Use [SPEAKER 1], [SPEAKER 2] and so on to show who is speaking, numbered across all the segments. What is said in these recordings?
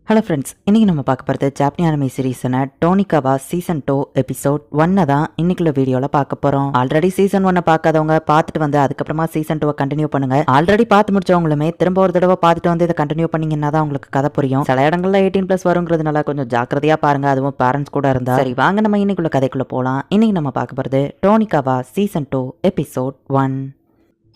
[SPEAKER 1] Hello friends, இன்றைக்கி நம்ம பார்க்க போகிறது ஜாப்பனீஸ் அனிமே சீரீஸான டோனிகாவா சீசன் 2 எபிசோட் 1 தான் இன்னைக்குள்ள வீடியோவில் பார்க்க போகிறோம். ஆல்ரெடி சீசன் 1 பார்க்காதவங்க பார்த்துட்டு வந்து அதுக்கப்புறமா சீசன் 2 கண்டினியூ பண்ணுங்க. ஆல்ரெடி பார்த்து முடிச்சவங்களுமே திரும்ப ஒரு தடவை பார்த்துட்டு வந்து இதை கண்டினியூ பண்ணீங்கன்னா தான் உங்களுக்கு கதை புரியும். சில இடங்கள்ல 18+ வருங்கிறதுனால கொஞ்சம் ஜாக்கிரதையா பாருங்க, அதுவும் பேரண்ட்ஸ் கூட இருந்தா. சரி வாங்க நம்ம இன்னைக்குள்ள கதைக்குள்ள போகலாம். இன்னைக்கு நம்ம பார்க்க போகிறது டோனிகாவா சீசன் 2 எபிசோட் 1.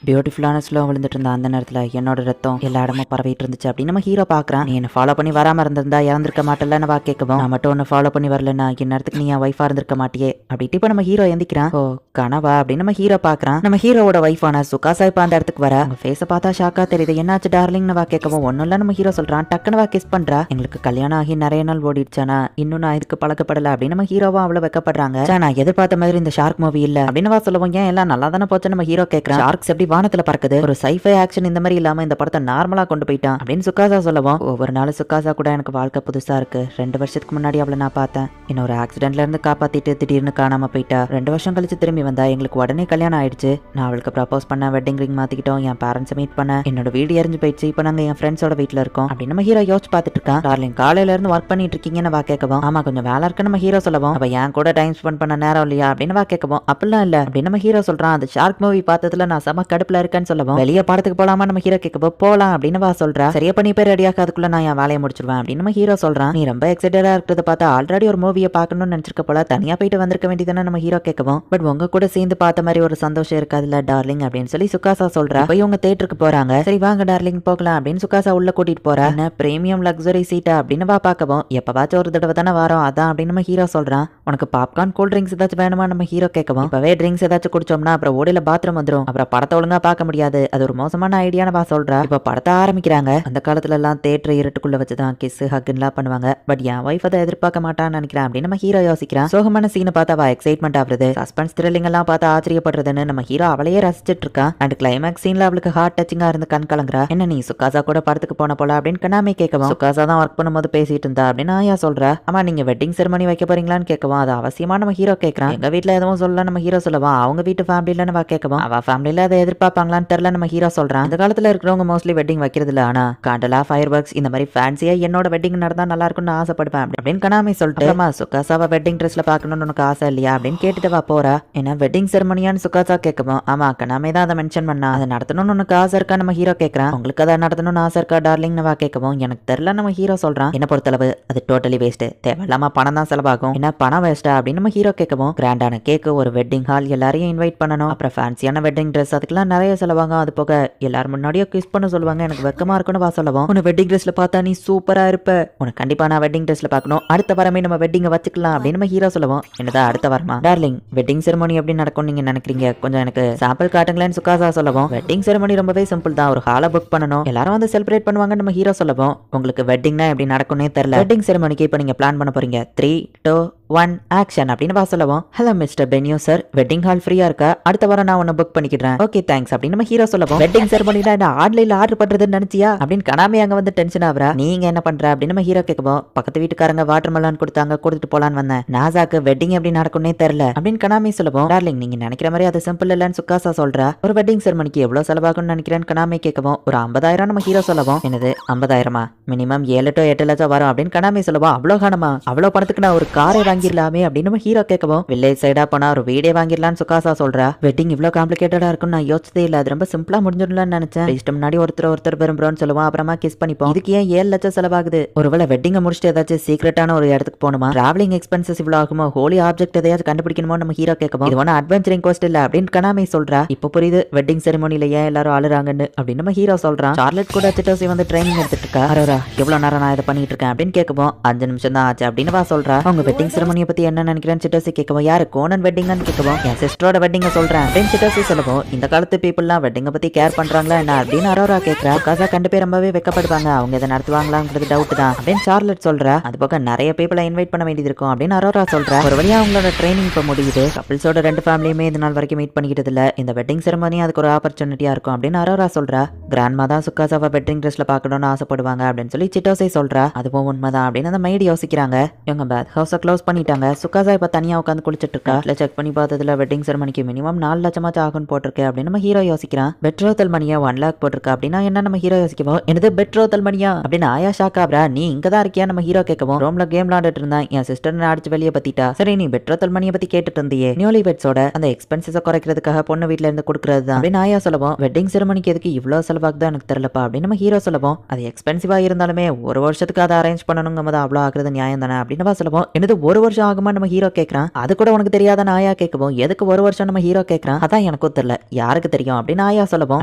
[SPEAKER 1] பியூட்டிஃபுல்லான ஸ்லோ விழுந்துட்டு இருந்த அந்த நேரத்தில் என்னோட ரத்தம் எல்லா இடமும் பரவிட்டு இருந்துச்சு அப்படின்னு நம்ம ஹீரோ பார்க்குறான். நீ என்ன ஃபாலோ பண்ணி வராமல் இருந்திருந்தா இறந்துருக்க மாட்டேன்னு வா கேட்கவும், நான் மட்டும் ஒன்று ஃபாலோ பண்ணி வரலன்னா இந்நேரத்துக்கு நீ என் ஒய்ஃபாக இருந்திருக்க மாட்டியே அப்படின்ட்டு இப்போ நம்ம ஹீரோ எந்திக்கிறான். ஓ கனவா அப்படின்னு நம்ம ஹீரோ பார்க்குறான். நம்ம ஹீரோவோட ஒய்ஃபான சுகாசா இப்போ அந்த இடத்துக்கு வர அவங்க ஃபேஸை பார்த்தா ஷாக்கா தெரியுது. என்னாச்சு டார்லிங்னு வா கேட்கவும், ஒன்றும் இல்லை நம்ம ஹீரோ சொல்கிறான். டக்குன்னு வா கிஸ் பண்ணுறா. எங்களுக்கு கல்யாணம் ஆகி நிறைய நாள் ஓடிடுச்சானா இன்னும் நான் இதுக்கு பழக்கப்படலை அப்படின்னு நம்ம ஹீரோவா அவ்வளோ வைக்கப்படுறாங்க. நான் எதிர்பார்த்த மாதிரி இந்த ஷார்க் மூவி இல்லை அப்படின்னு வா சொல்லுவோம். ஏன் எல்லாம் நல்லா தானே போச்சு நம்ம ஹீரோ கேட்குறான். ஷார்க்ஸ் எப்படி வானத்தில் பறக்குது, ஒரு சைஃபை ஆக்ஷன் இந்த மாதிரி இல்லாம இந்த படத்தை நார்மலா கொண்டு போயிட்டான் அப்படின்னு சுகாசா சொல்லவும், ஒவ்வொரு நாள் சுகாசா கூட எனக்கு வாழ்க்கை புதுசா இருக்கு. 2 வருஷத்துக்கு முன்னாடி அவளை நான் பார்த்தேன். இன்னொரு ஆக்சிடென்ட்ல இருந்து காப்பாத்திட்டு திடீர்னு காணாம போயிட்டா. 2 வருஷம் கழிச்சு திரும்பி வந்தா. எங்களுக்கு உடனே கல்யாணம் ஆயிடுச்சு. நான் அவளுக்கு ப்ரப்போஸ் பண்ண, வெட்டிங் ரிங் மாத்திக்கிட்டோம், என் பேரண்ட்ஸ் மீட் பண்ண, என்னோட வீடு எரிஞ்சு போயிடுச்சு. இப்போ நாங்க என் ஃப்ரெண்ட்ஸோட வீட்டுல இருக்கோம் அப்படின்னு நம்ம ஹீரோ யோசிச்சு பார்த்துட்டு இருக்கான். டார்லிங் காலையில இருந்து ஒர்க் பண்ணிட்டு இருக்கீங்கன்னு வா கேட்கவும், ஆமா கொஞ்சம் வேலை இருக்கு நம்ம ஹீரோ சொல்லவும், அப்ப என் கூட டைம் ஸ்பெண்ட் பண்ண நேரம் இல்லையா அப்படின்னு வா கேட்கவும், அப்படிலாம் இல்ல அப்படின்னு நம்ம ஹீரோ சொல்றான். அந்த ஷார்க் மூவி பார்த்ததுல நான் செம கடுப்புல இருக்கேன்னு சொல்லவும், வெளியே படத்துக்கு போலாமா நம்ம ஹீரோ கேட்கப்போ போலாம் அப்படின்னு வா சொல்றா. சரியா பண்ணி பேர் ரெடியாக அதுக்குள்ள நான் என் வேலையை முடிச்சிருவேன் அப்படின்னு நம்ம ஹீரோ சொல்றான். நீ ரொம்ப எக்ஸைட்டடா இருக்கிறத பார்த்தா ஆல்ரெடி ஒரு மூவியை பார்க்கணும்னு நினைச்சிருக்க போல, தனியா போயிட்டு வந்திருக்க வேண்டியதானே நம்ம ஹீரோ கேட்கவும், பட் உங்க கூட சேர்ந்து பார்த்த மாதிரி ஒரு சந்தோஷம் இருக்காதுல்ல டார்லிங் அப்படின்னு சொல்லி சுகாசா சொல்றா. போய் உங்க தேட்டருக்கு போறாங்க. சரி வாங்க டார்லிங் போகலாம் அப்படின்னு சுகாசா உள்ள கூட்டிட்டு போறா. என்ன பிரீமியம் லக்ஸரி சீட்டா அப்படின்னு வா பார்க்கவும், எப்பவாச்சும் ஒரு தடவை தானே வரோம் அதான் அப்படின்னு நம்ம ஹீரோ சொல்றான். உனக்கு பாப்கார்ன் கூல் ட்ரிங்க்ஸ் ஏதாச்சும் வேணுமா நம்ம ஹீரோ கேட்கவும், இப்பவே ட்ரிங்க்ஸ் ஏதாச்சும் குடிச்சோம்னா அப்புறம் ஓடையில பாத்ரூம் வந்துடும், அப்புறம் படத்தை ஒழுங்கா பார்க்க முடியாது, அது ஒரு மோசமான ஐடியான்னு வா சொல்றா. இப்ப படத்தை ஆரம்பிக்கிறாங்க. அந்த காலத்துல எல்லாம் தேட்டர் இருட்டுக்குள்ள வச்சுதான் கிஸ் ஹக்லாம் பண்ணுவாங்க. பட் என் வைஃப் அதை எதிர்பார்க்க மாட்டான்னு நினைக்கிறேன் அப்படின்னு நம்ம ஹீரோ யோசிக்கிறான். சோகமான சீனை பார்த்தா அவ எக்ஸைட்மெண்ட் ஆகுறது, சஸ்பென்ஸ் த்ரில்லிங் எல்லாம் பார்த்து ஆச்சரியப்படுறதுன்னு நம்ம ஹீரோ அவளையே ரசிச்சிட்டு இருக்கான். அண்ட் கிளைமேக்ஸ் சீன்ல அவளுக்கு ஹார்ட் டச்சிங்கா இருந்து கண் கலங்குறா. என்ன நீ சுகாசா கூட படத்துக்கு போன போல அப்படின்னு கனாமே கேட்கவும், சுகாசா தான் ஒர்க் பண்ணும்போது பேசிட்டு இருந்தா அப்படின்னு ஆயா சொல்றா. ஆமா நீங்க வெட்டிங் செரமனி வைக்க போறீங்களான்னு கேட்கவும், அது அவசியமா நம்ம ஹீரோ கேட்கறான். எங்க வீட்டுல எதுவும் சொல்ல நம்ம ஹீரோ சொல்லவா, அவங்க வீட்டு ஃபேமிலியில கேட்கவும், அவ ஃபேமிலியில அதை எதிர்பார்ப்பாங்களான்னு தெரியல நம்ம ஹீரோ சொல்றான். இந்த காலத்துல இருக்கிறவங்க மோஸ்ட்லி வெட்டிங் வைக்கிறது இல்ல, ஆனா காண்டலா ஃபயர் ஒர்க்ஸ் இந்த மாதிரி ஃபேன்சியா என்னோட வெட்டிங் நடந்தா நல்லா இருக்கும்னு ஆசைப்படுவேன் அப்படின்னு கனாமி சொல்லிட்டு, சுகாசாவை வெட்டிங் ட்ரெஸ்ல பாக்கணும்னு உனக்கு ஆசை இல்லையா அப்படின்னு கேட்டுட்டு வா போறா. ஏன்னா வெட்டிங் செரமனியான்னு சுகாசா கேட்கவும், ஆமா கனாமே தான் அதை மென்ஷன் பண்ணா. அதை நடத்தணும்னு உனக்கு ஆசை இருக்கா நம்ம ஹீரோ கேட்கறான். உங்களுக்கு அதை நடத்தணும்னு ஆசை இருக்கா டார்லிங்னு வா கேட்கவும், எனக்கு தெரியல நம்ம ஹீரோ சொல்றான். என்ன பொறுத்தளவு அது டோட்டலி வேஸ்ட், தேவையில்லாம பணம் தான் செலவாகும். என்ன பணம் வேஸ்டா அப்படின்னு நம்ம ஹீரோ கேட்கவும், கிராண்டான கேக்கு, ஒரு வெட்டிங் ஹால், எல்லாரையும் இன்வைட் பண்ணணும், அப்புறம் ஃபேன்சியான வெட்டிங் ட்ரெஸ், அதுக்கெல்லாம் நிறைய செலவாகும். அது போக எல்லாரும் முன்னாடியே கிஸ் பண்ண சொல்லுவாங்க, எனக்கு வெக்கமா இருக்குன்னு வா சொல்லவும், உன்னை வெட்டிங் ட்ரெஸ்ல பார்த்தா நீ சூப்பரா இருப்ப, உனக்கு கண்டிப்பா நான் வெட்டிங் ட்ரெஸ்ல பார்க்கணும், அடுத்த வாரமே நம்ம வெட்டிங்க வச்சுக்கலாம் அப்படின்னு நம்ம ஹீரோ சொல்லுவோம். என்னதான் அடுத்த வாரமா டார்லிங், வெட்டிங் செரமோனி எப்படி நடக்கும் நீங்க நினைக்கிறீங்க, கொஞ்சம் எனக்கு சாம்பிள் காட்டுங்களேன்னு சுகாசா சொல்லவும், வெட்டிங் செரமோனி ரொம்பவே சிம்பிள் தான், ஒரு ஹாலை புக் பண்ணணும், எல்லாரும் வந்து செலிப்ரேட் பண்ணுவாங்க நம்ம ஹீரோ சொல்லவும், உங்களுக்கு வெட்டிங்னா எப்படி நடக்கும்னே தெரியல, வெட்டிங் செரமோனிக்கு இப்போ நீங்க பிளான் பண்ண போறீங்க, 3, 2, 1 ஆக்ஷன் அப்படின்னு வா சொல்லவும், hello mister venue sir, wedding hall ஃப்ரீயா இருக்கா, அடுத்த வாரம் நான் உன்னை புக் பண்ணிக்கிறேன், ஓகே தேங்க்ஸ் அப்படின்னு நம்ம ஹீரோ சொல்லவும், வெட்டிங் செரமோனினா என்ன ஆன்லைன்ல ஆர்டர் பண்றதுன்னு நினைச்சியா அப்படின்னு கனாமே அங்க வந்து டென்ஷன் ஆகுறா. நீங்க என்ன பண்ற அப்படின்னு நம்ம ஹீரோ கேட்கவும், பக்கத்து வீட்டுக்காரங்க வாட்டர் மெலன் கொடுத்தாங்க, கொடுத்துட்டு போலான்னு வந்தேன், நாசாக்கு வெட்டிங் எப்படி நடக்கும்னே தெரியல அப்படின்னு கனாமே சொல்லவும், டார்லிங் நீங்க நினைக்கிற மாதிரி அது சிம்பிள் இல்லன்னு சுகாசா சொல்றா. ஒரு வெட்டிங் செரமனிக்கு எவ்வளவு செலவாகும்னு நினைக்கிறேன்னு கனாமே கேட்கவும், ஒரு 50,000 நம்ம ஹீரோ சொல்லவும், என்னது 50,000 மினிமம் 7 to 8 லட்சம் வரும் அப்படின்னு கனாமே சொல்லவும், அவ்வளவு காணுமா, அவ்வளவு பணத்துக்கு நான் ஒரு காரை வாங்கிடலாமே அப்படின்னு நம்ம ஹீரோ கேட்கவும், வில்லேஜ் சைடா போனா ஒரு வீடே வாங்கிடலான்னு சுகாசா சொல்றா. வெட்டிங் இவ்வளவு காம்ப்ளிகேட்டடா இருக்குன்னு நான் யோசிச்சதே இல்ல, அது ரொம்ப சிம்பிளா முடிஞ்சிடலாம்னு நினைச்சேன். இஷ்டம் முன்னாடி ஒருத்தர் விரும்புறோம்னு சொல்லுவோம், அப்புறமா கிஸ் பண்ணிப்போம், இதுக்கு ஏன் 7 லட்சம் செலவாகுது, ஒருவேளை வெட்டிங்க முடிச்சுட்டு ஏதாச்சும் சீக்ரெட்டான ஒரு இடத்துக்கு போகணுமா, டிராவலிங் எக்ஸ்பென்சஸ் இவ்வளவு ஆகுமா, ஹோலி ஆப்ஜெக்ட் எதையாச்சும் கண்டுபிடிக்கணுமோ நம்ம ஹீரோ கேட்கவும், இது ஒன்னும் அட்வென்ச்சரிங் கோஸ்ட் இல்ல அப்படின்னு கனாமே சொல்றா. இப்போ புரியுது வெட்டிங் செரிமோனில ஏன் எல்லாரும் அழுறாங்கன்னு அப்படின்னு நம்ம ஹீரோ சொல்றான். சார்லட் கூட சிட்டோசி வந்து ட்ரைனிங் எடுத்துட்டு இருக்கா. அரோரா எவ்வளவு நேரம் நான் இதை பண்ணிட்டு இருக்கேன் அப்படின்னு கேட்கவும், 5 நிமிஷம் தான் ஆச்சு அப்படின்னு வா சொல்றா. அவங்க வெட்டிங் செரிமோனியை பத்தி என்ன நினைக்கிறேன்னு சிட்டோசி கேட்கவும், யாரு கோனன் வெட்டிங்னு கேட்கவும், என் சிஸ்டரோட வெட்டிங்க சொல்றேன் அப்படின்னு சிட்டோசி சொல்லவும், இந்த காலத்து பீப்புள்லாம் வெட்டிங்க பத்தி கேர் பண்றாங்களா என்ன அப்படின்னு அரோரா கேட்கறா. காசா கண்டு பேர் ரொம்பவே வெக்கப்படுவாங்க, அவங்க இதை நடத்துவாங்களாங்கிறது டவுட் தான் அப்படின்னு சார்லட் சொல்றா. அது போக நிறைய பீப்புளை இன்வைட் பண்ண வேண்டியது இருக்கும் அப்படின்னு அரோரா சொல்றா. ஒரு வழியா அவங்களோட ட்ரைனிங் இப்போ முடியுது, கப்பிள்ஸோட 2 ஃபேமிலியுமே இது நாள் வரைக்கும் மீட் பண்ணிக்கிட்டது இல்ல, இந்த வெட்டிங் செரமனி அதுக்கு ஒரு ஆப்பர்ச்சுனிட்டியா இருக்கும் அப்படின்னு அரோரா சொல்றா. கிராண்ட்மா தான் சுகாசாவை வெட்டிங் ட்ரெஸ்ல பார்க்கணும்னு ஆசைப்படுவாங்க அப்படின்னு சொல்லி சிட்டோசை சொல்றா. அதுவும் உண்மைதான் அப்படின்னு அந்த மைடி யோசிக்கிறாங்க. இவங்க பேத் ஹவுஸை க்ளோஸ் பண்ணி பண்ணிட்டாங்க. சுகாசா இப்ப தனியா உட்காந்து குளிச்சிட்டு இருக்கா. செக் பண்ணி பார்த்ததுல வெட்டிங் செரமனிக்கு மினிமம் 4 லட்சமாச்சும் ஆகும்னு போட்டிருக்கு அப்படின்னு நம்ம ஹீரோ யோசிக்கிறான். பெட்ரோத்தல் மணியா 1 லாக் போட்டிருக்கா அப்படின்னா என்ன நம்ம ஹீரோ யோசிக்கவும், எனது பெட்ரோத்தல் மணியா அப்படின்னு ஆயா ஷாக் ஆகுறா. நீ இங்க தான் இருக்கியா நம்ம ஹீரோ கேட்கவும், ரோம்ல கேம் விளையாண்டுட்டு இருந்தான், என் சிஸ்டர் அடிச்சு வெளியே பத்திட்டா. சரி நீ பெட்ரோத்தல் மணியை பத்தி கேட்டுட்டு இருந்தியே, நியூலி வெட்ஸோட அந்த எக்ஸ்பென்சஸ் குறைக்கிறதுக்காக பொண்ணு வீட்டுல இருந்து கொடுக்கறது தான் அப்படின்னு ஆயா சொல்லவும், வெட்டிங் செரமனிக்கு எதுக்கு இவ்வளவு செலவாகுதான் எனக்கு தெரியலப்பா அப்படின்னு நம்ம ஹீரோ சொல்லவும், அது எக்ஸ்பென்சிவா இருந்தாலுமே ஒரு வருஷத்துக்கு அதை அரேஞ்ச் பண்ணணுங்க போது அவ்வளவு ஆகுறது நியாயம் தானே அப்படின்னு சொல்லவும், எனது ஒரு வருஷம் ஆகுமா நம்ம ஹீரோ கேட்கறான். அது கூட உனக்கு தெரியாத ஆயா கேட்கவும், எதுக்கு ஒரு வருஷம் நம்ம ஹீரோ கேட்கறான், அதான் எனக்கும் தெரியல, யாருக்கு தெரியும் அப்படின்னு ஆயா சொல்லவும்,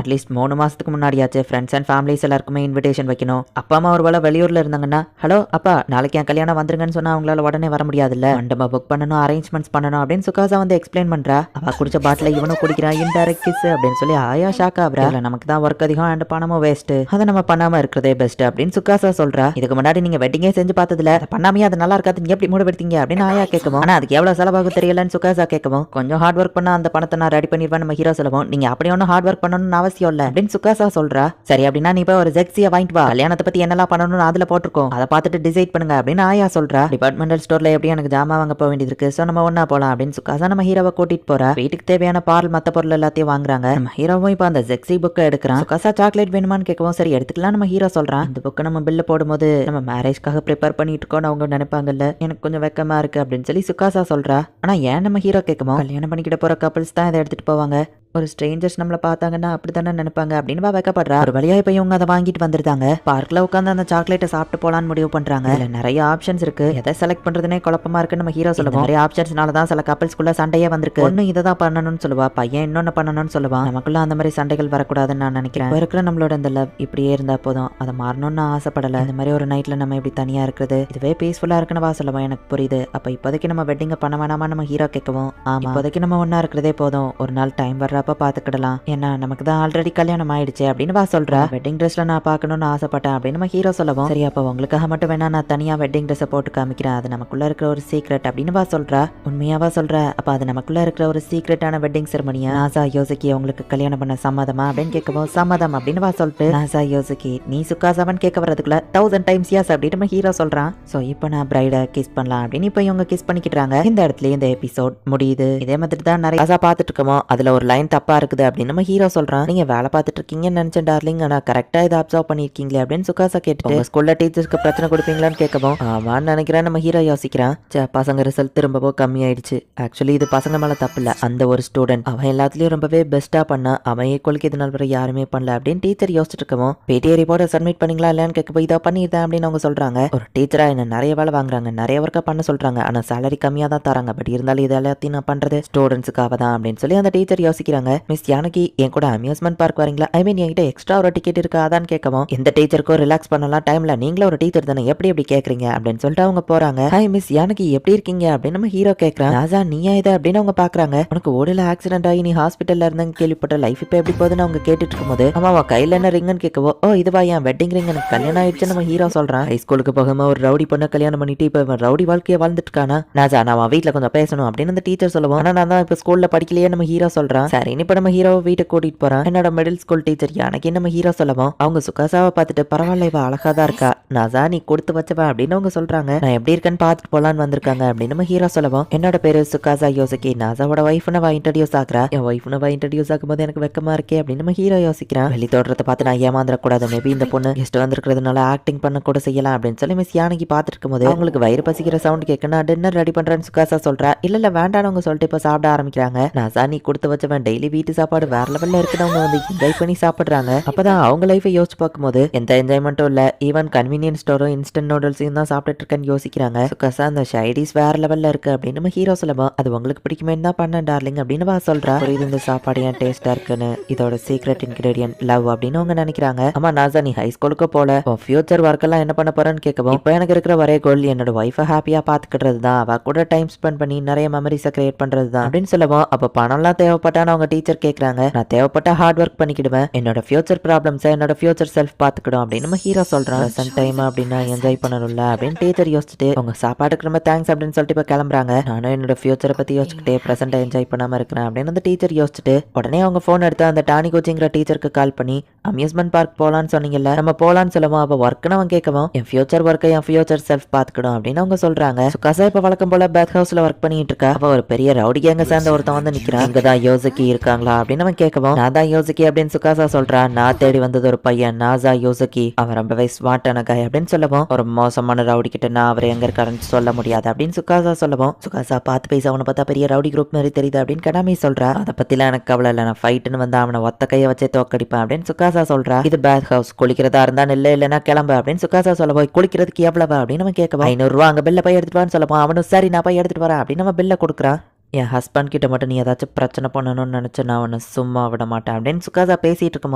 [SPEAKER 1] அட்லீஸ்ட் 3 மாசத்துக்கு முன்னாடியாச்சு ஃப்ரெண்ட்ஸ் அண்ட் ஃபேமிலிஸ் எல்லாருக்குமே இன்விடேஷன் வைக்கணும். அப்பா அம்மா ஒரு வேளை வெளியூர்ல இருந்தாங்கன்னா, ஹலோ அப்பா நாளைக்கு என் கல்யாணம் வந்துருங்கன்னு சொன்னா அவங்களால உடனே வர முடியாதுல்ல, மண்டபம் புக் பண்ணணும், அரேஞ்ச்மெண்ட்ஸ் பண்ணணும் அப்படின்னு சுகாசா வந்து எக்ஸ்பிளைன் பண்றா. அவ குடிச்ச பாட்டில இவனும் குடிக்கிறான், இன்டைரக்ட் கிஸ் அப்படின்னு சொல்லி ஆயா ஷாக் ஆகுறா. நமக்கு தான் ஒர்க் அதிகம் அண்ட் பணமும் வேஸ்ட், அதை நம்ம பண்ணாம இருக்கிறதே பெஸ்ட் அப்படின்னு சுகாசா சொல்றா. இதுக்கு முன்னாடி நீங்க வெட்டிங்கே செஞ்சு பார்த்ததுல பண்ணாமையே அது நல்லா இருக்காது, நீங்க எப்படி முடிவெடுத்தீங்க அப்படின்னு ஆயா கேட்கவும், ஆனா அதுக்கு எவ்வளவு செலவாகும் தெரியலன்னு சுகாசா கேட்கவும், கொஞ்சம் ஹார்ட் ஒர்க் பண்ணா அந்த பணத்தை நான் ரெடி பண்ணிடுவேன் நம்ம ஹீரோ சொல்லவும், நீங்க அப்படி ஒன்னும் ஹார்ட் ஒர்க் பண்ணணும்னு அவசியம் இல்ல அப்படின்னு சுகாசா சொல்றா. சரி அப்படின்னா நீ போய் ஒரு ஜெக்ஸியா வாங்கிட்டு வா, கல்யாணத்தை பத்தி என்னெல்லாம் பண்ணணும்னு அதுல போட்டிருக்கோம், அதை பார்த்துட்டு டிசைட் பண்ணுங்க அப்படின்னு ஆயா சொல்றா. டிபார்ட்மெண்டல் ஸ்டோர்ல எப்படி எனக்கு ஜாமா வாங்க போக வேண்டியது இருக்கு, சோ நம்ம ஒன்னா போலாம் அப்படின்னு சுகாசா நம்ம ஹீரோவை கூட்டிட்டு போறா. வீட்டுக்கு தேவையான பால் மத்த பொருள் எல்லாத்தையும் வாங்குறாங்க. நம்ம ஹீரோவும் இப்ப அந்த ஜெக்ஸி புக்கை எடுக்கிறான். சுகாசா சாக்லேட் வேணுமான்னு கேட்கவும், சரி எடுத்துக்கலாம் நம்ம ஹீரோ சொல்றான். இந்த புக்கை நம்ம பில்ல போடும்போது நம்ம மேரேஜ்க்காக ப்ரிப்பேர் பண்ணிட்டு இருக்கோம்னு அவங்க நினைப்பாங்கல்ல, எனக்கு கொஞ்சம் வெக்கமா இருக்கு அப்படின்னு சொல்லி சுகாசா சொல்றா. ஆனா ஏன் நம்ம ஹீரோ கேட்கவும், கல்யாணம் பண்ணிக்கிட்ட போற கப்பல்ஸ் தான் இதை எடுத்துட்டு போவாங்க, ஒரு ஸ்ட்ரேஞ்சர்ஸ் நம்மள பார்த்தாங்கன்னா அப்படித்தானே நினைப்பாங்க அப்படின்னு வைக்கப்படுறா. ஒரு வழியா இப்ப இவங்க அதை வாங்கிட்டு வந்துருந்தாங்க. பார்க்ல உட்காந்து அந்த சாக்லேட்டை சாப்பிட்டு போலான்னு முடிவு பண்றாங்க. இதுல நிறைய ஆப்ஷன்ஸ் இருக்கு, எதை செலக்ட் பண்றதுனே குழப்பமா இருக்கு நம்ம ஹீரோ சொல்லுவோம். நிறைய ஆப்ஷன்ஸ்னாலதான் சில கப்பல்ஸ்குள்ள சண்டையே வந்திருக்கு. ஒன்னு இதை தான் பண்ணணும்னு சொல்லுவா, பையன் இன்னொன்னு பண்ணணும்னு சொல்லுவான். நமக்குள்ள அந்த மாதிரி சண்டைகள் வரக்கூடாதுன்னு நான் நினைக்கிறேன். இப்ப இருக்கிற நம்மளோட இந்த லவ் இப்படியே இருந்தா போதும், அதை மாறணும்னு நான் ஆசைப்படல. இந்த மாதிரி ஒரு நைட்ல நம்ம இப்படி தனியா இருக்கிறது இதுவே பீஸ்ஃபுல்லா இருக்குன்னு சொல்லுவோம், எனக்கு புரியுது. அப்ப இப்போதைக்கு நம்ம வெட்டிங்க பண்ண வேணாமா நம்ம ஹீரோ கேட்கவும், ஆமா இப்போதைக்கு நம்ம ஒன்னா இருக்கிறதே போதும், ஒரு நாள் டைம் வர்றப்ப பாத்துக்கிடலாம், ஏன்னா நமக்கு தான் ஆல்ரெடி கல்யாணம் ஆயிடுச்சு அப்படின்னு சொல்றா. வெட்டிங் ட்ரெஸ்ல நான் பார்க்கணும்னு ஆசைப்பட்டேன் அப்படின்னு நம்ம ஹீரோ சொல்லவும், சரி அப்ப உங்களுக்காக மட்டும் வேணா நான் தனியா வெட்டிங் ட்ரெஸ் போட்டு காமிக்கிறேன், அது நமக்குள்ள இருக்கிற ஒரு சீக்ரெட் அப்படின்னு சொல்றா. உண்மையாவா சொல்ற, அப்ப அது நமக்குள்ள இருக்கிற ஒரு சீக்ரெட்டான வெட்டிங் செரமனியா, நாசா யோசிக்கி உங்களுக்கு கல்யாணம் பண்ண சம்மதமா அப்படின்னு கேட்கவும், சம்மதம் அப்படின்னு சொல்லிட்டு, நாசா யோசிக்கி நீ சுகாசாவன் கேட்க வரதுக்குள்ள 1000 டைம்ஸ் யாஸ் அப்படின்னு நம்ம ஹீரோ சொல்றான். சோ இப்போ நான் பிரைட கிஸ் பண்ணலாம் அப்படின்னு இப்போ இவங்க கிஸ் பண்ணிக்கிட்டாங்க. இந்த இடத்துல இந்த எபிசோட் முடியுது. இதே மாதிரி தான் நிறைய பார்த்துட்டு இருக்கோமோ, அதுல ஒரு லைன் தப்பா இருக்குது அப்படின்னு நம்ம ஹீரோ சொல்றான். நீங்க வேலை பார்த்துட்டு இருக்கீங்கன்னு நினைச்சேன் டார்லிங், ஆனா கரெக்டா இதை அப்சர்வ் பண்ணிருக்கீங்களே அப்படின்னு சுகாசா கேட்டுட்டு, ஸ்கூல்ல டீச்சர்ஸ்க்கு பிரச்சனை கொடுப்பீங்களான்னு கேட்கவும், ஆமான்னு நினைக்கிறேன் நம்ம ஹீரோ யோசிக்கிறான். பசங்க ரிசல்ட் திரும்பவும் கம்மி ஆயிடுச்சு. ஆக்சுவலி இது பசங்க மேல தப்பு இல்ல, அந்த ஒரு ஸ்டூடெண்ட் அவன் எல்லாத்துலயும் ரொம்பவே பெஸ்டா பண்ணா, அவன் ஈக்குவலுக்கு இது நாள் வரை யாருமே பண்ணல அப்படின்னு டீச்சர் யோசிச்சுட்டு இருக்கவும், பேடிஏ ரிப்போர்ட்டை சப்மிட் பண்ணீங்களா இல்லையான்னு கேட்க போய் இதை பண்ணிருந்தேன் அப்படின்னு அவங்க சொல்றாங்க. ஒரு டீச்சரா என்ன நிறைய வேலை வாங்குறாங்க, நிறைய ஒர்க்கா பண்ண சொல்றாங்க, ஆனா சேலரி கம்மியா தான் தராங்க, பட் இருந்தாலும் இது எல்லாத்தையும் நான் பண்றது ஸ்டூடெண்ட்ஸுக்காக தான் அப்படின்னு சொல்லி அந்த டீச்சர் யோசிக்கிறாங்க. மிஸ் யானகி என் கூட அம்யூஸ்மெண்ட் பார்க் வரீங்களா, ஐ மீன் என்கிட்ட எக்ஸ்ட்ரா ஒரு டிக்கெட் இருக்கா அதான் கேட்கவும், எந்த டீச்சருக்கும் ரிலாக்ஸ் பண்ணலாம் டைம்ல நீங்களும் ஒரு டீச்சர் தானே எப்படி எப்படி கேக்குறீங்க அப்படின்னு சொல்லிட்டு அவங்க போறாங்க. ஹாய் மிஸ் யானகி எப்படி இருக்கீங்க அப்படின்னு நம்ம ஹீரோ கேட்கறான். ராஜா நீயா இதை அப்படின்னு அவங்க பாக்குறாங்க. உனக்கு ஓடல ஆக்சிடென்ட் ஆகி நீ ஹாஸ்பிட்டல்ல இருந்தாங்க கேள்விப்பட்ட, லைஃப் இப்ப எப்படி போகுதுன்னு அவங்க கேட்டுட்டு இருக்கும்போது, ஆமா கையில என்ன ரிங்குன்னு கேட்கவோ, ஓ இதுவா என் வெட்டிங் ரிங், எனக்கு கல்யாணம் ஆயிடுச்சு நம்ம ஹீரோ சொல்றான். ஹைஸ்கூலுக்கு போகாம ஒரு ரவுடி பொண்ணை கல்யாணம் பண்ணிட்டு இப்ப ரவுடி வாழ்க்கையை வாழ்ந்துட்டு இருக்கானா. ராஜா நான் வீட்டுல கொஞ்சம் பேசணும் அப்படின்னு அந்த டீச்சர் சொல்லுவோம். ஆனா நான் தான் இப்ப ஸ்கூல்ல படிக்கலையே நம்ம ஹீரோ சொல்றான். சரி இப்ப நம்ம ஹீரோ வீட்டுக்கு கூட்டிட்டு போறான். என்னோட மிடில் ஸ்கூல் டீச்சர் எனக்கு நம்ம ஹீரோ சொல்லவும், அவங்க சுகாசாவை பார்த்துட்டு பரவாயில்ல இவ அழகா தான் இருக்கா, நாசா நீ கொடுத்து வச்சவன் அப்படின்னு அவங்க சொல்றாங்க. நான் எப்படி இருக்கேன்னு பார்த்துட்டு போலான்னு வந்திருக்காங்க அப்படின்னு நம்ம ஹீரோ சொல்லவும், என்னோட பேரு சுகாசா யோசிக்கி, நாசாவோட ஒய்ஃப்னு இன்ட்ரடியூஸ் ஆகுறா. என் ஒய்ஃப்னு இன்ட்ரடியூஸ் ஆகும்போது எனக்கு வெக்கமா இருக்கே அப்படின்னு நம்ம ஹீரோ யோசிக்கிறான். வெளி தோற்றத்தை பார்த்து நான் ஏமாந்துடக்கூடாது, மேபி இந்த பொண்ணு கெஸ்ட் வந்திருக்கிறதுனால ஆக்டிங் பண்ண கூட செய்யலாம் அப்படின்னு சொல்லி மிஸ் யானகி பார்த்துட்டு இருக்கும்போது, அவங்களுக்கு வயிறு பசிக்கிற சவுண்ட் கேட்க நான் டின்னர் ரெடி பண்றேன்னு சுகாசா சொல்றா. இல்ல வேண்டாம் அவங்க சொல்லிட்டு இப்ப சாப்பிட ஆரம்பிக்கிறாங்க. நாசா நீ கொடுத்து வச்சவன் டெய்லி வீட்டு சாப்பாடு வேற லெவல்ல இருக்குன்னு அவங்க வந்து என்ஜாய் பண்ணி சாப்பிடுறாங்க. அப்பதான் அவங்க லைஃபை யோசிச்சு பார்க்கும்போது எந்த என்ஜாய்மெண்ட்டும் இல்ல, ஈவன் கன்வீனியன்ஸ் ஸ்டோரும் இன்ஸ்டன்ட் நூடுல்ஸையும் தான் சாப்பிட்டு இருக்கேன்னு யோசிக்கிறாங்க. சுகாசா அந்த ஷைடிஸ் வேற லெவல்ல இருக்கு அப்படின்னு நம்ம ஹீரோ சொல்லவும், அது உங்களுக்கு பிடிக்குமே தான் பண்ண டார்லிங் அப்படின்னு சொல்றா. புரியுது இந்த சாப்பாடு ஏன் டேஸ்டா இருக்குன்னு, இதோட சீக்ரெட் இன்கிரீடியன்ட் லவ் அப்படின்னு அவங்க நினைக்கிறாங்க. ஆமா நாசா நீ ஹை ஸ்கூலுக்கு போல ஃபியூச்சர் ஒர்க் எல்லாம் என்ன பண்ண போறேன்னு கேட்கவும், இப்போ எனக்கு இருக்கிற ஒரே கோல் என்னோட ஒய்ஃபை ஹாப்பியா பாத்துக்கிட்டு தான், அவ கூட டைம் ஸ்பெண்ட் பண்ணி நிறைய மெமரிஸை கிரியேட் பண்றது தான் அப்படின்னு சொல்லவும், அப்ப பணம்லாம் தேவைப்பட்டான்னு அவங்க அவங்க டீச்சர் கேக்குறாங்க, நான் தேவைப்பட்ட ஹார்ட் ஒர்க் பண்ணிக்கிடுவேன், என்னோட ஃபியூச்சர் ப்ராப்ளம்ஸை என்னோட ஃபியூச்சர் செல்ஃப் பாத்துக்கிடும் அப்படின்னு நம்ம ஹீரோ சொல்றான். ப்ரெசன்ட் டைம் அப்படின்னா என்ஜாய் பண்ணணும்ல அப்படின்னு டீச்சர் யோசிச்சுட்டு உங்க சாப்பாட்டுக்கு ரொம்ப தேங்க்ஸ் அப்படின்னு சொல்லிட்டு இப்ப கிளம்புறாங்க. நானும் என்னோட ஃபியூச்சரை பத்தி யோசிச்சுக்கிட்டே ப்ரெசென்ட் என்ஜாய் பண்ணாம இருக்கிறேன் அப்படின்னு அந்த டீச்சர் யோசிச்சுட்டு உடனே அவங்க போன் எடுத்து அந்த டானி கோச்சிங்கிற டீச்சருக்கு கால் பண்ணி அம்யூஸ்மெண்ட் பார்க் போலான்னு சொன்னீங்கல்ல, நம்ம போலான்னு சொல்லவும் அப்ப ஒர்க்னு அவன் கேட்கவும் என் ஃபியூச்சர் ஒர்க்கை என் ஃபியூச்சர் செல்ஃப் பாத்துக்கணும் அப்படின்னு அவங்க சொல்றாங்க. சுகாசா இப்ப வழக்கம் போல பேத் ஹவுஸ்ல ஒர்க் பண்ணிட்டு இருக்கா. அப்ப ஒரு பெரிய ரவுடி கேங்க சேர்ந்த ஒருத்தன் வந்து நிக்கிறான். இங்கதான் யோசுகி இருக்காங்களா அப்படின்னு அவன் கேட்கவும் நான் தான் யோசுகி அப்படின்னு சுகாசா சொல்றான். நான் தேடி வந்தது ஒரு பையன், நாசா யோசுகி, அவன் ரொம்பவே ஸ்மார்ட்டான கை அப்படின்னு சொல்லவும் ஒரு மோசமான ரவுடி கிட்ட நான் அவர் எங்க இருக்காருன்னு சொல்ல முடியாது அப்படின்னு சுகாசா சொல்லவும் சுகாசா பார்த்து பேச அவனை பார்த்தா பெரிய ரவுடி குரூப் மாதிரி தெரியுது அப்படின்னு கடாமி சொல்றா. அதை பத்திலாம் எனக்கு கவலை இல்லை, நான் ஃபைட்டுன்னு வந்து அவனை ஒத்த கையை வச்சே தோக்கடிப்பேன் அப்படின்னு சுகாசா சொல்றா. இது பேத் ஹவுஸ், குளிக்கிறதா இருந்தா இல்லைன்னா கிளம்பு அப்படின்னு சுகாசா சொல்ல போய் குளிக்கிறதுக்கு எவ்வளவு அப்படின்னு அவன் கேட்கவும் 500 ரூபா அங்க பில்ல போய் எடுத்துட்டு வான்னு சொல்லப்போம். அவனும் சரி நான் போய் எடுத்துட்டு வரேன் அப்படின்னு அவன் பில்ல கொடுக்குறான். என் ஹஸ்பண்ட் கிட்ட மட்டும் நீ ஏதாச்சும் பிரச்சனை பண்ணணும்னு நினைச்சு நான் உன்னை சும்மா விட மாட்டேன் அப்படின்னு சுகாசா பேசிட்டு இருக்கும்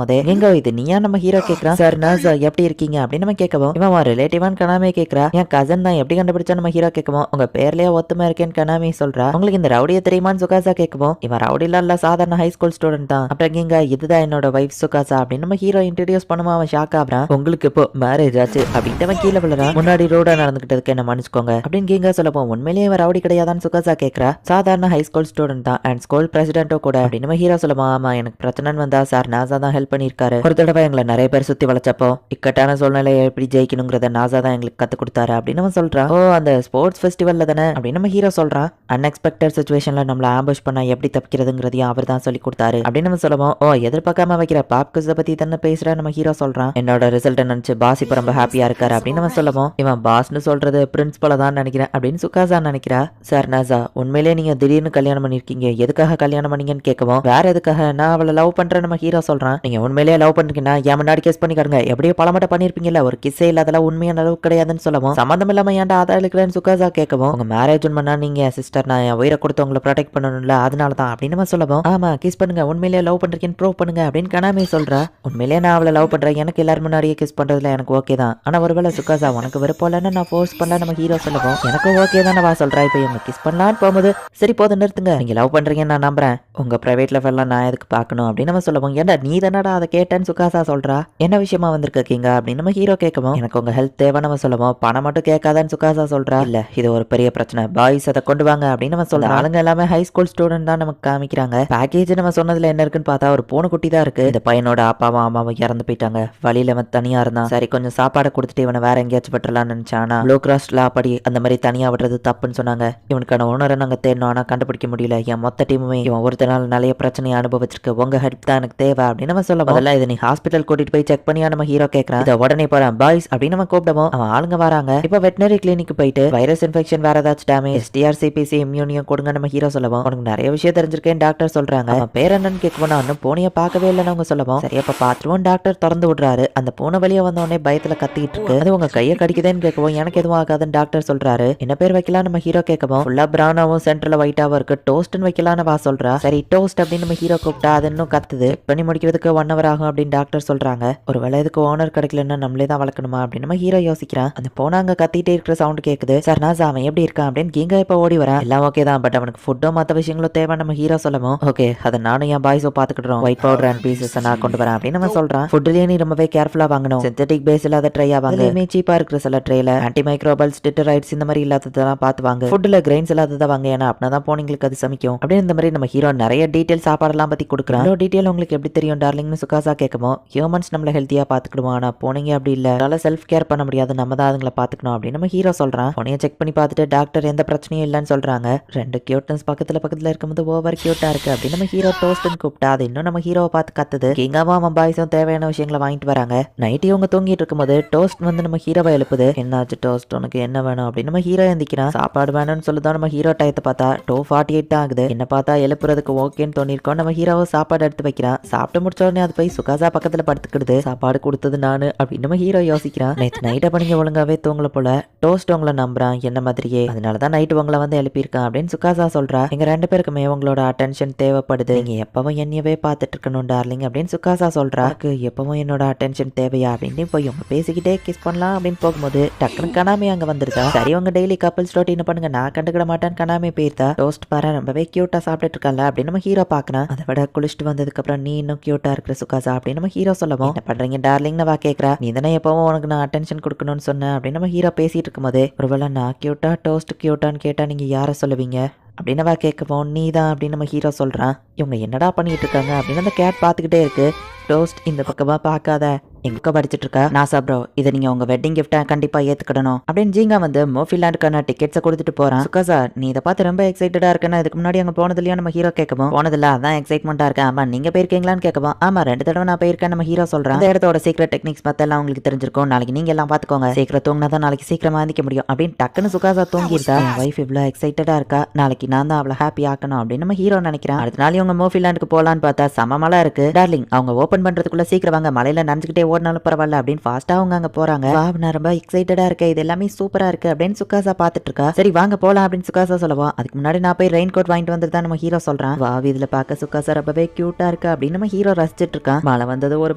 [SPEAKER 1] போதே எங்க இது நீயா நம்ம ஹீரோ கேட்கறான். சார் நாசா எப்படி இருக்கீங்க அப்படின்னு நம்ம கேட்கவும் இவன் ரிலேட்டிவான்னு கனாமே கேட்கறா. என் கசன் தான் எப்படி கண்டுபிடிச்சா நம்ம ஹீரோ கேட்கவும் உங்க பேர்லயே ஒத்துமை இருக்கேன்னு கனாமே சொல்றா. உங்களுக்கு இந்த ரவுடியை தெரியுமான்னு சுகாசா கேட்கவும் இவன் ரவுடில இல்ல சாதாரண ஹை ஸ்கூல் ஸ்டூடெண்ட் தான். அப்புறம் இங்க இதுதான் என்னோட வைஃப் சுகாசா அப்படின்னு நம்ம ஹீரோ இன்ட்ரடியூஸ் பண்ணுமா அவன் ஷாக் ஆகுறான். உங்களுக்கு இப்போ மேரேஜ் ஆச்சு அப்படின்ட்டு அவன் கீழே விழுறான். முன்னாடி ரோடா நடந்துகிட்டதுக்கு என்ன மன்னிச்சுக்கோங்க அப்படின்னு கிங்கா சொல்லப்போம். உண்மையிலேயே இவன் ரவுடி கிடையாதான்னு சுகாசா கேட்கறா. சாதாரண high school student and school பிரசிடென்ட்டோ கூட அப்படின்னு ஹீரோ சொல்லுமா. ஆமா எனக்கு பிரச்சனைன்னு வந்தா சார் நாசா தான் ஹெல்ப் பண்ணிருக்காரு. ஒரு தடவை எங்களை நிறைய பேர் சுத்தி வளைச்சப்போ இக்கட்டான சூழ்நிலையை எப்படி ஜெயிக்கணுங்கிறத நாசா தான் எங்களுக்கு கத்து கொடுத்தாரு அப்படின்னு அவன் சொல்றான். ஓ அந்த ஸ்போர்ட்ஸ் ஃபெஸ்டிவல்ல தானே அப்படின்னு நம்ம ஹீரோ சொல்றான். அன்எக்ஸ்பெக்டட் சிச்சுவேஷன்ல நம்மள ஆம்புஷ் பண்ணா எப்படி தப்பிக்கிறதுங்கிறதையும் அவர் தான் சொல்லி கொடுத்தாரு அப்படின்னு நம்ம சொல்லுவோம். ஓ எதிர்பார்க்காம வைக்கிற பாப் குஸை பத்தி தானே பேசுற நம்ம ஹீரோ சொல்றான். என்னோட ரிசல்ட் நினைச்சு பாஸ் இப்ப ரொம்ப ஹாப்பியா இருக்காரு அப்படின்னு நம்ம சொல்லுவோம். இவன் பாஸ்னு சொல்றது பிரின்சிபல தான் நினைக்கிறேன் அப்படின்னு சுகாசா நினைக்கிறா. சார் நாசா உண்மையிலேயே நீங்க திடீர்னு கல்யாணம் பண்ணிருக்கீங்க, எதுக்காக கல்யாணம் பண்ணீங்கன்னு கேட்கவும் வேற எதுக்காக நான் அவளை லவ் பண்றேன் நம்ம ஹீரோ சொல்றான். நீங்க உண்மையிலேயே லவ் பண்றீங்கன்னா என் முன்னாடி கிஸ் பண்ணி காடுங்க, எப்படியோ பலமட்ட பண்ணிருப்பீங்கல்ல, ஒரு கிஸ்ஸே இல்லாதெல்லாம் உண்மையான அளவு கிடையாதுன்னு சொல்லவும் சம்பந்தம் இல்லாம ஏன்டா ஆதாரிக்கிறேன்னு சுகாசா கேட்கவும் உங்க மேரேஜ் பண்ணா நீங்க சிஸ்டர் நான் என் உயிரை கொடுத்து உங்களை ப்ரொடெக்ட் பண்ணணும்ல அதனால தான் அப்படின்னு நம்ம சொல்லவும் ஆமா கிஸ் பண்ணுங்க, உண்மையிலேயே லவ் பண்றீங்கன்னு ப்ரூவ் பண்ணுங்க அப்படின்னு கனாமே சொல்றா. உண்மையிலேயே நான் அவளை லவ் பண்றேன், எனக்கு எல்லாரும் முன்னாடியே கிஸ் பண்றதுல எனக்கு ஓகே தான், ஆனா ஒருவேளை சுகாசா உனக்கு விருப்பம் இல்லைன்னு நான் ஃபோர்ஸ் பண்ணல நம்ம ஹீரோ சொல்லவும் எனக்கு ஓகே தான் வா சொல்றா. இப்போ இவங்க கிஸ் பண்ணலான்னு போகும்போது சரி போதும் நிறுத்துங்க, நீங்க லவ் பண்றீங்கன்னு நான் நம்புறேன், உங்க பிரைவேட் லெவல்லாம் நான் எதுக்கு பார்க்கணும் அப்படின்னு நம்ம சொல்லுவோம். ஏன்டா நீ தானடா அதை கேட்டேன்னு சுகாசா சொல்றா. என்ன விஷயமா வந்திருக்கீங்க அப்படின்னு நம்ம ஹீரோ கேட்கவும் எனக்கு உங்க ஹெல்த் தேவை நம்ம சொல்லுவோம், பணம் மட்டும் கேட்காதான்னு சுகாசா சொல்றா. இல்ல இது ஒரு பெரிய பிரச்சனை, பாய்ஸ் அதை கொண்டு வாங்க அப்படின்னு நம்ம சொல்றோம். ஆளுங்க எல்லாமே ஹை ஸ்கூல் ஸ்டூடெண்ட் தான் நமக்கு காமிக்கிறாங்க. பேக்கேஜ் நம்ம சொன்னதுல என்ன இருக்குன்னு பார்த்தா ஒரு பூனை குட்டி தான் இருக்கு. இந்த பையனோட அப்பாவும் அம்மாவும் இறந்து போயிட்டாங்க, வழியில அவன் தனியா இருந்தான். சரி கொஞ்சம் சாப்பாடு கொடுத்துட்டு இவனை வேற எங்கேயாச்சும் விட்டுலாம்னு நினைச்சானா ப்ளூ கிராஸ் லா படி அந்த மாதிரி தனியா விடுறது தப்புன்னு சொன்னாங்க. இவனுக்கான ஓனரை நாங்க தேடணும், ஆனா கண்டுபிடிக்க முடியல. என் மொத்த டீமுமே இவன் ஒருத்தனால நிறைய பிரச்சனையை அனுபவிச்சிருக்கு, உங்க ஹெல்ப் தான் எனக்கு தேவை அப்படின்னு நம்ம சொல்ல முதல்ல இதை நீ ஹாஸ்பிட்டல் கூட்டிட்டு போய் செக் பண்ணியா நம்ம ஹீரோ கேட்கறான். இதை உடனே போறான் பாய்ஸ் அப்படின்னு நம்ம கூப்பிடுவோம். அவன் ஆளுங்க வராங்க. இப்ப வெட்டினரி கிளினிக் போயிட்டு வைரஸ் இன்ஃபெக்ஷன் வேற ஏதாச்சும் டேமேஜ் STR-CPC இம்யூனியம் கொடுங்க நம்ம ஹீரோ சொல்லவும் உனக்கு நிறைய விஷயம் தெரிஞ்சிருக்கேன் டாக்டர் சொல்றாங்க. அவன் பேர் என்னன்னு கேட்கணும், இன்னும் பூனையை பார்க்கவே இல்லைன்னு அவங்க சொல்லவும் சரி அப்ப பாத்துருவோம் டாக்டர் திறந்து விடுறாரு. அந்த பூனை வெளியே வந்த உடனே பயத்துல கத்திட்டு இருக்கு. அது உங்க கையை கடிக்குதுன்னு கேட்கவும் எனக்கு எதுவும் ஆகாதுன்னு டாக்டர் சொல்றாரு. என்ன பேர் வைக்கலாம் நம்ம ஹீரோ கேட்கவும் ஃபுல்லா பிரவுனாவும் சென்டர்ல ஒயிட்டாவும் இருக்கு, டோஸ்ட்னு வைக்கலாம்னு வா சொல்றா. சரி டோஸ்ட் அப்படின்னு நம்ம ஹீரோ கூப்பிட்டா அது இன்னும் கத்துது. பண்ணி முடிக்கிறதுக்கு 1 hour ஆகும் அப்படின்னு டாக்டர் சொல்றாங்க. ஒருவேளை இதுக்கு ஓனர் கிடைக்கலன்னா நம்மளே தான் வளர்க்கணுமா அப்படின்னு நம்ம ஹீரோ யோசிக்கிறான். அந்த போனா அங்க கத்திட்டே இருக்கிற சவுண்ட் கேக்குது. சார் நாசா அவன் எப்படி இருக்கான் அப்படின்னு கிங்கா இப்ப ஓடி வரா. எல்லாம் ஓகே தான், பட் அவனுக்கு ஃபுட்டோ மத்த விஷயங்களும் தேவை நம்ம ஹீரோ சொல்லவும் ஓகே அதை நானும் என் பாய்ஸோ பாத்துக்கிட்டோம், ஒயிட் பவுடர் அண்ட் பீசஸ் நான் கொண்டு வரேன் அப்படின்னு நம்ம சொல்றான். ஃபுட்லயே நீ ரொம்பவே கேர்ஃபுல்லா வாங்கணும், சிந்தட்டிக் பேஸ் இல்லாத ட்ரை ஆவாங்க, சீப்பா இருக்கிற சில ட்ரைல ஆன்டி மைக்ரோபல்ஸ் ஸ்டெராய்ட்ஸ் இந்த மாதிரி இல்லாததெல்லாம் பார்த்து வாங்க, ஃபுட்ல கிரெயின்ஸ் இல்லாததை வாங்க, ஏன்னா அப்படின்னா போனீங்களுக்கு அது சமைக்கும் அப்படின்னு இந்த மாதிரி நம்ம ஹீரோ நிறைய டீடைல் சாப்பாடெல்லாம் பத்தி கொடுக்குறான். டீடைல் உங்களுக்கு எப்படி தெரியும் டார்லிங்னு சுகாசா கேட்கவும் ஹியூமன்ஸ் நம்மள ஹெல்த்தியா பாத்துக்கிடுவோம், ஆனா போனீங்க அப்படி இல்ல, அதனால செல்ஃப் கேர் பண்ண முடியாது, நம்ம தான் அதுங்களை பாத்துக்கணும் அப்படின்னு நம்ம ஹீரோ சொல்றான். உனைய செக் பண்ணி பார்த்துட்டு டாக்டர் எந்த பிரச்சனையும் இல்லைன்னு சொல்றாங்க. 2 கியூட்னஸ் பக்கத்துல இருக்கும்போது ஓவர் கியூட்டா இருக்கு அப்படின்னு நம்ம ஹீரோ டோஸ்ட்னு கூப்பிட்டா அது இன்னும் நம்ம ஹீரோவை பார்த்து கத்துது. கிங்காவும் அவன் பாய்ஸும் தேவையான விஷயங்களை வாங்கிட்டு வராங்க. நைட்டு இவங்க தூங்கிட்டு இருக்கும்போது டோஸ்ட் வந்து நம்ம ஹீரோவை எழுப்புது. என்னாச்சு டோஸ்ட் உனக்கு என்ன வேணும் அப்படின்னு நம்ம ஹீரோ எந்திக்கிறான். சாப்பாடு வேணும்னு சொல்லுதான் நம்ம ஹீரோ டயத்தை பார்த்தா 2:48 தான் ஆகுது. என்ன பார்த்தா எழுப்புறதுக்கு ஓகேன்னு தோணிருக்கோம். நம்ம ஹீரோவை சாப்பாடு எடுத்து வைக்கிறான். சாப்பிட்டு முடிச்ச உடனே அது போய் சுகாசா பக்கத்துல படுத்துக்கிடுது. சாப்பாடு கொடுத்தது நானு அப்படின்னு நம்ம ஹீரோ யோசிக்கிறான். நேற்று நைட்டை பண்ணி ஒழுங்காவே தூங்கல போல, டோஸ்ட் உங்களை நம்புறான் என்ன மாதிரியே, அதனாலதான் நைட்டு உங்களை வந்து எழுப்பியிருக்கான் அப்படின்னு சுகாசா சொல்றா. எங்க 2 பேருக்குமே உங்களோட அட்டென்ஷன் தேவைப்படுது, நீங்க எப்பவும் என்னையவே பார்த்துட்டு இருக்கணும் டார்லிங் அப்படின்னு சுகாசா சொல்றா. எப்பவும் என்னோட அட்டென்ஷன் தேவையா அப்படின்னு போய் அவங்க பேசிக்கிட்டே கிஸ் பண்ணலாம் அப்படின்னு போகும்போது டக்குனு கனாமி அங்க வந்துருக்கா. சரி உங்க டெய்லி கப்பல்ஸ் ரொட்டீன் பண்ணுங்க, நான் கண்டுக்கிட மாட்டேன்னு கனாமி போயிருந்தா. டோஸ்ட் பாரு ரொம்பவே கியூட்டா சாப்பிட்டுட்டு இருக்கல அப்படின்னு நம்ம ஹீரோ பாக்குறேன். அதை விட குளிச்சுட்டு வந்ததுக்கு அப்புறம் நீ இன்னும் கியூட்டா இருக்கிற சுகாசா அப்படின்னு நம்ம ஹீரோ சொல்லவும், என்ன பண்றீங்க டார்லிங் வா கேக்குறா. நீ தானே எப்பவும் உனக்கு நான் அட்டென்ஷன் கொடுக்கணும்னு சொன்னேன் அப்படின்னு நம்ம ஹீரோ பேசிட்டு இருக்கும்போதே, ஒருவேளை நான் கியூட்டா டோஸ்ட் கியூட்டான்னு கேட்டா நீங்க யாரை சொல்லுவீங்க அப்படின்னு அவ கேட்கவும், நீ தான் அப்படின்னு நம்ம ஹீரோ சொல்றான். இவங்க என்னடா பண்ணிட்டு இருக்காங்க அப்படின்னு அந்த கேட் பார்த்துக்கிட்டே இருக்கு. டோஸ்ட் இந்த பக்கமா பார்க்காத, எங்க படிச்சுட்டு இருக்கா நாசா ப்ரோ, இதை நீங்க உங்க வெட்டிங் கிஃப்டா கண்டிப்பா ஏத்துக்கிடணும் அப்படின்னு ஜீங்கா வந்து மோஃபிலாண்டுக்கான டிக்கெட்ஸை கொடுத்துட்டு போறான். சுகாசா நீ இதை பார்த்து ரொம்ப எக்ஸைட்டடா இருக்கேன்னா இதுக்கு முன்னாடி அங்க போனது இல்லையா நம்ம ஹீரோ கேட்கவும், போனதில்ல அதான் எக்ஸைட்மெண்டா இருக்கேன். ஆமா நீங்க போயிருக்கீங்களான்னு கேட்கவும், ஆமா 2 தடவை நான் போயிருக்கேன் நம்ம ஹீரோ சொல்றான். அந்த இடத்தோட சீக்ரெட் டெக்னிக்ஸ் பார்த்தெல்லாம் உங்களுக்கு தெரிஞ்சிருக்கும், நாளைக்கு நீங்க எல்லாம் பாத்துக்கோங்க, சீக்கிரம் தூங்கினா தான் நாளைக்கு சீக்கிரமா ஆந்திக்க முடியும் அப்படின்னு டக்குன்னு சுகாசா தூங்கிட்டா. என் வைஃப் இவ்வளவு எக்ஸைட்டடா இருக்கா, நாளைக்கு நான் தான் அவளை ஹாப்பி ஆக்கணும் அப்படின்னு நம்ம ஹீரோ நினைக்கிறான். அடுத்த நாள் இவங்க மோஃபிலாண்டுக்கு போலான்னு பார்த்தா செம மழை இருக்கு. டார்லிங் அவங்க ஓபன் பண்றதுக்குள்ள சீக்கிரம் வாங்க, மலையில நனைஞ்சுக்கிட்டே ஓடினாலும் பரவாயில்ல அப்படின்னு ஃபாஸ்டா அவங்க அங்க போறாங்க. நான் ரொம்ப எக்ஸைட்டடா இருக்கேன், இது எல்லாமே சூப்பரா இருக்கு அப்படின்னு சுகாசா பாத்துட்டு இருக்கா. சரி வாங்க போலாம் அப்படின்னு சுகாசா சொல்லவா, அதுக்கு முன்னாடி நான் போய் ரெயின் கோட் வாங்கிட்டு வந்துட்டு தான் நம்ம ஹீரோ சொல்றான். இதுல பார்க்க சுகாசா ரொம்பவே கியூட்டா இருக்கு அப்படின்னு நம்ம ஹீரோ ரசிச்சிட்டு இருக்கான். மழை வந்தது ஒரு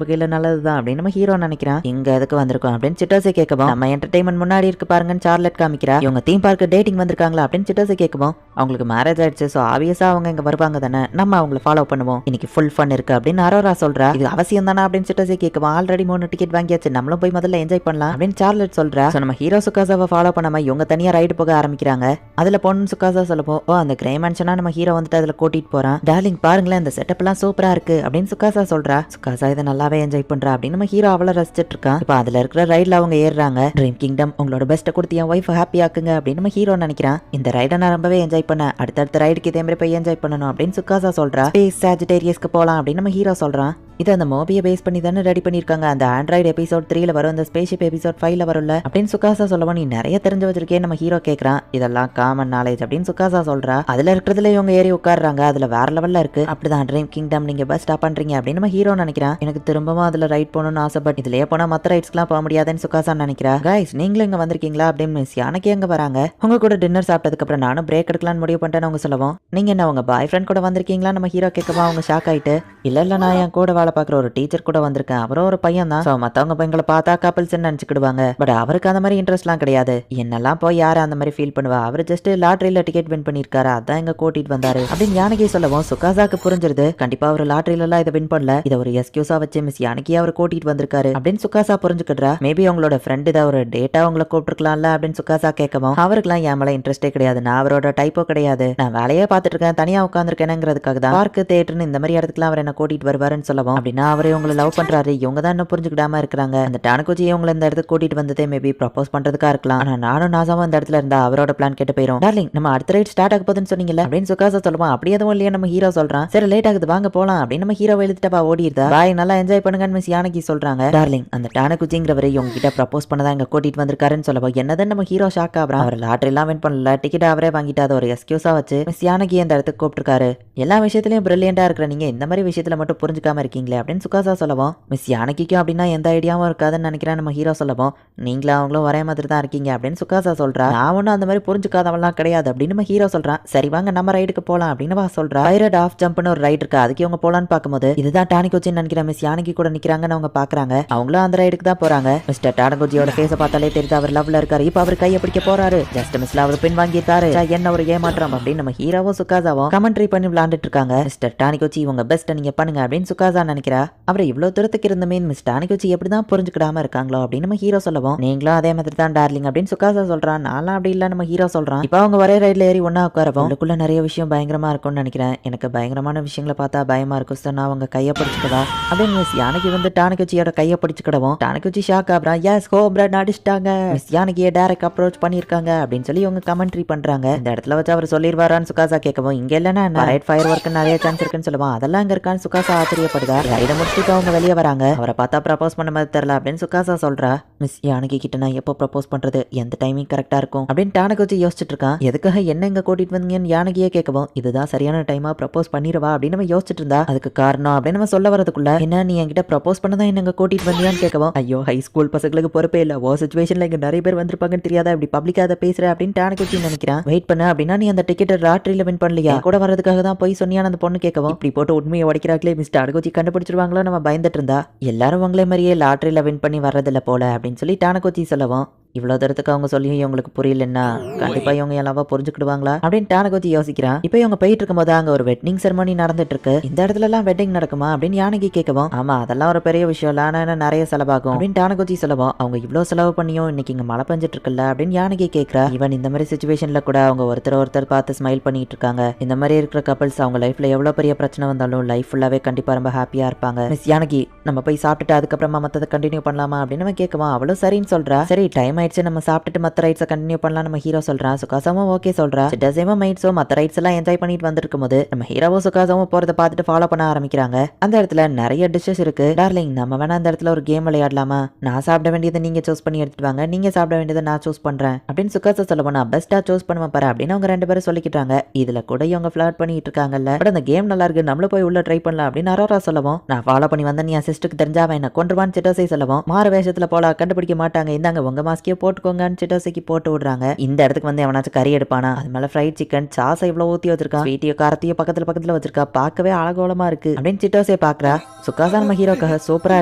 [SPEAKER 1] வகையில நல்லதுதான் அப்படின்னு நம்ம ஹீரோ நினைக்கிறான். இங்க எதுக்கு வந்திருக்கோம் அப்படின்னு சிட்டோசை கேட்கவும், நம்ம என்டர்டைன்மெண்ட் முன்னாடி இருக்கு பாருங்கன்னு சார்லட் காமிக்கிறா. இவங்க தீம் பார்க்கு டேட்டிங் வந்திருக்காங்களா அப்படின்னு சிட்டோசை கேட்கவும், அவங்களுக்கு மேரேஜ் ஆயிடுச்சு, சோ ஆப்வியஸா அவங்க இங்க வருவாங்க தானே, நம்ம அவங்கள ஃபாலோ பண்ணுவோம், இன்னைக்கு ஃபுல் ஃபன் இருக்கு அப்படின்னு அரோரா சொல்றா. இது அவசியம் தானே அப்படின்னு சிட்டோசை கேட்கவும், ஆல்ரெடி 3 டிக்கெட் வாங்கியாச்சு, நம்மளும் போய் முதல்ல என்ஜாய் பண்ணலாம் அப்படின்னு சார்லட் சொல்றா. நம்ம ஹீரோ சுகாசாவை ஃபாலோ பண்ணாம இவங்க தனியா ரைடு போக ஆரம்பிக்கிறாங்க. அதுல பொண்ணு சுகாசா சொல்லப்போ, அந்த கிரே மேன்ஷனா நம்ம ஹீரோ வந்துட்டு அதுல கூட்டிட்டு போறான். டார்லிங் பாருங்களேன் இந்த செட்டப் எல்லாம் சூப்பரா இருக்கு அப்படின்னு சுகாசா சொல்றா. சுகாசா இதை நல்லாவே என்ஜாய் பண்றா அப்படின்னு நம்ம ஹீரோ அவளை ரசிச்சிட்டு இருக்கான். இப்ப அதுல இருக்கிற ரைட்ல அவங்க ஏறுறாங்க. ட்ரீம் கிங்டம் உங்களோட பெஸ்ட்டை கொடுத்து என் ஒய்ஃப் ஹாப்பி ஆக்குங்க அப்படின்னு நம்ம ஹீரோ நினைக்கிறான். இந்த ரைடை நான் ரொம்பவே என்ஜாய் பண்ண, அடுத்தடுத்த ரைடுக்கு இதே மாதிரி போய் என்ஜாய் பண்ணணும் அப்படின்னு சுகாசா சொல்றா. ஸ்பேஸ் சாஜிடேரியஸ்க்கு போலாம் அப்படின்னு நம்ம ஹீரோ சொல்றான். இது அந்த மோபியை பேஸ் பண்ணி தானே ரெடி பண்ணிருக்காங்க, அந்த ஆண்ட்ராய்டு எபிசோட் 3ல வரும், அந்த ஸ்பேஸ்ஷிப் எபிசோட் 5ல வரும்ல அப்படின்னு சுகாசா சொல்லவும், நீ நிறைய தெரிஞ்சு வச்சிருக்கே நம்ம ஹீரோ கேட்கறான். இதெல்லாம் காமன் நாலேஜ் அப்படின்னு சுகாசா சொல்றா. அதுல இருக்கிறதுல இவங்க ஏறி உட்காடுறாங்க, அதுல வேற லெவல்ல இருக்கு. அப்படிதான் ட்ரீம் கிங்டம் நீங்க பஸ் ஸ்டாப் பண்றீங்க அப்படின்னு நம்ம ஹீரோ நினைக்கிறான். எனக்கு திரும்பவும் அதுல ரைட் போகணும்னு ஆசை, பட் இதுலயே போனா மத்த ரைட்ஸ்க்குலாம் போக முடியாதுன்னு சுகாசா நினைக்கிறா. கைஸ் நீங்களும் இங்க வந்திருக்கீங்களா அப்படின்னு மிஸ் யானைக்கு எங்க வராங்க. உங்க கூட டின்னர் சாப்பிட்டதுக்கு அப்புறம் நானும் பிரேக் எடுக்கலாம்னு முடிவு பண்ணிட்டேன்னு அவங்க சொல்லவும், நீங்க என்ன உங்க பாய் ஃப்ரெண்ட் கூட வந்திருக்கீங்களா நம்ம ஹீரோ கேட்கவா. அவங்க ஷாக் ஆயிட்டு, இல்ல நான் என் கூட வேலை பார்க்குற ஒரு டீச்சர் கூட வந்திருக்கேன், அவரும் ஒரு பையன் தான், மத்தவங்க பையங்களை பார்த்தா கப்பல்ஸ் நினைச்சுக்கிடுவாங்க, பட் அவருக்கு அந்த மாதிரி இன்ட்ரெஸ்ட்லாம் கிடையாது, என்னெல்லாம் போய் யாரு அந்த மாதிரி ஃபீல் பண்ணுவா, அவர் ஜஸ்ட் லாட்டரியில டிக்கெட் வின் பண்ணிருக்காரு, அதான் எங்க கூட்டிட்டு வந்தாரு அப்படின்னு யானகி சொல்லவும் சுகாசாக்கு புரிஞ்சிருது. கண்டிப்பா அவர் லாட்டரியில எல்லாம் இதை வின் பண்ணல, இதை ஒரு எக்ஸ்கியூஸா வச்சு மிஸ் யானகி அவர் கூட்டிட்டு வந்திருக்காரு அப்படின்னு சுகாசா புரிஞ்சுக்கிடுறா. மேபி உங்களோட ஃப்ரெண்ட் இதை ஒரு டேட்டா உங்களை கூப்பிட்டுருக்கலாம்ல அப்படின்னு சுகாசா கேட்கவும், அவருக்குலாம் என் மேல இன்ட்ரெஸ்டே கிடையாது, நான் அவரோட டைப்போ கிடையாது, நான் வேலையே பார்த்துட்டு இருக்கேன், தனியா உட்காந்துருக்கேனுங்கிறதுக்காக தான் பார்க்கு தேட்டர்னு இந்த மாதிரி இடத்துக்குலாம் அவர் என்ன கூட்டிட்டு வருவாருன்னு சொல்லவும், அப்படின்னா அவரே உங்களை லவ் பண்றாரு, இவங்க தான் இன்னும் புரிஞ்சுக்கிடாம இருக்காங்க, அந்த டானகுச்சி இவங்களை இந்த இடத்துக்கு கூட்டிட்டு வந்ததே மேபி ப்ரப்போஸ் பண்றதுக்கா இருக்கலாம், ஆனா நானும் நாசாவும் இந்த இடத்துல இருந்தா அவரோட பிளான் கேட்டு போயிரும். டார்லிங் நம்ம அடுத்த ரைட் ஸ்டார்ட் ஆக போகுதுன்னு சொன்னீங்கல்ல அப்படின்னு சுகாசா சொல்லுவான். அப்படி எதுவும் இல்லையா நம்ம ஹீரோ சொல்றான். சரி லேட் ஆகுது வாங்க போலாம் அப்படின்னு நம்ம ஹீரோ எழுதிட்டா ஓடிடுதா. பாய் நல்லா என்ஜாய் பண்ணுங்கன்னு மிஸ் யானகி சொல்றாங்க. டார்லிங் அந்த டானகுச்சிங்கிறவரை இவங்க கிட்ட ப்ரப்போஸ் பண்ணதான் இங்க கூட்டிட்டு வந்திருக்காருன்னு சொல்லவும், என்னதான் நம்ம ஹீரோ ஷாக் ஆகுறான். அவர் லாட்டரி எல்லாம் வின் பண்ணல, டிக்கெட் அவரே வாங்கிட்டு அதை ஒரு எக்ஸ்கியூஸா வச்சு மிஸ் யானகி அந்த இடத்துக்கு கூப்பிட்டுருக்காரு. எல்லா விஷயத்திலயும் பிரில்லியண்டா இருக்கிற நீங்க இந்த மாதிரி விஷயத்துல மட்டும் புரிஞ்சுக்காம இருக்கீங்களே அப்படின்னு சுகாசா சொல்லவும், மிஸ் யானகிக்கும் அப்படின்னா எந்த ஐடியாவும் இருக்காதுன்னு நினைக்கிறேன் நம்ம ஹீரோ சொல்லவும், நீங்களும் அவங்களும் ஒரே மாதிரி தான் இருக்கீங்க அப்படின்னு சுகாசா சொல்றா. நான் ஒன்னும் அந்த மாதிரி புரிஞ்சுக்காதவெல்லாம் கிடையாது அப்படின்னு நம்ம ஹீரோ சொல்றான். சரி வாங்க நம்ம ரைடுக்கு போலாம் அப்படின்னு வா சொல்றா. பைரட் ஆஃப் ஜம்ப்னு ஒரு ரைடு இருக்கு, அதுக்கு இவங்க போலான்னு பார்க்கும்போது இதுதான் டானிகோச்சின்னு நினைக்கிறேன் மிஸ் யானகி கூட நிக்கிறாங்கன்னு அவங்க பாக்குறாங்க. அவங்களும் அந்த ரைடுக்கு தான் போறாங்க. மிஸ்டர் டானிகோச்சியோட ஃபேஸை பார்த்தாலே தெரியுது அவர் லவ்ல இருக்காரு. இப்ப அவர் கையை பிடிக்க போறாரு, ஜஸ்ட் மிஸ்ல அவர் பின் வாங்கிட்டாரு, என்ன ஒரு ஏமாற்றம் அப்படின்னு நம்ம ஹீரோவும் சுகாசாவும் கமெண்ட்ரி பண்ணி விளையாண்டுட்டு இருக்காங்க. மிஸ்டர் டானிகோச்சி இவங்க பெஸ்ட் நீங்க பண்ணுங்க அப்படின்னு சுகாசா நினைக்கிறா. அவர் இவ்வளவு தூரத்துக்கு இருந்த மீன் மிஸ் டானிகோச்சி எப்படிதான் புரிஞ்சுக்கிடாம இருக்காங்களோ அப்படின்னு நம்ம ஹீரோ சொல்லவும், நீங்களும் அதே மாதிரி தான் டார்லிங் அப்படின்னு சுகாசா சொல்றான். நான்லாம் அப்படி இல்ல நம்ம ஹீரோ சொல்றான். இப்ப அவங்க ஒரே ரைட்ல ஏறி ஒன்னா உட்காரவும், அதுக்குள்ள நிறைய விஷயம் பயங்கரமா இருக்கும்னு நினைக்கிறேன், எனக்கு பயங்கரமான விஷயங்களை பார்த்தா பயமா இருக்கும் சார், நான் அவங்க கையை பிடிச்சுக்கவா அப்படின்னு மிஸ் யானகி வந்து டானிகோச்சியோட கையை பிடிச்சுக்கிடவும், டானிகோச்சி ஷாக் ஆகுறான். எஸ் கோப்ரா அடிச்சிட்டாங்க, மிஸ் யானகியை டைரக்ட் அப்ரோச் பண்ணிருக்காங்க அப்படின்னு சொல்லி இவங்க கமெண்ட்ரி பண்றாங்க. இந்த இடத்துல வச்சு அவர் சொல்லிடுவாரான்னு சுகாசா கேட்கவும், இங்க இல்லன்னா ரைட் ஃபயர் ஒர்க் நிறைய சான்ஸ் இருக்குன்னு சொல்லுவான். அதெல்லாம் அங்க இருக்கான்னு சுகாசா ஆச்சரியப்படுதா. ரைடை முடிச்சுட்டு அவங்க வெளியே வராங்க. அவரை பார்த்தா ப்ரப்போஸ் பண்ண மாதிரி தெரியல அப்படின்னு சுகாசா சொல்றா. மிஸ் யானகி கிட்ட நான் எப்போ ப்ரப்போஸ் பண்றது, எந்த டைமிங் கரெக்டா இருக்கும் அப்படின்னு டானகுச்சி யோசிச்சுட்டு இருக்கான். எதுக்காக என்ன இங்க கூட்டிட்டு வந்தீங்கன்னு யானகியே கேட்கவும், இதுதான் சரியான டைமா ப்ரப்போஸ் பண்ணிடுவா அப்படின்னு நம்ம யோசிச்சுட்டு இருந்தா. அதுக்கு காரணம் அப்படின்னு நம்ம சொல்ல வரதுக்குள்ள, என்ன நீ என்கிட்ட ப்ரப்போஸ் பண்ணதான் என்ன கூட்டிட்டு வந்தியான்னு கேட்கவும், ஐயோ ஹை ஸ்கூல் பசங்களுக்கு பொறுப்பே இல்ல, ஓ சிச்சுவேஷன்ல இங்க நிறைய பேர் வந்திருப்பாங்கன்னு தெரியாதா, இப்படி பப்ளிக்கா அதை பேசுற அப்படின்னு டானகுச்சி நினைக்கிறான். வெயிட் பண்ண அப்படின்னா நீ அந்த டிக்கெட் லாட்டரியில வின் பண்ணலையா, கூட வரதுக்காக தான் போய் சொன்னியான அந்த பொண்ணு கேட்கவும், இப்படி போட்டு உண்மையை உடைக்கிறாங்களே மிஸ் டானகுச்சி கண்டுபிடிச்சிருவாங்களோ நம்ம பயந்துட்டு இருந்தா. எல்லாரும் உங்களே மாதிரியே லாட்டரியில வின் பண்ணி வர்றதில்ல போல அப்படின்னு சொல்லி டானகுச்சி சொல்லவும், இவ்வளவு தூரத்துக்கு அவங்க சொல்லியும் இவங்களுக்கு புரியலன்னா கண்டிப்பா இவங்க எல்லாவா புரிஞ்சுக்கிடுவாங்களா அப்படின்னு டானகோஜி யோசிக்கிறான். இப்போ இவங்க போயிட்டு இருக்கும்போது அங்க ஒரு வெட்டிங் செரமனி நடந்துட்டு இருக்கு. இந்த இடத்துல எல்லாம் வெட்டிங் நடக்குமா அப்படின்னு யானகி கேட்கவும், ஆமா அதெல்லாம் ஒரு பெரிய விஷயம் இல்ல, ஆனா நிறைய செலவாகும் அப்படின்னு டானகோஜி சொல்லவும், அவங்க இவ்வளவு செலவு பண்ணியும் இன்னைக்கு இங்க மழை பெஞ்சிட்டு இருக்குல்ல அப்படின்னு யானகி கேட்கிறா. ஈவன் இந்த மாதிரி சுச்சுவேஷன்ல கூட அவங்க ஒருத்தர் பார்த்து ஸ்மைல் பண்ணிட்டு இருக்காங்க. இந்த மாதிரி இருக்கிற கப்பல்ஸ் அவங்க லைஃப்ல எவ்வளவு பெரிய பிரச்சனை வந்தாலும் லைஃப் ஃபுல்லாவே கண்டிப்பா ரொம்ப ஹாப்பியா இருப்பாங்க. மிஸ் யானகி நம்ம போய் சாப்பிட்டுட்டு அதுக்கப்புறமா மத்ததை கண்டினியூ பண்ணலாமா அப்படின்னு அவன் கேட்குவான். அவளும் சரின்னு சொல்றா. சரி டைம் ஆயிடுச்சு, நம்ம சாப்பிட்டுட்டு மத்த ரைட்ஸை கண்டினியூ பண்ணலாம் நம்ம ஹீரோ சொல்றான். சுகாசாவும் ஓகே சொல்றா. சிட்டாசேவும் மைட்ஸோ மத்த ரைட்ஸ் எல்லாம் என்ஜாய் பண்ணிட்டு வந்துருக்கும் போது நம்ம ஹீரோவும் சுகாசாவும் போறதை பார்த்துட்டு ஃபாலோ பண்ண ஆரம்பிக்கிறாங்க. அந்த இடத்துல நிறைய டிஷ்ஷஸ் இருக்கு. டார்லிங் நம்ம வேணா அந்த இடத்துல ஒரு கேம் விளையாடலாமா? நான் சாப்பிட வேண்டியதை நீங்க சூஸ் பண்ணி எடுத்துட்டு வாங்க, நீங்க சாப்பிட வேண்டியதை நான் சூஸ் பண்றேன் அப்படின்னு சுகாசா சொல்ல போனா பெஸ்டா சூஸ் பண்ணுவேன் பாரு அப்படின்னு அவங்க ரெண்டு பேரும் சொல்லிக்கிட்டாங்க. இதுல கூட இவங்க ஃபிளர்ட் பண்ணிட்டு இருக்காங்கல்ல. பட் அந்த கேம் நல்லா இருக்கு, நம்மள போய் உள்ள ட்ரை பண்ணலாம் அப்படின்னு அரோரா சொல்லவும், நான் ஃபாலோ பண்ணி வந்த நீ அசிஸ்டுக்கு தெரிஞ்சா அவன் என்ன கொன்றுவான்னு சிட்டோசை சொல்லவும், மாறு வேஷத்துல போல கண்டுபிடிக்க மாட்டாங்க, இந்தாங்க உங்க மாஸ்கியோ போட்டுக்கோங்கன்னு சிட்டோசைக்கு போட்டு விடுறாங்க. இந்த இடத்துக்கு வந்து எவனாச்சும் கறி எடுப்பானா? அது மேல ஃப்ரைட் சிக்கன் சாஸை இவ்வளவு ஊத்தி வச்சிருக்கான், ஸ்வீட்டியோ காரத்தையோ பக்கத்துல வச்சிருக்கா, பார்க்கவே அழகோலமா இருக்கு அப்படின்னு சிட்டோசை பாக்குறா. சுகாசா நம்ம ஹீரோக்காக சூப்பரா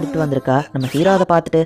[SPEAKER 1] எடுத்துட்டு வந்திருக்கா. நம்ம ஹீரோ அதை பார்த்துட்டு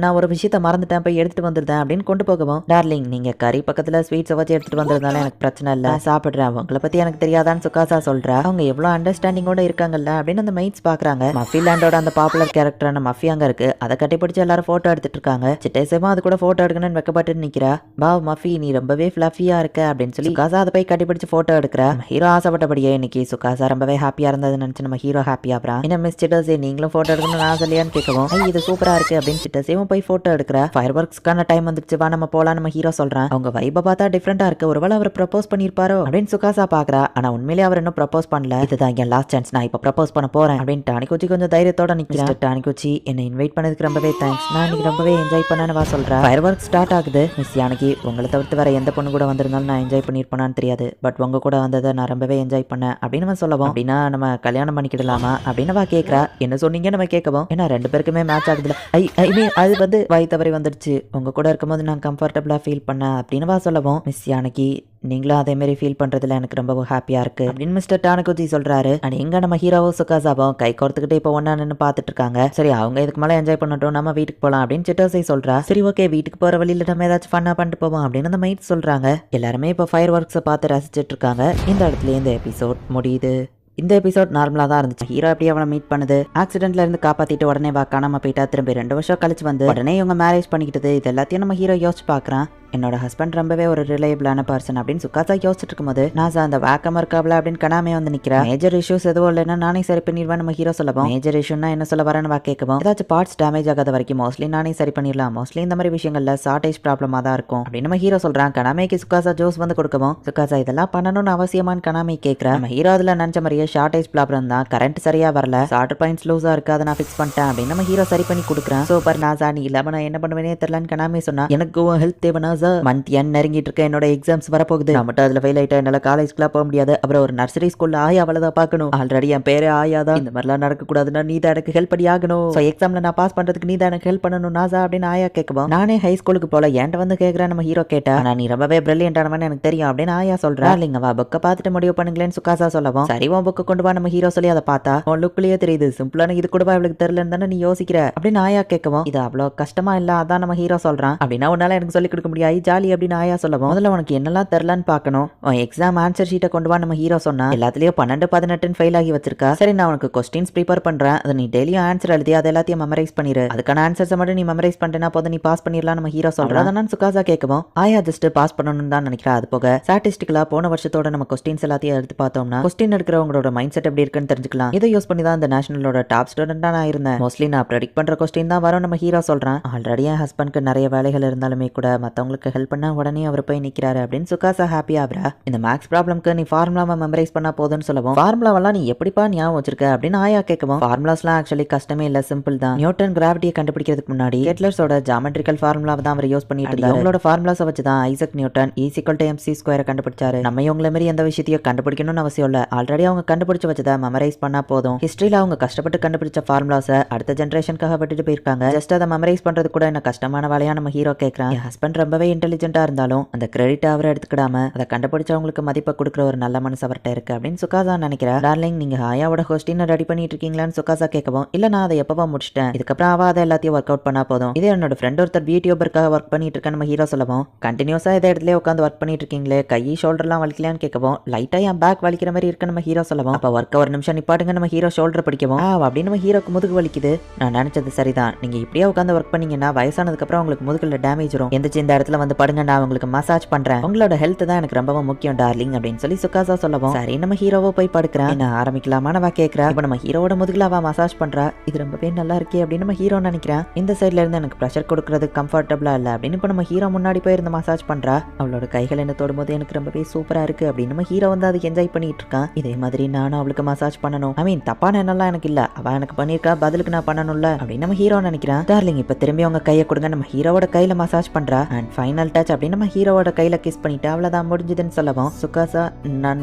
[SPEAKER 1] நான் ஒரு விஷயத்த மறந்துட்டேன் போய் எடுத்துட்டு வந்துருந்தேன் அப்படின்னு கொண்டு போகவும், டார்லிங் நீங்க கறி பக்கத்துல ஸ்வீட்ஸை வச்சு எடுத்துட்டு வந்திருந்தாலும் எனக்கு பிரச்சனை இல்ல, சாப்பிடுறேன், அவங்கள பத்தி எனக்கு தெரியாதான்னு சுகாசா சொல்றா. அவங்க எவ்வளவு அண்டர்ஸ்டாண்டிங்கோட இருக்காங்கல்ல அப்படின்னு அந்த மைட்ஸ் பாக்குறாங்க. மஃபி லேண்டோட அந்த பாப்புலர் கேரக்டரான மஃபி அங்க இருக்கு. அதை கட்டிப்பிடிச்சு எல்லாரும் போட்டோ எடுத்துட்டு இருக்காங்க. சிட்டேசமா அது கூட போட்டோ எடுக்கணும்னு வெக்கப்பட்டு நிக்கிறா. பாவ் மஃபி நீ ரொம்பவே ஃபிளஃபியா இருக்க அப்படின்னு சொல்லி சுகாசா அதை போய் கட்டிப்பிடிச்சு போட்டோ எடுக்கிறா. ஹீரோ ஆசைப்பட்டபடியே இன்னைக்கு சுகாசா ரொம்பவே ஹாப்பியா இருந்ததுன்னு நினைச்சு நம்ம ஹீரோ ஹாப்பியாப்ரா. என்ன மிஸ் சிட்டோசே நீங்களும் போட்டோ எடுக்கணும்னு ஆசையான்னு கேட்கவும், இது சூப்பரா இருக்கு அப்படின்னு சிட்டோசேவும் போய் போட்டோ எடுக்கிறா. ஃபயர் ஒர்க்ஸ்க்கான டைம் வந்துருச்சு, வா நம்ம போலாம் நம்ம ஹீரோ சொல்றான். அவங்க வைப பார்த்தா டிஃபரெண்டா இருக்கு, ஒருவேளை அவர் ப்ரப்போஸ் பண்ணிருப்பாரோ அப்படின்னு சுகாசா பாக்குறா. ஆனா உண்மையிலே அவர் இன்னும் ப்ரப்போஸ் பண்ணல. இதுதான் என் லாஸ்ட் சான்ஸ், நான் இப்ப ப்ரப்போஸ் பண்ண போறேன் அப்படின்னு டானிகுச்சி கொஞ்சம் தைரியத்தோட நிக்கிறேன். டானிகுச்சி என்ன இன்வைட் பண்ணதுக்கு ரொம்பவே தேங்க்ஸ், நான் இன்னைக்கு ரொம்பவே என்ஜாய் பண்ணேன்னு வா சொல்றா. ஃபயர் ஒர்க் ஸ்டார்ட் ஆகுது. மிஸ் யானகி உங்களை தவிர்த்து வேற எந்த பொண்ணு கூட வந்திருந்தாலும் நான் என்ஜாய் பண்ணிருப்பேனான்னு தெரியாது, பட் உங்க கூட வந்ததை நான் ரொம்பவே என்ஜாய் பண்ணேன் அப்படின்னு சொல்லவும், அப்படின்னா நம்ம கல்யாணம் பண்ணிக்கிடலாமா அப்படின்னு வா கேட்கறா. என்ன சொன்னீங்க நம்ம கேட்கவும், ஏன்னா ரெண்டு பேருக்குமே மேட்ச் ஆகுதுல, ஐ மீன் அது வந்து வாய் தவறி வந்துடுச்சு, உங்க கூட இருக்கும்போது நான் கம்ஃபர்டபுளா ஃபீல் பண்ணேன் அப்படின்னு வா சொல்லவும், மிஸ் யானகி நீங்களும் அதே மாதிரி ஃபீல் பண்றதுல எனக்கு ரொம்ப ஹாப்பியா இருக்கு அப்படின்னு மிஸ்டர் டானகுச்சி சொல்றாரு. அண்ட் எங்க நம்ம ஹீரோவும் சுகாசாவும் கை கோர்த்துக்கிட்டு இப்போ ஒன்னா நின்று பாத்துட்டு இருக்காங்க. சரி அவங்க இதுக்கு மேலே என்ஜாய் பண்ணட்டும், நம்ம வீட்டுக்கு போலாம் அப்படின்னு சிட்டோசை சொல்றா. சரி ஓகே வீட்டுக்கு போற வழியில நம்ம ஏதாச்சும் ஃபன்னா பண்ணிட்டு போவோம் அப்படின்னு அந்த மைட் சொல்றாங்க. எல்லாருமே இப்போ ஃபயர் ஒர்க்ஸை பார்த்து ரசிச்சிட்டு இருக்காங்க. இந்த இடத்துல இந்த எபிசோட் முடியுது. இந்த எபிசோட் நார்மலா தான் இருந்துச்சு. ஹீரோ எப்படி அவனை மீட் பண்ணுது, ஆக்சிடென்ட்ல இருந்து காப்பாத்திட்டு உடனே வா காணாம போயிட்டா, திரும்பி 2 வருஷம் கழிச்சு வந்து உடனே இவங்க மேரேஜ் பண்ணிக்கிட்டது, இது எல்லாத்தையும் நம்ம ஹீரோ யோசிச்சு பாக்குறான். என்னோட ஹஸ்பண்ட் ரொம்பவே ஒரு ரிலையபிளான பர்சன் அப்படின்னு சுகாசா யோசிச்சுட்டு இருக்கும்போது, நான் அந்த வேக்கம் இருக்காப்ல அப்படின்னு கனாமே வந்து நிக்கிறேன். மேஜர் இஷ்யூஸ் எதுவும் இல்லைன்னா நானே சரி பண்ணிடுவேன் நம்ம ஹீரோ சொல்லவும், மேஜர் இஷ்யூன்னா என்ன சொல்ல வரேன்னு வா கேட்கவும், ஏதாச்சும் பார்ட்ஸ் டேமேஜ் ஆகாத வரைக்கும் மோஸ்ட்லி நானே சரி பண்ணிடலாம், மோஸ்ட்லி இந்த மாதிரி விஷயங்கள்ல ஷார்டேஜ் ப்ராப்ளமா தான் இருக்கும் அப்படின்னு நம்ம ஹீரோ சொல்றான். கனாமேக்கு சுகாசா ஜோஸ் வந்து கொடுக்கவும், சுகாசா இதெல்லாம் பண்ணணும்னு அவசியமானு கனாமே கேட்கிறேன். நம்ம ஹீரோ அதுல நினைச்ச மாதிரியே ஷார்டேஜ் ப்ராப்ளம் தான், கரண்ட் சரியா வரல, சார்டர் பாயிண்ட்ஸ் லூஸா இருக்கு, அதை நான் ஃபிக்ஸ் பண்ணிட்டேன் அப்படின்னு நம்ம ஹீரோ சரி பண்ணி கொடுக்குறேன். சூப்பர் நாசா, நீ இல்லாம நான் என்ன பண்ணுவேனே தெரியலன்னு கனாமே சொன்னா. எனக்கு ஹெல்த் தேவை நாசா, மந்த் என் நெருங்கிட்டு இருக்க, என்னோட எக்ஸாம்ஸ் வரப்போகுது, நான் மட்டும் அதுல ஃபெயில் ஆயிட்டா என்னால காலேஜ்க்குலாம் போக முடியாது, அப்புறம் ஒரு நர்சரி ஸ்கூல்ல ஆயா அவளதான் பார்க்கணும், ஆல்ரெடி என் பேரே ஆயாதான், இந்த மாதிரிலாம் நடக்க கூடாதுன்னா நீ தான் எனக்கு ஹெல்ப் பண்ணி ஆகணும், ஸோ எக்ஸாம்ல நான் பாஸ் பண்றதுக்கு நீ தான் எனக்கு ஹெல்ப் பண்ணணும் நாசா அப்படின்னு ஆயா கேட்கவும், நானே ஹை ஸ்கூலுக்கு போல என்கிட்ட வந்து கேட்கிறேன் நம்ம ஹீரோ கேட்டா, ஆனா நீ ரொம்பவே பிரில்லியன்டானவன்னு எனக்கு தெரியும் அப்படின்னு ஆயா சொல்றா. இல்லைங்க வா புக்கை பார்த்துட்டு முடிவு பண்ணுங்களேன்னு சுகாசா சொல்லவும், சரி உன் புக்கு கொண்டு வா நம்ம ஹீரோ சொல்லி அதை பார்த்தா உன் லுக்லயே தெரியுது, சிம்பிளான இது கூடவா இவளுக்கு தெரியலன்னு தானே நீ யோசிக்கிற அப்படின்னு ஆயா கேட்கவும், இது அவ்வளோ கஷ்டமா இல்ல அதான் நம்ம ஹீரோ சொல்றான். அப்படின்னா உன்னால எனக்கு சொல்லி கொடுக்க முடியாது ஜாலி அப்படின்னு ஆயா சொல்லவும், முதல்ல உனக்கு என்னெல்லாம் தெரியலன்னு பார்க்கணும், எக்ஸாம் ஆன்சர் ஷீட்டை கொண்டு வா நம்ம ஹீரோ சொன்னா. எல்லாத்துலயும் 12, 18 ஃபெயில் ஆகி வச்சிருக்கா. சரி நான் உனக்கு கொஸ்டின்ஸ் ப்ரிப்பேர் பண்றேன், அதை நீ டெய்லியும் ஆன்சர் எழுதி அதை எல்லாத்தையும் மெமரைஸ் பண்ணிரு, அதுக்கான ஆன்சர்ஸை மட்டும் நீ மெமரைஸ் பண்ணிட்டேன்னா போதும், நீ பாஸ் பண்ணிடலாம் நம்ம ஹீரோ சொல்றா. அதான் சுகாசா கேட்கவும், ஆயா ஜஸ்ட் பாஸ் பண்ணணும்னு தான் நினைக்கிறா. அது போக ஸ்டாட்டிஸ்டிக்கலா போன வருஷத்தோட நம்ம கொஸ்டின்ஸ் எல்லாத்தையும் எடுத்து பார்த்தோம்னா கொஸ்டின் எடுக்கிறவங்களோட மைண்ட் செட் எப்படி இருக்குன்னு தெரிஞ்சுக்கலாம். இதை யூஸ் பண்ணி தான் இந்த நேஷனலோட டாப் ஸ்டூடெண்டா நான் இருந்தேன். மோஸ்ட்லி நான் ப்ரெடிக்ட் பண்ற கொஸ்டின் தான் வரும் நம்ம ஹீரோ சொல்றான். ஆல்ரெடி என் ஹஸ்பண்ட்க்கு நிறைய வேலைகள் இருந்தாலுமே கூட மத்தவங்களுக்கு ஹெல்ப் பண்ண உடனே அவர் போய் நிக்கிறாரு அப்படின்னு சுகாசா ஹாப்பி ஆகுறா. இந்த மேக்ஸ் ப்ராப்ளம்க்கு நீ ஃபார்முலாவை மெமரைஸ் பண்ணா போதும்னு சொல்லவும், ஃபார்முலாவெல்லாம் நீ எப்படிப்பா ஞாபகம் வச்சிருக்க அப்படின்னு ஆயா கேட்கவும், ஃபார்முலாஸ்லாம் ஆக்சுவலி கஷ்டமே இல்ல, சிம்பிள் தான். நியூட்டன் கிராவிட்டியை கண்டுபிடிக்கிறதுக்கு முன்னாடி கெட்லர்ஸோட ஜாமெட்ரிக்கல் ஃபார்முலாவை தான் அவர் யூஸ் பண்ணிட்டு இருந்தாரு. அவங்களோட ஃபார்முலாஸை வச்சு தான் ஐசக் நியூட்டன் E=mc² கண்டுபிடிச்சாரு. நம்ம இவங்கள மாதிரி எந்த விஷயத்தையும் கண்டுபிடிக்கணும்னு அவசியம் இல்ல, ஆல்ரெடி அவங்க கண்டுபிடிச்சு வச்சதை மெமரைஸ் பண்ணா போதும். ஹிஸ்டரியில அவங்க கஷ்டப்பட்டு கண்டுபிடிச்ச ஃபார்முலாஸை அடுத்த ஜெனரேஷனுக்காக விட்டுட்டு போயிருக்காங்க. ஜஸ்ட் அதை மெமரைஸ் பண்றது கூட என்ன கஷ்டமான வேலையா நம்ம ஹீரோ கேட்கறான். என் ஹஸ்பண்ட் ரொம்பவே இன்டெலிஜென்ட்டா இருந்தாலும் அந்த கிரெடிட் அவர் எடுத்துக்கிடாம அதை கண்டுபிடிச்சவங்களுக்கு மதிப்பை கொடுக்குற ஒரு நல்ல மனசு அவர்கிட்ட இருக்கு அப்படின்னு சுகாசா நினைக்கிறா. டார்லிங், நீங்க ஹாயாவோட ஹோஸ்டின் ரெடி பண்ணிட்டு இருக்கீங்களான்னு சுகாசா கேட்கவும், இல்ல நான் அதை எப்பவா முடிச்சிட்டேன், இதுக்கப்புறம் அவ அதை எல்லாத்தையும் ஒர்க் அவுட் பண்ணா போதும். இதே என்னோட ஃப்ரெண்ட் ஒருத்தர் யூடியூபருக்காக ஒர்க் பண்ணிட்டு இருக்க நம்ம ஹீரோ சொல்லவும், கண்டினியூஸா இதே இடத்துல உட்காந்து ஒர்க் பண்ணிட்டு இருக்கீங்களே, கை ஷோல்டர்லாம் வலிக்கலான்னு கேட்கவும், லைட்டா என் பேக் வலிக்கிற மாதிரி இருக்கு நம்ம ஹீரோ சொல்லவும், அப்ப ஒர்க் ஒரு நிமிஷம் நிப்பாட்டுங்க நம்ம ஹீரோ ஷோல்டர் பிடிக்கவும், அப்படின்னு நம்ம ஹீரோக்கு முதுகு வலிக்குது. நான் நினைச்சது சரிதான், நீங்க இப்படியே உட்காந்து ஒர்க் பண்ணீங்கன்னா வயசானதுக்கு அப்புறம் உங்களுக்கு முதுகுல டேமேஜ் வரும். எந்திரிச்சு இந்த இடத்துல வந்து படுங்க, நான் உங்களுக்கு மசாஜ் பண்றேன், உங்களோட ஹெல்த் தான் எனக்கு ரொம்ப முக்கியம் டார்லிங் அப்படின்னு சொல்லி சுகாசா சொல்லவும், சரி நம்ம ஹீரோவை போய் படுக்கிறேன், என்ன ஆரம்பிக்கலாமா நம்ம கேட்கிறா. இப்ப நம்ம ஹீரோட முதுகுல அவ மசாஜ் பண்றா. இது ரொம்பவே நல்லா இருக்கே அப்படின்னு நம்ம ஹீரோ நினைக்கிறேன். இந்த சைட்ல இருந்து எனக்கு ப்ரெஷர் கொடுக்கறது கம்ஃபர்டபுளா இல்ல அப்படின்னு இப்ப நம்ம ஹீரோ முன்னாடி போய் இருந்து மசாஜ் பண்றா. அவளோட கைகள் என்ன தொடும்போது எனக்கு ரொம்பவே சூப்பரா இருக்கு அப்படின்னு நம்ம ஹீரோ வந்து அதுக்கு என்ஜாய் பண்ணிட்டு இருக்கான். இதே மாதிரி நானும் அவளுக்கு மசாஜ் பண்ணணும், ஐ மீன் தப்பான எண்ணெல்லாம் எனக்கு இல்ல, அவ எனக்கு பண்ணிருக்கா, பதிலுக்கு நான் பண்ணணும்ல அப்படின்னு நம்ம ஹீரோ நினைக்கிறான். டார்லிங், இப்ப திரும்பி அவங்க கையை கொடுங்க, நம்ம ஹீரோவோட கையில மசாஜ் பண்றா. அண்ட் ஃபைனல் டச் அப்படின்னு நம்ம ஹீரோவோட கையில கிஸ் பண்ணிட்டு அவ்வளவுதான் முடிஞ்சதுன்னு சொல்லவும், சுகாசா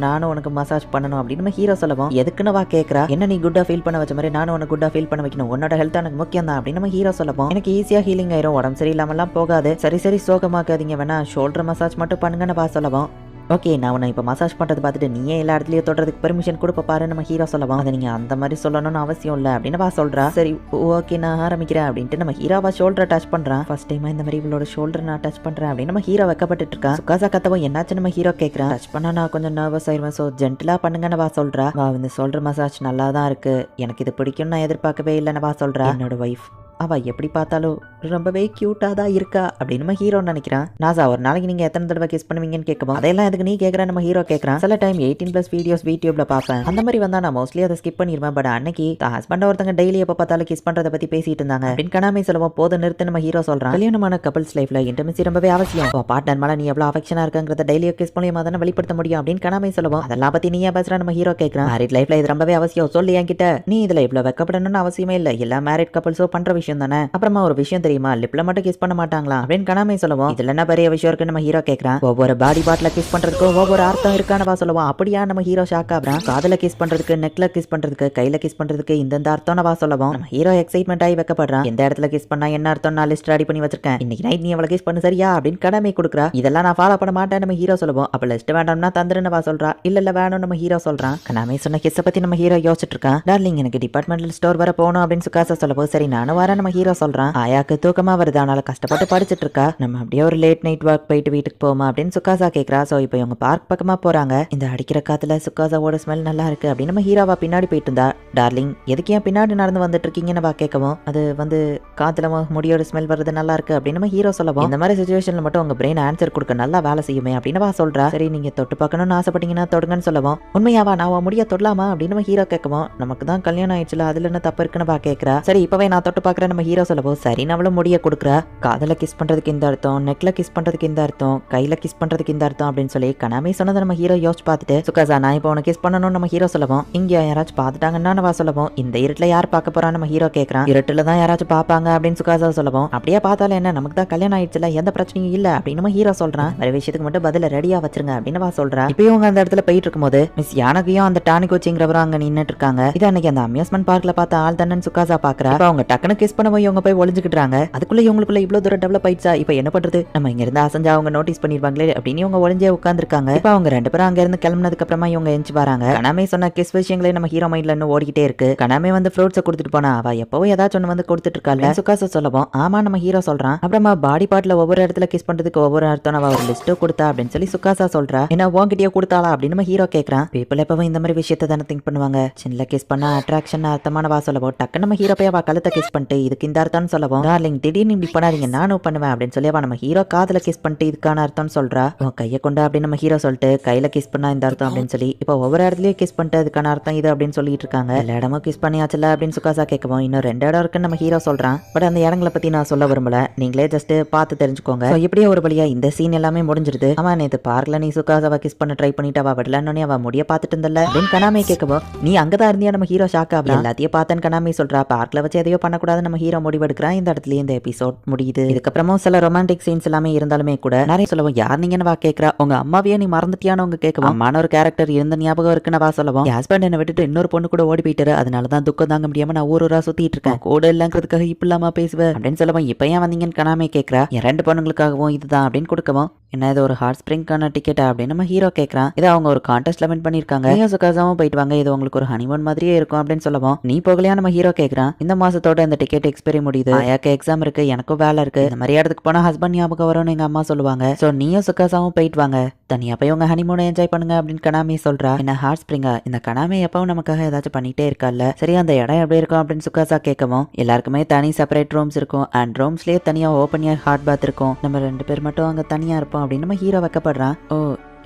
[SPEAKER 1] நானும் உனக்கு மசாஜ் பண்ணணும் அப்படின்னு நம்ம ஹீரோ சொல்லவும், எதுக்குன்னு வா கேட்கறா. என்ன நீ குட்டா ஃபீல் பண்ண வச்ச மாதிரி நானும் உனக்கு குட்டா ஃபீல் பண்ண வைக்கணும், உன்னோட ஹெல்த் எனக்கு முக்கியம் தான் அப்படின்னு நம்ம ஹீரோ சொல்லவும், எனக்கு ஈஸியா ஹீலிங் ஆயிரும், உடம்பு சரியில்லாமலாம் போகாது, சரி சோகமாக்காதீங்க, வேணா ஷோல்டர் மசாஜ் மட்டும் பண்ணுங்கன்னு வா சொல்லவும், ஓகே நான் உன்னை இப்போ மசாஜ் பண்ணுறது பார்த்துட்டு நீயே எல்லா இடத்துலையும் தொடுறதுக்கு பெர்மிஷன் கொடுப்ப பாரு நம்ம ஹீரோ சொல்லவும், அதை நீங்கள் அந்த மாதிரி சொல்லணும்னு அவசியம் இல்லை அப்படின்னு வா சொல்கிறா. சரி ஓகே நான் ஆரம்பிக்கிறேன் அப்படின்ட்டு நம்ம ஹீரோவா ஷோல்டரை டச் பண்ணுறான். ஃபர்ஸ்ட் டைமாக இந்த மாதிரி இவளோட ஷோல்டர் நான் டச் பண்ணுறேன் அப்படின்னு நம்ம ஹீரோ வைக்கப்பட்டு இருக்கான். சுகாசா கத்தவும் என்னாச்சு நம்ம ஹீரோ கேட்குறான். டச் பண்ணா நான் கொஞ்சம் நர்வஸ் ஆயிடுவேன், ஸோ ஜென்டிலாக பண்ணுங்கன்னு வா சொல்கிறா. வா இந்த ஷோல்டர் மசாஜ் நல்லா தான் இருக்கு, எனக்கு இது பிடிக்கும்னு நான் எதிர்பார்க்கவே இல்லைன்னு வா சொல்கிறா. என்னோட ஒய்ஃப் அவ எப்படி பார்த்தாலும் ரொம்பவே கியூட்டா தான் இருக்கா அப்படின்னு நம்ம ஹீரோ நினைக்கிறான். நாசா, ஒரு நாளைக்கு நீங்க எத்தனை தடவை கிஸ் பண்ணுவீங்கன்னு கேட்கும், அதெல்லாம் எதுக்கு நீ கேட்கற நம்ம ஹீரோ கேட்கறான். சில டைம் 18+ வீடியோஸ் யூடியூப்ல பார்ப்பேன், அந்த மாதிரி வந்தா நான் மோஸ்ட்லி அதை ஸ்கிப் பண்ணிடுவேன். பட் அன்னைக்கு ஹஸ்பண்ட் ஒருத்தங்க டெய்லி எப்ப பார்த்தாலும் கிஸ் பண்றதை பத்தி பேசிட்டு இருந்தாங்க அப்படின்னு கனாமே சொல்லுவோம். போது நிறுத்து நம்ம ஹீரோ சொல்றான். கல்யாணமான கப்பல்ஸ் லைஃப்ல இன்டிமசி ரொம்பவே அவசியம், பார்ட்னர் மேல நீ எவ்வளவு அஃபெக்ஷனா இருக்காங்கிறத டெய்லியோ கிஸ் மூலியமா தானே வெளிப்படுத்த முடியும் அப்படின்னு கனாமே சொல்லுவோம். அதெல்லாம் பத்தி நீ பேசுற நம்ம ஹீரோ கேட்கறான். மேரிட் லைஃப்ல இது ரொம்பவே அவசியம், சொல்லி என்கிட்ட, நீ இதுல இவ்வளவு வெக்கப்படணும்னு அவசியமே இல்லை, எல்லா மேரிட் கப்பல்ஸோ பண்ற விஷயம் தானே. அப்புறமா ஒரு விஷயம் தெரியுமா, லிப்ல மட்டும் கிஸ் பண்ண மாட்டாங்களா அப்படின்னு கனாமே சொல்லுவோம். இதுல என்ன பெரிய விஷயம் இருக்கு நம்ம ஹீரோ கேட்கறான். ஒவ்வொரு பாடி பார்ட்ல கிஸ் பண்றதுக்கும் ஒவ்வொரு அர்த்தம் இருக்கானவா சொல்லுவோம். அப்படியா நம்ம ஹீரோ ஷாக் ஆகுறான். காதுல கிஸ் பண்றதுக்கு, நெக்ல கிஸ் பண்றதுக்கு, கையில கிஸ் பண்றதுக்கு இந்த அர்த்தம்னவா சொல்லுவோம். நம்ம ஹீரோ எக்ஸைட்மெண்ட் ஆகி வைக்கப்படுறான். எந்த இடத்துல கிஸ் பண்ணா என்ன அர்த்தம் நான் லிஸ்ட் ரெடி பண்ணி வச்சிருக்கேன், இன்னைக்கு நைட் நீ அவளை கிஸ் பண்ணு சரியா அப்படின்னு கனாமே கொடுக்குறா. இதெல்லாம் நான் ஃபாலோ பண்ண மாட்டேன் நம்ம ஹீரோ சொல்லுவோம். அப்ப லிஸ்ட் வேண்டாம்னா தந்துருன்னு சொல்றா. இல்ல வேணும் நம்ம ஹீரோ சொல்றான். கனாமே சொன்ன கிஸ்ஸை பத்தி நம்ம ஹீரோ யோசிச்சுட்டு இருக்கான். டார்லிங் எனக்கு டிபார்ட்மெண்டல் ஸ்டோர் வர போகணும் அப்படின்னு சுகாசா சொல்லவும், சரி நானும் வரேன் நம்ம ஹீரோ சொல்றான். ஆயாக்கு தூக்கமா வருது, அதனால கஷ்டப்பட்டு படிச்சுட்டு இருக்கா. நம்ம அப்படியே ஒரு லேட் நைட் ஒர்க் போயிட்டு வீட்டுக்கு போமா அப்படின்னு சுகாசா கேட்கறா. சோ இப்போ இவங்க பார்க் பக்கமா போறாங்க. இந்த அடிக்கிற காத்துல சுகாசாவோட ஸ்மெல் நல்லா இருக்கு அப்படின்னு நம்ம ஹீரோவா பின்னாடி போயிட்டு இருந்தா. டார்லிங் எதுக்கு ஏன் பின்னாடி நடந்து வந்துட்டு இருக்கீங்கன்னு வா கேட்கவும், அது வந்து காத்துல முடியோட ஸ்மெல் வருது நல்லா இருக்கு அப்படின்னு நம்ம ஹீரோ சொல்லவும், இந்த மாதிரி சுச்சுவேஷன்ல மட்டும் உங்க பிரெயின் ஆன்சர் கொடுக்க நல்லா வேலை செய்யுமே அப்படின்னு வா சொல்றா. சரி நீங்க தொட்டு பார்க்கணும்னு ஆசைப்பட்டீங்கன்னா தொடுங்கன்னு சொல்லவும், உண்மையாவா நான் முடிய தொடலாமா அப்படின்னு நம்ம ஹீரோ கேட்கவும், நமக்கு தான் கல்யாணம் ஆயிடுச்சுல அதுல என்ன தப்பு இருக்குன்னு வா கேட்கறா. சரி இப்பவே நான் தொட்டு பார்க்கறேன் நம்ம ஹீரோ சொல்லவும், சரி நம்மளும் முடிய கொடுக்குறா. காதல கிஸ் பண்றதுக்கு இந்த அர்த்தம், நெக்ல கிஸ் பண்றதுக்கு இந்த அர்த்தம், கையில கிஸ் பண்றதுக்கு இந்த அர்த்தம் அப்படின்னு சொல்லி கனாமே சொன்னதை நம்ம ஹீரோ யோசிச்சு பார்த்துட்டு, சுகாசா நான் இப்போ உனக்கு கிஸ் பண்ணணும்னு நம்ம ஹீரோ சொல்லவும், இங்க யாராச்சும் பார்த்துட்டாங்கன்னா நம்ம சொல்லவும், இந்த இருட்டுல யார் பார்க்க போறான்னு நம்ம ஹீரோ கேட்கறான். இருட்டுல தான் யாராச்சும் பார்ப்பாங்க அப்படின்னு சுகாசா சொல்லவும், அப்படியே பார்த்தாலும் என்ன நமக்கு தான் கல்யாணம் ஆயிடுச்சுல எந்த பிரச்சனையும் இல்ல அப்படின்னு நம்ம ஹீரோ சொல்றான். வேற விஷயத்துக்கு மட்டும் பதில ரெடியா வச்சிருங்க அப்படின்னு வா சொல்றா. இப்போ இவங்க அந்த இடத்துல போயிட்டு இருக்கும்போது மிஸ் யானகியும் அந்த டானி கோச்சிங்கிறவரும் அங்க நின்னுட்டு இருக்காங்க. இது அன்னைக்கு அந்த அம்யூஸ்மெண்ட் பார்க்ல பார்த்த ஆள் தானே சுகாசா பாக்குறா. அவங்க டக்குனு கிஸ் பண்ண போய் இவங்க போய் ஒளிஞ்சுக்கிட்டாங்க. அதுக்குள்ள இவங்களுக்குள்ள இவ்வளவு தூரம் டெவலப் ஆயிடுச்சா, இப்ப என்ன பண்றது, நம்ம இங்க இருந்து அசஞ்சா அவங்க நோட்டீஸ் பண்ணிருப்பாங்களே அப்படின்னு இவங்க ஒளிஞ்சே உட்கார்ந்துருக்காங்க. இப்ப அவங்க ரெண்டு பேரும் அங்க இருந்து கிளம்பினதுக்கு அப்புறமா இவங்க எஞ்சி வராங்க. கனாமே சொன்ன கிஸ் விஷயங்களே நம்ம ஹீரோ மைண்ட்ல இன்னும் ஓடிக்கிட்டே இருக்கு. கனாமே வந்து ஃப்ரூட்ஸை கொடுத்துட்டு போனா அவ எப்பவும் ஏதாச்சும் ஒண்ணு வந்து கொடுத்துட்டு இருக்கால சுகாசா சொல்லவும், ஆமா நம்ம ஹீரோ சொல்றான். அப்புறமா பாடி பார்ட்ல ஒவ்வொரு இடத்துல கிஸ் பண்றதுக்கு ஒவ்வொரு அர்த்தம் அவ ஒரு லிஸ்ட் கொடுத்தா அப்படின்னு சொல்லி சுகாசா சொல்றா. என்ன உன்கிட்டயே கொடுத்தாளா அப்படின்னு நம்ம ஹீரோ கேட்கறான். பீப்புள் எப்பவும் இந்த மாதிரி விஷயத்தை தானே திங்க் பண்ணுவாங்க. சின்ன கிஸ் பண்ணா அட்ராக்ஷன் அர்த்தமான வா சொல்லவும், டக்கு நம்ம ஹீரோ போய் அவ கழுத்தை கிஸ் பண்ணிட்டு இதுக்கு இந்த அர்த்தம்னு சொல்லவும், டார்லிங் திடீர்னு இப்படி பண்ணாதீங்க நானும் பண்ணுவேன் அப்படின்னு சொல்லி அவ நம்ம ஹீரோ காதுல கிஸ் பண்ணிட்டு இதுக்கான அர்த்தம் சொல்றா. உன் கையை கொண்டா அப்படின்னு நம்ம ஹீரோ சொல்லிட்டு கையில கிஸ் பண்ணா இந்த அர்த்தம் அப்படின்னு சொல்லி இப்போ ஒவ்வொரு இடத்துலயும் கிஸ் பண்ணிட்டு அதுக்கான அர்த்தம் இது அப்படின்னு சொல்லிட்டு இருக்காங்க. எல்லா இடமும் கிஸ் பண்ணியாச்சுல அப்படின்னு சுகாசா கேட்கவும், இன்னும் 2 இடம் இருக்குன்னு நம்ம ஹீரோ சொல்றான். பட் அந்த இடங்களை பத்தி நான் சொல்ல விரும்பல, நீங்களே ஜஸ்ட் பார்த்து தெரிஞ்சுக்கோங்க. இப்படியே ஒரு வழியா இந்த சீன் எல்லாமே முடிஞ்சிருது. அவ நேத்து பார்க்ல நீ சுகாசாவை கிஸ் பண்ண ட்ரை பண்ணிட்டு அவ விடலன்னு அவ முடிய பார்த்துட்டு இருந்தல அப்படின்னு கனாமே கேட்கவும், நீ அங்கதான் இருந்தியா நம்ம ஹீரோ ஷாக் ஆகல. எல்லாத்தையும் பார்த்தேன்னு கனாமே சொல்றா. பார்க்ல வச்சு எதையோ பண்ணக்கூடாதுன்னு நம்ம நம்ம ஹீரோ முடிவெடுக்கிறான். இந்த இடத்துல இந்த எபிசோட் முடியுது. இதுக்கப்புறமும் சில ரொமான்டிக் சீன்ஸ் எல்லாமே இருந்தாலுமே கூட நிறைய சொல்லவும் யார் நீங்கன்னு வா கேட்கறா. உங்க அம்மாவையே நீ மறந்துட்டியான்னு உங்க கேட்கவும் அம்மான ஒரு கேரக்டர் இருந்த ஞாபகம் இருக்குன்னு வா சொல்லவும் ஹஸ்பண்ட் என்ன விட்டுட்டு இன்னொரு பொண்ணு கூட ஓடி போயிட்டாரு. அதனாலதான் துக்கம் தாங்க முடியாம நான் ஊரா சுத்திட்டு இருக்கேன். கூட இல்லங்கிறதுக்காக இப்ப இல்லாம பேசுவேன் அப்படின்னு சொல்லவும் இப்ப ஏன் வந்தீங்கன்னு கனாமே கேட்கறா. என் 2 பொண்ணுங்களுக்காகவும் இதுதான் அப்படின்னு கொடுக்கவும் என்ன இது ஒரு ஹாட் ஸ்பிரிங்கான டிக்கெட்டா அப்படின்னு நம்ம ஹீரோ கேட்கறான். இதை அவங்க ஒரு கான்டெஸ்ட்ல வின் பண்ணிருக்காங்க. நீங்க சுகாசாவும் போயிட்டு வாங்க, இது உங்களுக்கு ஒரு ஹனிமூன் மாதிரியே இருக்கும் அப்படின்னு சொல்லவும் நீ போகலையா நம்ம ஹீரோ கேட்கறான். இந்த மாசத்தோட இந்த டிக்கெட் எக்ஸ்பைரி முடியுது. ஆயாக்கு எக்ஸாம் இருக்கு, எனக்கும் வேலை இருக்கு. இந்த மாதிரி இடத்துக்கு போனா ஹஸ்பண்ட் ஞாபகம் வரும்னு எங்க அம்மா சொல்லுவாங்க. சோ நீயும் சுகாசாவும் போயிட்டு வாங்க, தனியா போய் உங்க ஹனிமூனை என்ஜாய் பண்ணுங்க அப்படின்னு கனாமி சொல்றா. என்ன ஹாட் ஸ்பிரிங்கா, இந்த கனாமி எப்பவும் நமக்காக ஏதாச்சும் பண்ணிட்டே இருக்கால, சரி அந்த இடம் எப்படி இருக்கும் அப்படின்னு சுகாசா கேட்கவும் எல்லாருக்குமே தனி செப்பரேட் ரூம்ஸ் இருக்கும் அண்ட் ரூம்ஸ்லயே தனியா ஓப்பன் ஏர் ஹாட் பாத் இருக்கும். நம்ம 2 பேர் மட்டும் அங்க தனியா இருப்போம் அப்படின்னு நம்ம ஹீரோ வைக்கப்படுறான். ஓ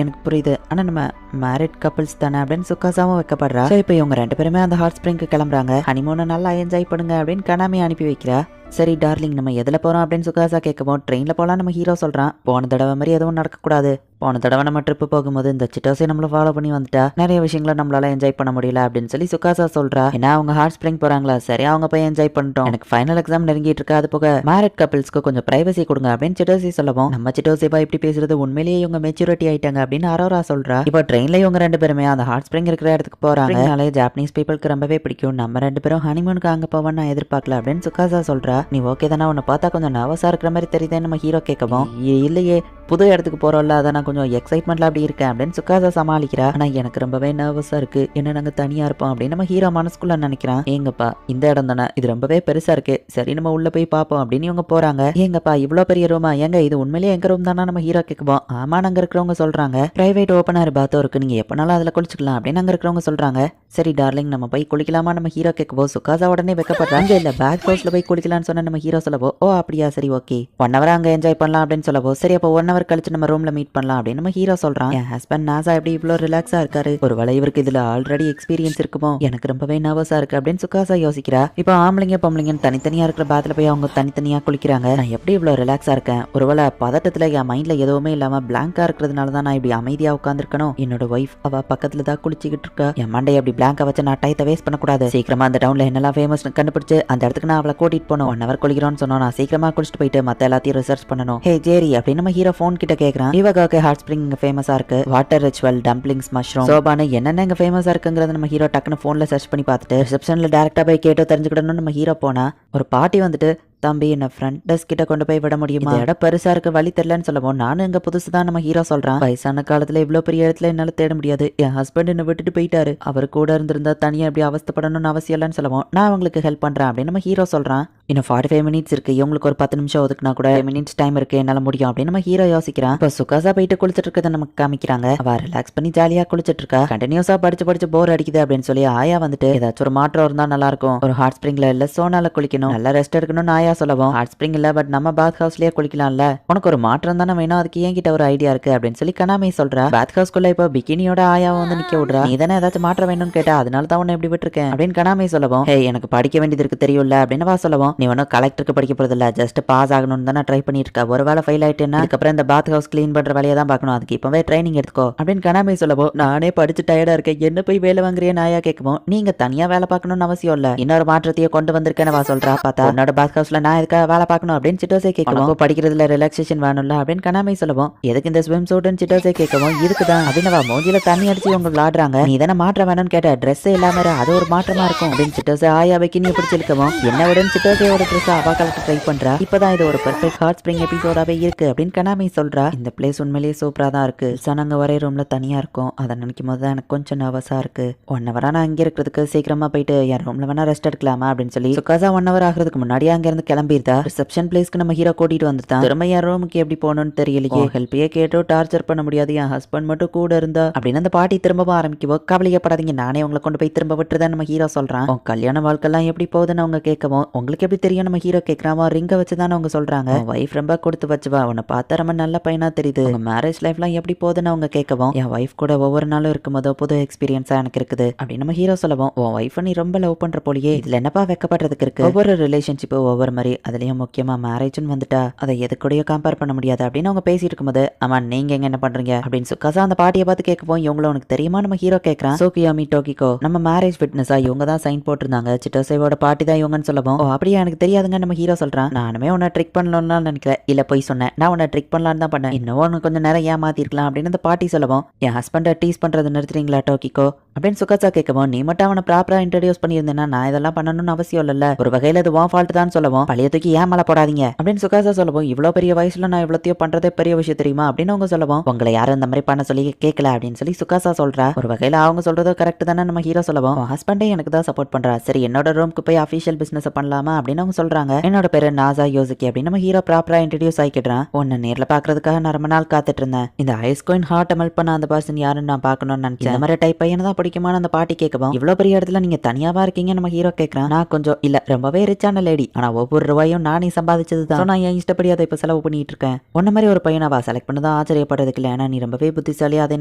[SPEAKER 1] எனக்கு புரியுது, ஆனா நம்ம மேரிட் கப்பிள்ஸ் தானே அப்படின்னு சுகாசாவும் வைக்கப்படுறா. சோ இப்போ இவங்க 2 பேருமே அந்த ஹாட் ஸ்பிரிங்க்கு கிளம்புறாங்க. ஹனிமூனை நல்லா என்ஜாய் பண்ணுங்க அப்படின்னு கனாமி அனுப்பி வைக்கிறா. சரி டார்லிங் நம்ம எதுல போறோம் அப்படின்னு சுகாசா கேட்கவும் ட்ரெயின்ல போலாம் நம்ம ஹீரோ சொல்றான். போன தடவை மாதிரி எதுவும் நடக்கக்கூடாது. போன தடவை நம்ம ட்ரிப்பு போகும்போது இந்த சிட்டோஸை நம்மள ஃபாலோ பண்ணி வந்துட்டா நிறைய விஷயங்களை நம்மளால என்ஜாய் பண்ண முடியல அப்படின்னு சொல்லி சுகாசா சொல்றா. ஏன்னா அவங்க ஹாட் ஸ்பிரிங் போறாங்களா, சரி அவங்க போய் என்ஜாய் பண்ணிட்டோம். எனக்கு ஃபைனல் எக்ஸாம் நெருங்கிட்டு இருக்கா, அது போக மேரிட் கப்பிள்ஸ்க்கு கொஞ்சம் பிரைவசி கொடுங்க அப்படின்னு சிட்டோசி சொல்லவும் நம்ம சிட்டோசிபா இப்படி பேசுறது உண்மையிலேயே இவங்க மெச்சூரிட்டி ஆயிட்டாங்க அப்படின்னு அரோரா சொல்றா. இப்போ ட்ரெயின்ல இவங்க 2 பேருமே அந்த ஹாட் ஸ்பிரிங் இருக்கிற இடத்துக்கு போறாங்க. ஜாப்பனீஸ் பீப்புளுக்கு ரொம்பவே பிடிக்கும். நம்ம 2 பேரும் ஹனிமூனுக்கு அங்க போவோம் நான் எதிர்பார்க்கல அப்படின்னு சுகாசா சொல்றா. நீ ஓகே தானே, உன்னை பார்த்தா கொஞ்சம் நர்வஸா இருக்கிற மாதிரி தெரியுதுன்னு நம்ம ஹீரோ கேட்கவும் இல்லையே புது இடத்துக்கு போறோம்ல அதான் நான் கொஞ்சம் எக்ஸைட்மெண்ட்ல அப்படி இருக்கேன் அப்படின்னு சுகாசா சமாளிக்கிறா. ஆனா எனக்கு ரொம்பவே நர்வஸா இருக்கு, என்ன நாங்க தனியா இருப்போம் அப்படின்னு நம்ம ஹீரோ மனசுக்குள்ள நினைக்கிறான். ஏங்கப்பா இந்த இடம் தானே, இது ரொம்பவே பெருசா இருக்கு, சரி நம்ம உள்ள போய் பார்ப்போம் அப்படின்னு இவங்க போறாங்க. ஏங்கப்பா இவ்வளவு பெரிய ரூமா, ஏங்க இது உண்மையிலேயே எங்க ரூம் தானே நம்ம ஹீரோ கேட்குவோம். ஆமா அங்க இருக்கிறவங்க சொல்றாங்க பிரைவேட் ஓப்பனர் பாத்தோ இருக்கு, நீங்க எப்பனாலும் அதுல குளிச்சுக்கலாம் அப்படின்னு அங்க இருக்கிறவங்க சொல்றாங்க. சரி டார்லிங் நம்ம போய் குளிக்கலாமா நம்ம ஹீரோ கேட்கவோ சுகாசா உடனே வைக்கப்படுறாங்க. இல்ல பேக் ஹவுஸ்ல போய் குளிக்கலாம்னு சொன்ன நம்ம ஹீரோ சொல்லவோ ஓ அப்படியா சரி ஓகே 1 hour அங்க என்ஜாய் பண்ணலாம் அப்படின்னு சொல்லவோ சரி அப்போ 1 hour கழிச்சு நம்ம ரூம்ல மீட் பண்ணலாம் அப்படின்னு நம்ம ஹீரோ சொல்றான். என் ஹஸ்பண்ட் நாசா எப்படி இவ்வளோ ரிலாக்ஸா இருக்காரு, ஒருவேளை இவருக்கு இதுல ஆல்ரெடி எக்ஸ்பீரியன்ஸ் இருக்குமோ, எனக்கு ரொம்பவே நர்வஸா இருக்கு அப்படின்னு சுகாசா யோசிக்கிறா. இப்போ ஆம்பளைங்க பொம்பளைங்கன்னு தனித்தனியா இருக்கிற பாத்துல போய் அவங்க தனித்தனியா குளிக்கிறாங்க. நான் எப்படி இவ்வளோ ரிலாக்ஸா இருக்கேன், ஒருவேளை பதட்டத்துல என் மைண்ட்ல எதுவுமே இல்லாம பிளாங்கா இருக்கிறதுனால தான் நான் இப்படி அமைதியா உட்காந்துருக்கணும். என்னோட ஒய்ஃப் அவ பக்கத்துல தான் குளிச்சுக்கிட்டு இருக்கா. என் மண்டையை அப்படி பிளாங்கா வச்சு நான் டயத்தை வேஸ்ட் பண்ணக்கூடாது. சீக்கிரமா அந்த டவுன்ல என்னெல்லாம் ஃபேமஸ் கண்டுபிடிச்சு அந்த இடத்துக்கு நான் அவளை கூட்டிட்டு போனோம். 1 hour குளிக்கிறோம்னு சொன்னோம், நான் சீக்கிரமா குளிச்சுட்டு போயிட்டு மத்த எல்லாத்தையும் ரிசர்ச் பண்ணணும். ஹே ஜேரி அப்படின்னு நம்ம ஹீரோ போன் கிட்ட கேக்குறான். இவகாக்கு ஹாட் ஸ்பிரிங் இங்க ஃபேமஸா இருக்கு, வாட்டர் ரிச்சுவல், டம்ப்ளிங்ஸ், மஷ்ரூம், சோபானு என்னென்ன இங்க ஃபேமஸா இருக்குங்கிறத நம்ம ஹீரோ டக்குன்னு போன்ல சர்ச் பண்ணி பார்த்துட்டு ரிசப்ஷன்ல டைரக்டா போய் கேட்டு தெரிஞ்சுக்கிடணும்னு நம்ம ஹீரோ போனா ஒரு பாட்டி வந்துட்டு தம்பி என்ன ஃப்ரண்ட் டெஸ்க் கிட்ட கொண்டு போய் விட முடியுமா, இடம் பெருசா இருக்கு வழி தெரியலன்னு சொல்லவும் நானும் இங்க புதுசுதான் நம்ம ஹீரோ சொல்றான். வயசான காலத்துல இவ்வளவு பெரிய இடத்துல என்னால தேட முடியாது, என் ஹஸ்பண்ட் என்ன விட்டுட்டு போயிட்டாரு, அவர் கூட இருந்திருந்தா தனியா இப்படி அவஸ்தப்படணும்னு அவசியம் இல்லைன்னு சொல்லவும் நான் அவங்களுக்கு ஹெல்ப் பண்றேன் அப்படின்னு நம்ம ஹீரோ சொல்றான். இன்னும் 45 minutes இருக்கு, இவங்களுக்கு ஒரு 10 நிமிஷம் ஒதுக்குனா கூட 5 minutes டைம் இருக்கு, என்னால முடியும் அப்படின்னு நம்ம ஹீரோ யோசிக்கிறான். இப்போ சுகாசா போயிட்டு குளிச்சிட்டு இருக்கதை நமக்கு காமிக்கிறாங்க. அவ ரிலாக்ஸ் பண்ணி ஜாலியா குளிச்சிட்டு இருக்கா. கண்டினியூஸா படிச்சு போர் அடிக்குது அப்படின்னு சொல்லி ஆயா வந்துட்டு ஏதாச்சும் ஒரு மாற்றம் இருந்தா நல்லா இருக்கும், ஒரு ஹாட் ஸ்பிரிங்ல இல்ல சோனால குளிக்கணும், நல்லா ரெஸ்ட் எடுக்கணும்னு ஆயா சொல்லவும் ஹாட் ஸ்பிரிங் இல்ல பட் நம்ம பாத் ஹவுஸ்லயே குளிக்கலாம்ல, உனக்கு ஒரு மாற்றம் தானே வேணும், அதுக்கு என்கிட்ட ஒரு ஐடியா இருக்கு அப்படின்னு சொல்லி கனாமி சொல்றா. பாத் ஹவுஸ்க்குள்ள இப்போ பிகினியோட ஆயாவை வந்து நிக்க விடுறா. நீ தானே ஏதாச்சும் மாற்றம் வேணும்னு கேட்டா அதனால தான் உன்னை இப்படி விட்டுருக்கேன் அப்படின்னு கனாமி சொல்லவும் ஹே எனக்கு படிக்க வேண்டியது இருக்கு தெரியும்ல அப்படின்னு வா சொல்லவும் நீ ஒன்னும் கலெக்டருக்கு படிக்க போறது இல்ல, ஜஸ்ட் பாஸ் ஆகணும்னு தானே ட்ரை பண்ணிட்டு இருக்கா, ஒரு வேலை ஃபெயில் ஆயிட்டேன்னா அதுக்கப்புறம் இந்த பாத் ஹவுஸ் கிளீன் பண்ற வேலையை தான் பார்க்கணும், அதுக்கு இப்பவே ட்ரைனிங் எடுத்துக்கோ அப்படின்னு கனாமி சொல்லவும் நானே படிச்சு டயர்டா இருக்கேன், என்ன போய் வேலை வாங்குறேன்னு ஆயா கேட்கவும் நீங்க தனியா வேலை பார்க்கணும்னு அவசியம் இல்ல, இன்னொரு மாற்றத்தையே கொண்டு வந்திருக்கேன்னு வா சொல்றா. பார்த்தா என்னோட பாத் ஹவுஸ்ல நான் எதுக்காக வேலை பார்க்கணும் அப்படின்னு சிட்டோசே கேட்கவும் படிக்கிறதுல ரிலாக்ஸேஷன் வேணும்ல அப்படின்னு கனாமி சொல்லவும் எதுக்கு இந்த ஸ்விம் சூட்னு சிட்டோசே கேட்கவும் இருக்குதான் அப்படின்னு மூஞ்சில தண்ணி அடிச்சு உங்க விளாடுறாங்க, நீ தானே மாற்றம் வேணும்னு கேட்ட, ட்ரெஸ் இல்லாம அது ஒரு மாற்றமா இருக்கும் அப்படின்னு சிட்டோசே ஆயா வைக்கினி பிடிச்சிருக்கவும் என்ன விட சிட்டோசையோட ட்ரெஸ் அவ கலெக்ட் ட்ரை பண்றா. இப்பதான் இது ஒரு பெர்ஃபெக்ட் ஹாட் ஸ்பிரிங் எபிசோடாவே இருக்கு அப்படின்னு கனாமி சொல்றா. இந்த பிளேஸ் உண்மையிலேயே சூப்பரா தான் இருக்கு, நாங்க ஒரே ரூம்ல தனியா இருக்கோம், அதை நினைக்கும் போது தான் எனக்கு கொஞ்சம் நர்வஸா இருக்கு, 1 hour நான் அங்க இருக்கிறதுக்கு சீக்கிரமா போயிட்டு என் ரூம்ல வேணா ரெஸ்ட் எடுக்கலாமா அப்படின்னு சொல்லி சுகாசா 1 hour ஆகிறதுக்கு முன்னாடியே அங்க இருந்து கிளம்பிருந்தா. ரிசப்ஷன் பிளேஸ்க்கு நம்ம ஹீரோ கூட்டிட்டு வந்துட்டான். திரும்ப என் ரூமுக்கு எப்படி போகணும்னு தெரியலையே, ஹெல்ப்பையே கேட்டோ டார்ச்சர் பண்ண முடியாது, என் ஹஸ்பண்ட் மட்டும் கூட இருந்தா அப்படின்னு அந்த பாட்டி திரும்பவும் ஆரம்பிக்கவோ கவலையப்படாதீங்க நானே உங்களை கொண்டு போய் திரும்ப விட்டுறதான் நம்ம ஹீரோ சொல்றான். கல்யாண வாழ்க்கைலாம் எப்படி போகுதுன்னு அவங்க கேட்கவும் உங்களுக்கு எப்படி தெரியும் நம்ம ஹீரோ கேட்கறாமா, ரிங்க வச்சுதான் அவங்க சொல்றாங்க, வைஃப் ரொம்ப கொடுத்து வச்சுவா, உன்னை பார்த்தா ரொம்ப நல்ல பையனா தெரியுது, உங்க மேரேஜ் லைஃப்லாம் எப்படி போகுதுன்னு அவங்க கேட்கவும் என் வைஃப் கூட ஒவ்வொரு நாளும் இருக்கும்போது புது எக்ஸ்பீரியன்ஸா எனக்கு இருக்குது அப்படின்னு நம்ம ஹீரோ சொல்லவும் உன் வைஃப் நீ ரொம்ப லவ் பண்ற போலியே, இதுல என்னப்பா வைக்கப்படுறதுக்கு இருக்கு, ஒவ்வொரு ரிலேஷன்ஷிப் ஒவ்வொரு மாதிரி அதுலயும் முக்கியமா மேரேஜ்னு வந்துட்டா அதை எது கூடயும் கம்பேர் பண்ண முடியாது அப்படின்னு அவங்க பேசிட்டு இருக்கும்போது ஆமா நீங்க எங்க என்ன பண்றீங்க அப்படின்னு சுக்காசா அந்த பாட்டியை பார்த்து கேட்கவும் இவங்களும் உனக்கு தெரியுமா நம்ம ஹீரோ கேட்கறான். சோகியாமி டோகிகோ நம்ம மேரேஜ் விட்னஸா இவங்க தான் சைன் போட்டிருந்தாங்க, சிட்டோசேவோட பாட்டி தான் இவங்கன்னு சொல்லவும் ஓ அப்படியே எனக்கு தெரியாதுங்க நம்ம ஹீரோ சொல்றான். நானுமே உன்னை ட்ரிக் பண்ணலாம்னு நினைக்கிறேன், இல்ல போய் சொன்னேன், நான் உன்னை ட்ரிக் பண்ணலான்னு தான் பண்ணேன், இன்னும் உனக்கு கொஞ்சம் நேரம் ஏமாத்திருக்கலாம் அப்படின்னு அந்த பாட்டி சொல்லவும் என் ஹஸ்பண்டை டீஸ் பண்றது நிறுத்துறீங்களா டோகிகோ அப்படின்னு சுக்காசா கேட்கவும் நீ மட்டும் அவனை ப்ராப்பரா இன்ட்ரடியூஸ் பண்ணியிருந்தேன்னா நான் இதெல்லாம் பண்ணணும்னு அவசியம் இல்ல, ஒரு வகையில இது உன் ஃபால்ட் தான் சொல்லவும் பழைய தூக்கி ஏன் மேல போடாதீங்க அப்படின்னு சுக்காசா சொல்லவும் இவ்வளவு பெரிய வயசுல நான் இவ்வளோத்தையோ பண்றதே பெரிய விஷயம் தெரியுமா அப்படின்னு அவங்க சொல்லவும் உங்களை யாரும் இந்த மாதிரி பண்ண சொல்லி கேட்கல அப்படின்னு சொல்லி சுக்காசா சொல்றா. ஒரு வகையில அவங்க சொல்றதோ கரெக்ட் தானே நம்ம ஹீரோ சொல்லவும் ஹஸ்பண்டே எனக்கு தான் சப்போர்ட் பண்றா, சரி என்னோட ரூமுக்கு போய் அஃபிஷியல் பிசினஸ் பண்ணலாமா அப்படின்னு அவங்க சொல்றாங்க. என்னோட பேரு நாசா யோசிக்கி அப்படின்னு நம்ம ஹீரோ ப்ராப்பரா இன்ட்ரடியூஸ் ஆகிக்கிறான். உன்னை நேர்ல பாக்குறதுக்காக நான் ரொம்ப நாள் காத்துட்டு இருந்தேன், இந்த ஐஸ்கோயின் ஹார்ட் மெல்ட் பண்ண அந்த பர்சன் யாருன்னு நான் பார்க்கணும்னு நினைச்சேன், இந்த மாதிரி டைப் பையனை தான் பிடிக்குமான அந்த பாட்டி கேட்கவும் இவ்வளவு பெரிய இடத்துல நீங்க தனியாவா இருக்கீங்க நம்ம ஹீரோ கேட்கறான். நான் கொஞ்சம் இல்ல ரொம்பவே ரிச்சான லேடி, ஆனா ஒவ்வொரு ரூபாயும் நானே சம்பாதிச்சது தான், நான் என் இஷ்டப்படி அதை இப்ப செலவு பண்ணிட்டு இருக்கேன். உன்ன மாதிரி ஒரு பையனாவா செலக்ட் பண்ணதான் ஆச்சரியப்படுறதுக்கு இல்லை, ஏன்னா நீ ரொம்பவே புத்திசாலி, அதே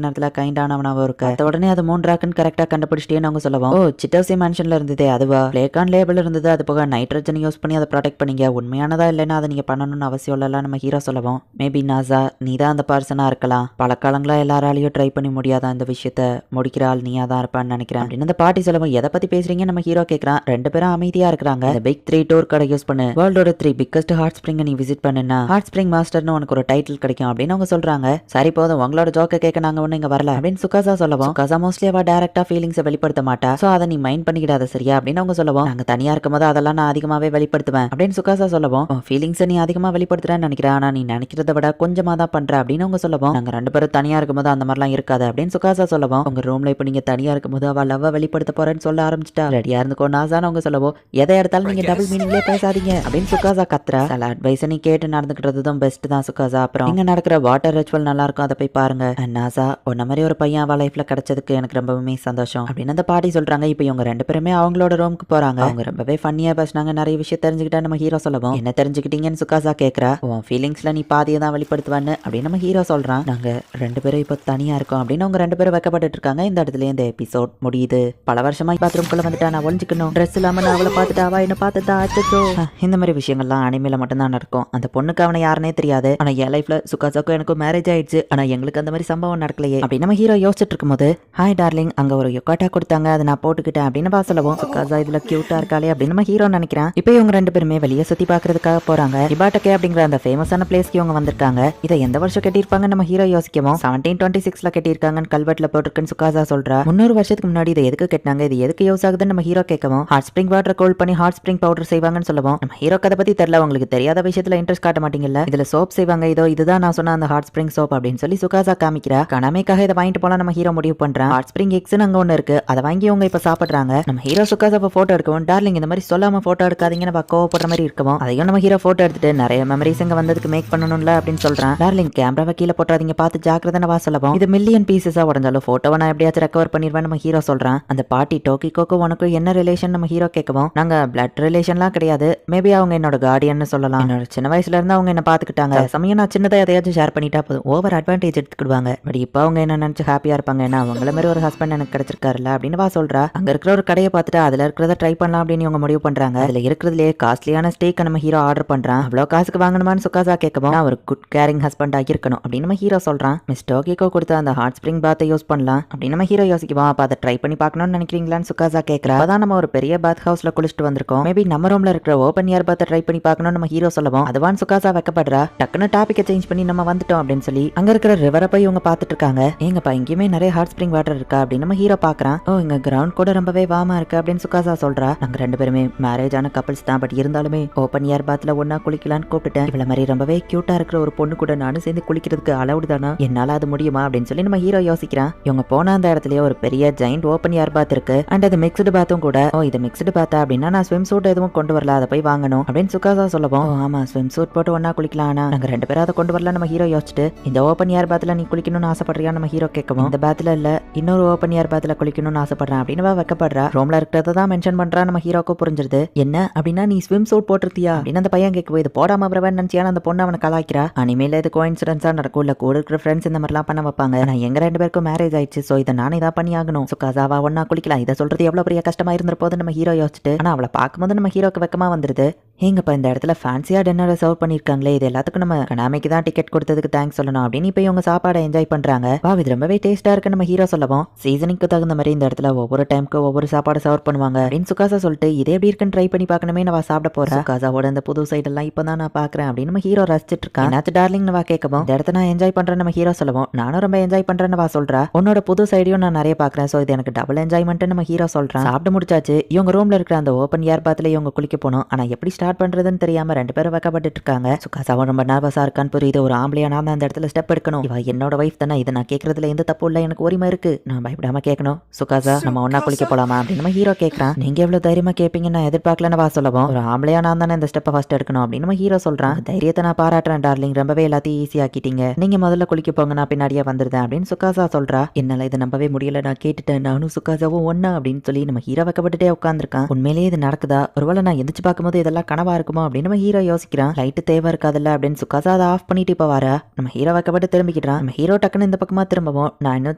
[SPEAKER 1] நேரத்துல கைண்டானவனாவும் இருக்க, உடனே அது 3 ராக்குன்னு கரெக்டா கண்டுபிடிச்சிட்டேன்னு அவங்க சொல்லவும் ஓ சிட்டோசி மேன்ஷன்ல இருந்ததே அதுவா, பிளேகான் லேபிள் இருந்தது, அது போக நைட்ரஜன் யூஸ் பண்ணி அதை ப்ரொடெக்ட் பண்ணீங்க, உண்மையானதா இல்லைன்னா அதை நீங்க பண்ணணும்னு அவசியம் இல்ல நம்ம ஹீரோ சொல்லவும் மேபி நாசா நீ தான் அந்த பர்சனா இருக்கலாம், பல காலங்களா எல்லாராலையும் ட்ரை பண்ணி முடியாத அந்த விஷயத்த முடிக்கிற ஆள் நீயா தான் இருப்பான்னு நினைக்கிறேன் அப்படின்னு அந்த பாட்டி சொல்லவும் எதை பத்தி பேசுறீங்க நம்ம ஹீரோ கேட்கறான். 2 பேரும் அமைதியா இருக்கிறாங்க. இந்த பிக் 3 டூர் கடை யூஸ் பண்ணு, வேர்ல்டோட 3 பிக்கஸ்ட் ஹாட் ஸ்ப்ரிங் நீ விசிட் பண்ணுனா ஹாட் ஸ்ப்ரிங் மாஸ்டர்னு உனக்கு ஒரு டைட்டில் கிடைக்கும் அப்படின்னு அவங்க சொல்றாங்க. சரி போதும் உங்களோட ஜோக்க கேட்க நாங்க ஒண்ணு இங்க வரல அப்படின்னு சுக்காசா சொல்லவும் சுக்காசா மோஸ்ட்லி அவ டைரக்டா ஃபீலிங்ஸை வெளிப்படுத்த மாட்டா, சோ அதை நீ மைண்ட் பண்ணிக்கிடாத சரியா அப்படின்னு அவங்க சொல்லவும் நாங்க தனியா இருக்கும்போது அதெல்லாம் நான் அதிகமாவே வெளிப்படுத்துவேன் அப்படின்னு சுக்காசா சொல்லவும் ஃபீலிங்ஸை நீ அதிகமா வெளிப்படுத்துறேன்னு நினைக்கிறேன், ஆனா நீ நினைக்கிறத விட கொஞ்சமா தான் பண்ற அப்படின்னு அவங்க சொல்லவும் நாங்க 2 பேரும் தனியா இருக்கும்போது அந்த மாதிரிலாம் இருக்காது அப்படின்னு சுக்காசா சொல்லவும் உங்க ரூம்ல இப்ப நீங்க தனியா இருக்கும்போது அவ லவ் வெளிப்படுத்த போறேன்னு சொல்ல ஆரம்பிச்சிட்டா, ரெடியா இருந்துக்கோ நாசான்னு அவங்க சொல்லவும் எதை எடுத்தாலும் நீங்க டபுள் மீனிங்லேயே பேசாதீங்க அப்படின்னு சுக்காசா கத்துறா. சில அட்வைஸ் நீ கேட்டு நடந்துக்கிறது தான் பெஸ்ட் தான் சுக்காசா, அப்புறம் இங்க நடக்கிற வாட்டர் ரிச்சுவல் நல்லா இருக்கும் அதை போய் பாருங்க, நாசா உன்ன மாதிரி ஒரு பையன் அவ லைஃப்ல கிடைச்சதுக்கு எனக்கு ரொம்பவே சந்தோஷம் அப்படின்னு அந்த பாட்டி சொல்றாங்க. இப்போ இவங்க 2 பேருமே அவங்களோட ரூமுக்கு போறாங்க. அவங்க ரொம்பவே ஃபன்னியா பேசினாங்க, நிறைய விஷயம் தெரிஞ்சுக்கிட்டா நம்ம ஹீரோ சொல்லவும் என்ன தெரிஞ்சுக்கிட்டீங்கன்னு சுக்காசா கேட்கறா. உன் ஃபீலிங்ஸ்ல நீ பாதியை தான் வெளிப்படுத்துவான்னு அப்படின்னு நம்ம ஹீரோ சொல்றான். நாங்க 2 பேரும் இப்போ தனியா இருக்கோம் அப்படின்னு அவங்க 2 பேரும் வைக்கப்பட்டு இருக்காங்க. இந்த இடத்துல இந்த எபிசோட் முடியுது. பல வருஷமா பாத்ரூம்குள்ள வந்துட்டா நான் ஒழிஞ்சுக்கணும், ட்ரெஸ் இல்லாம நான் அவளை பார்த்துட்டு அவ என்ன பார்த்துட்டா அச்சோ, இந்த மாதிரி விஷயங்கள்லாம் அனிமையில மட்டும்தான் நடக்கும். அந்த பொண்ணுக்கு அவனை யாருன்னே தெரியாது, ஆனா என் லைஃப்ல சுக்காசாக்கும் எனக்கும் மேரேஜ் ஆயிடுச்சு, ஆனா எங்களுக்கு அந்த மாதிரி சம்பவம் நடக்கலையே அப்படின்னு நம்ம ஹீரோ யோசிச்சுட்டு இருக்கும்போது ஹாய் டார்லிங் அங்க ஒரு யொக்காட்டா கொடுத்தாங்க, அதை நான் போட்டுக்கிட்டேன் அப்படின்னு சொல்லவும் சுக்காசா இதுல கியூட்டா இருக்காளே அப்படின்னு நம்ம ஹீரோ நினைக்கிறான். இப்போ இவங்க 2 பேருமே வெளியே சுத்தி பாக்குறதுக்காக போறாங்க. இபாட்டகே அப்படிங்கிற அந்த ஃபேமஸான பிளேஸ்க்கு இவங்க வந்திருக்காங்க. இதை எந்த வருஷம் கட்டியிருப்பாங்க நம்ம ஹீரோ யோசிக்கவும் 1726ல கட்டியிருக்காங்கன்னு கல்வெட்டுல போட்டிருக்குன்னு சுக்காசா சொல்றா. 300 வருஷத்துக்கு முன்னாடி இதை எதுக்கு கட்டினாங்க, இது எதுக்கு யூஸ் ஆகுதுன்னு நம்ம ஹீரோ கேட்கவும் ஹாட் ஸ்ப்ரிங் வாட்டர் கோல்ட் பண்ணி ஹாட் ஸ்ப்ரிங் பவுடர் செய்வாங்கன்னு சொல்லவும் நம்ம ஹீரோ கதை பத்தி தெரியல, உங்களுக்கு தெரியாத விஷயத்துல இன்ட்ரெஸ்ட் காட்ட மாட்டீங்கல்ல, இதுல சோப் செய்வாங்க, இதோ இதுதான் நான் சொன்ன அந்த ஹாட் ஸ்ப்ரிங் சோப் அப்படின்னு சொல்லி சுக்காசா காமிக்கிறா. கனமைக்காக இதை வாங்கிட்டு போலாம் நம்ம ஹீரோ முடிவு பண்றான். ஹாட் ஸ்ப்ரிங் எக்ஸ்னு அங்க ஒண்ணு இருக்கு, அதை வாங்கி அவங்க இப்ப சாப்பிடுறாங்க. நம்ம ஹீரோ சுக்காசாவை போட்டோ எடுக்கவும் டார்லிங் இந்த மாதிரி சொல்லாம போட்டோ எடுக்காதீங்கன்னு கோவப்படுற மாதிரி இருக்கவும் அதையும் நம்ம ஹீரோ போட்டோ எடுத்துட்டு நிறைய மெமரிஸ் இங்க வந்ததுக்கு மேக் பண்ணணும்ல அப்படின்னு சொல்றான். டார்லிங் கேமராவை கீழே போட்டாதீங்க, பார்த்து ஜாக்கிரதை சொல்லவும் இது மில்லியன் பீசஸா உடஞ்சாலும் போட்டோவை நான் எப்படியாச்சும் ரெக்கவர் பண்ணிடுவேன் நம்ம ஹீரோ சொல்றான். அந்த பாட்டி டோகிகோக்கு உனக்கு என்ன ரிலேஷன் நம்ம ஹீரோ கேட்கவும் நாங்க பிளட் ரிலேஷன்லாம் கிடையாது, மேபி அவங்க என்னோட கார்டியன் சொல்லலாம், என்னோட சின்ன வயசுல இருந்து அவங்க என்ன பாத்துக்கிட்டாங்க, சமயம் நான் சின்னதா எதையாச்சும் ஷேர் பண்ணிட்டா போதும் ஓவர் அட்வான்டேஜ் எடுத்துக்கிடுவாங்க, பட் இப்போ அவங்க என்ன நினைச்சு ஹாப்பியா இருப்பாங்க, ஏன்னா அவங்கள மாதிரி ஒரு ஹஸ்பண்ட் எனக்கு கிடைச்சிருக்காருல்ல அப்படின்னு சொல்றா. அங்க இருக்கிற ஒரு கடையை பார்த்துட்டு அதுல இருக்கிறத ட்ரை பண்ணலாம் அப்படின்னு இவங்க முடிவு பண்றாங்க. அதுல இருக்கிறதுலேயே காஸ்ட்லியான ஸ்டேக் நம்ம ஹீரோ ஆர்டர் பண்றான். அவ்வளவு காசுக்கு வாங்கணுமான்னு சுக்காசா கேட்கவும் நான் ஒரு குட் கேரிங் ஹஸ்பண்ட் ஆகியிருக்கணும் அப்படின்னு நம்ம ஹீரோ சொல்றான். மிஸ் டோகிகோ கொடுத்த அந்த ஹாட் ஸ்ப்ரிங் பாத்தை யூஸ் பண்ணலாம் அப்படின்னு நம்ம ஹீரோ யோசிக்குவோம். அப்ப அதை ட்ரை பண்ணி பார்க்கணும்னு நினைக்கிறீங்களான்னு சுக்காசா கேட்கறா. அதான் நம்ம ஒரு பெரிய பாத் ஹவுஸ்ல குளிச்சுட்டு வந்திருக்கோம், மேபி நம்ம ரூம்ல இருக்கிற ஓப்பன் ஏர் பாத்தை ட்ரை பண்ணி பார்க்கணும்னு நம்ம ஹீரோ சொல்லவும் அதுவான் சுக்காசா வைக்கப்படுறா. டக்குன்னு டாபிக்கை சேஞ்ச் பண்ணி நம்ம வந்துட்டோம் அப்படின்னு சொல்லி அங்க இருக்கிற ரிவரை போய் இவங்க பார்த்துட்டு இருக்காங்க. எங்கப்பா இங்கேயுமே நிறைய ஹாட் ஸ்ப்ரிங் வாட்டர் இருக்கா அப்படின்னு நம்ம ஹீரோ பாக்குறான். ஓ இங்க கிரவுண்ட் கூட ரொம்பவே வாமா இருக்கு அப்படின்னு சுக்காசா சொல்றா. நாங்க 2 பேருமே மேரேஜ் ஆன கப்பல்ஸ் தான், பட் இருந்தாலுமே ஓப்பன் ஏர் பாத்ல ஒன்னா குளிக்கலான்னு கூப்பிட்டுட்டேன். இவ்வளவு மாதிரி ரொம்பவே கியூட்டா இருக்கிற ஒரு பொண்ணு கூட நானும் சேர்ந்து குளிக்கிறதுக்கு அலவுட் தானா, என்னால அது முடியுமா அப்படின்னு சொல்லி நம்ம ஹீரோ யோசிக்கிறான். இவங்க போன அந்த இடத்துலயே ஒரு பெரிய ஜெயிண்ட் ஓப்பன் ஏர் பாத் இருக்கு, அண்ட் அது மிக்ஸ்டு பாத்தும் கூட. ஓ இது மிக்ஸ்டு பாத்தா அப்படின்னா நான் ஸ்விம் சூட் எதுவும் கொண்டு வரல, அதை போய் வாங்கணும் அப்படின்னு சுக்காசா சொல்லவும் ஆமா ஸ்விம் சூட் போட்டு ஒன்னா குளிக்கலாம், ஆனா நாங்க 2 பேரும் அதை கொண்டு வரல நம்ம ஹீரோ யோசிச்சுட்டு இந்த ஓப்பன் ஏர் பாத்ல நீ குளிக்கணும்னு ஆசைப்படுறியா நம்ம ஹீரோ கேட்கவும் இந்த பாத்ல இல்ல இன்னொரு ஓப்பன் ஏர் பாத்ல குளிக்கணும்னு ஆசைப்படுறேன் அப்படின்னு வைக்கப்படுறா. ரூம்ல இருக்கிறத தான் மென்ஷன் பண்றா. நம்ம ஹீரோக்கு புரிஞ்சிருது. என்ன அப்படின்னா நீ ஸ்விம் சூட் போட்டிருத்தியா அப்படின்னு அந்த பையன் கேட்கும். இது போடாம பிரவன் நினைச்சியான அந்த பொண்ணு அவனை கலாய்க்கிறா. அனிமேல இது கோயின்சிடன்ஸா நடக்கும், இல்ல கூட இருக்கிற ஃப்ரெண்ட்ஸ் இந்த மாதிரிலாம் பண்ண வைப்பாங்க. நான் எங்க 2 பேருக்கும் மேரேஜ் ஆயிடுச்சு, சோ இதை நானே தான் பண்ணி ஆகணும். சுக்காசாவா ஒன்னா குளிக்கலாம், இதை சொல்றது எவ்வளவு பெரிய கஷ்டமா இருந்த போது நம்ம ஹீரோ யோசிச்சுட்டு, ஆனா அவளை பார்க்கும்போது நம்ம ஹீரோக்கு வெக்கமா வந்துருது. ஏங்கப்பா இந்த இடத்துல ஃபேன்சியா டின்னரை சர்வ் பண்ணிருக்காங்களே, இது எல்லாத்துக்கும் நம்ம கனாமிக்கு தான் டிக்கெட் கொடுத்ததுக்கு தேங்க்ஸ் சொல்லணும் அப்படின்னு இப்போ இவங்க சாப்பாடை என்ஜாய் பண்றாங்க. வா இது ரொம்பவே டேஸ்டா இருக்கு நம்ம ஹீரோ சொல்லவும், சீசனுக்கு தகுந்த மாதிரி இந்த இடத்துல ஒவ்வொரு டைமுக்கு ஒவ்வொரு சாப்பாடு சர்வ் பண்ணுவாங்க அப்படின்னு சுகாசா சொல்லிட்டு இதே எப்படி இருக்குன்னு ட்ரை பண்ணி பார்க்கணுமே நான் சாப்பிட போறேன். சுகாசாவோட இந்த புது சைடெல்லாம் இப்பதான் நான் பாக்குறேன் அப்படின்னு நம்ம ஹீரோ ரசிச்சிட்டு இருக்கான். என்னாச்சு டார்லிங் வா கேட்கவும், இந்த இடத்த நான் என்ஜாய் பண்றேன் நம்ம ஹீரோ சொல்லவும், நானும் ரொம்ப என்ஜாய் பண்றேன்னு வா சொல்றா. உன்னோட புது சைடையும் நான் நிறைய பாக்குறேன், சோ இது எனக்கு டபுள் என்ஜாய்மெண்ட் நம்ம ஹீரோ சொல்றான். சாப்பிட்டு முடிச்சாச்சு. இவங்க ரூம்ல இருக்கிற அந்த ஓப்பன் ஏர் பாத்துல இவங்க குளிக்க போனோம். ஆனா எப்படி ஸ்டார்ட் பண்றதுன்னு தெரியாம ரெண்டு பேரும் வைக்கப்பட்டு இருக்காங்க. சுகாசாவும் ரொம்ப நர்வஸா இருக்கான்னு புரியுது. ஒரு ஆம்பளையா நான் அந்த இடத்துல ஸ்டெப் எடுக்கணும். இவ என்னோட வைஃப் தானே, இதை நான் கேட்கறதுல எந்த தப்பு இல்ல, எனக்கு உரிமை இருக்கு, நான் பயப்படாம கேட்கணும். சுகாசா நம்ம ஒன்னா குளிக்க போலாமா அப்படின்னு நம்ம ஹீரோ கேட்கறான். நீங்க எவ்வளவு தைரியமா கேட்பீங்கன்னு நான் எதிர்பார்க்கலன்னு வா சொல்லவும், ஒரு ஆம்பளையா நான் தானே இந்த ஸ்டெப்பை ஃபர்ஸ்ட் எடுக்கணும் அப்படின்னு நம்ம ஹீரோ சொல்றான். தைரியத்தை நான் பாராட்டுறேன் டார்லிங், ரொம்பவே எல்லாத்தையும் ஈஸி ஆக்கிட்டீங்க. நீங்க முதல்ல குளிக்க போங்க, நான் பின்னாடியே வந்துருந்தேன் அப்படின்னு சுகாசா சொல்றா. என்னால இதை நம்பவே முடியல, நான் கேட்டுட்டேன், நானும் சுகாசாவும் ஒன்னா அப்படின்னு சொல்லி நம்ம ஹீரோ வைக்கப்பட்டுட்டே உட்காந்துருக்கான். உண்மையிலேயே இது நடக்குதா, ஒருவேளை நான் எந்திரிச்சு பார்க்கும்போது இதெல்லாம் கனவா இருக்குமோ அப்படின்னு நம்ம ஹீரோ யோசிக்கிறான். லைட்டு தேவை இருக்காதுல்ல அப்படின்னு சுகாசா அதை ஆஃப் பண்ணிட்டு இப்ப வரா. நம்ம ஹீரோ வைக்கப்பட்டு திரும்பிக்கிறான். நம்ம ஹீரோ டக்குன்னு இந்த பக்கமா திரும்பவும், நான் இன்னும்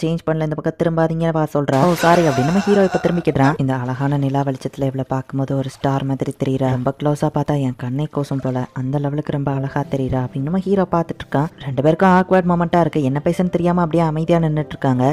[SPEAKER 1] சேஞ்ச் பண்ணல, இந்த பக்கம் திரும்பாதீங்க வா சொல்றா. ஓ சாரி அப்படின்னு நம்ம ஹீரோ இப்ப திரும்பிக்கிறான். இந்த அழகான நிலா வெளிச்சத்துல இவ்வளவு பார்க்கும்போது ஒரு ஸ்டார் மாதிரி தெரியுறா. ரொம்ப க்ளோஸா பார்த்தா என் கண்ணை கோசம் போல, அந்த லெவலுக்கு ரொம்ப அழகா தெரியுறா அப்படின்னு நம்ம ஹீரோ பார்த்துட்டு இருக்கான். ரெண்டு பேருக்கும் ஆக்வர்ட் மொமெண்டா இருக்கு. என்ன பேசுன்னு தெரியாம அப்படியே அமைதியா நின்றுட்டு இருக்காங்க.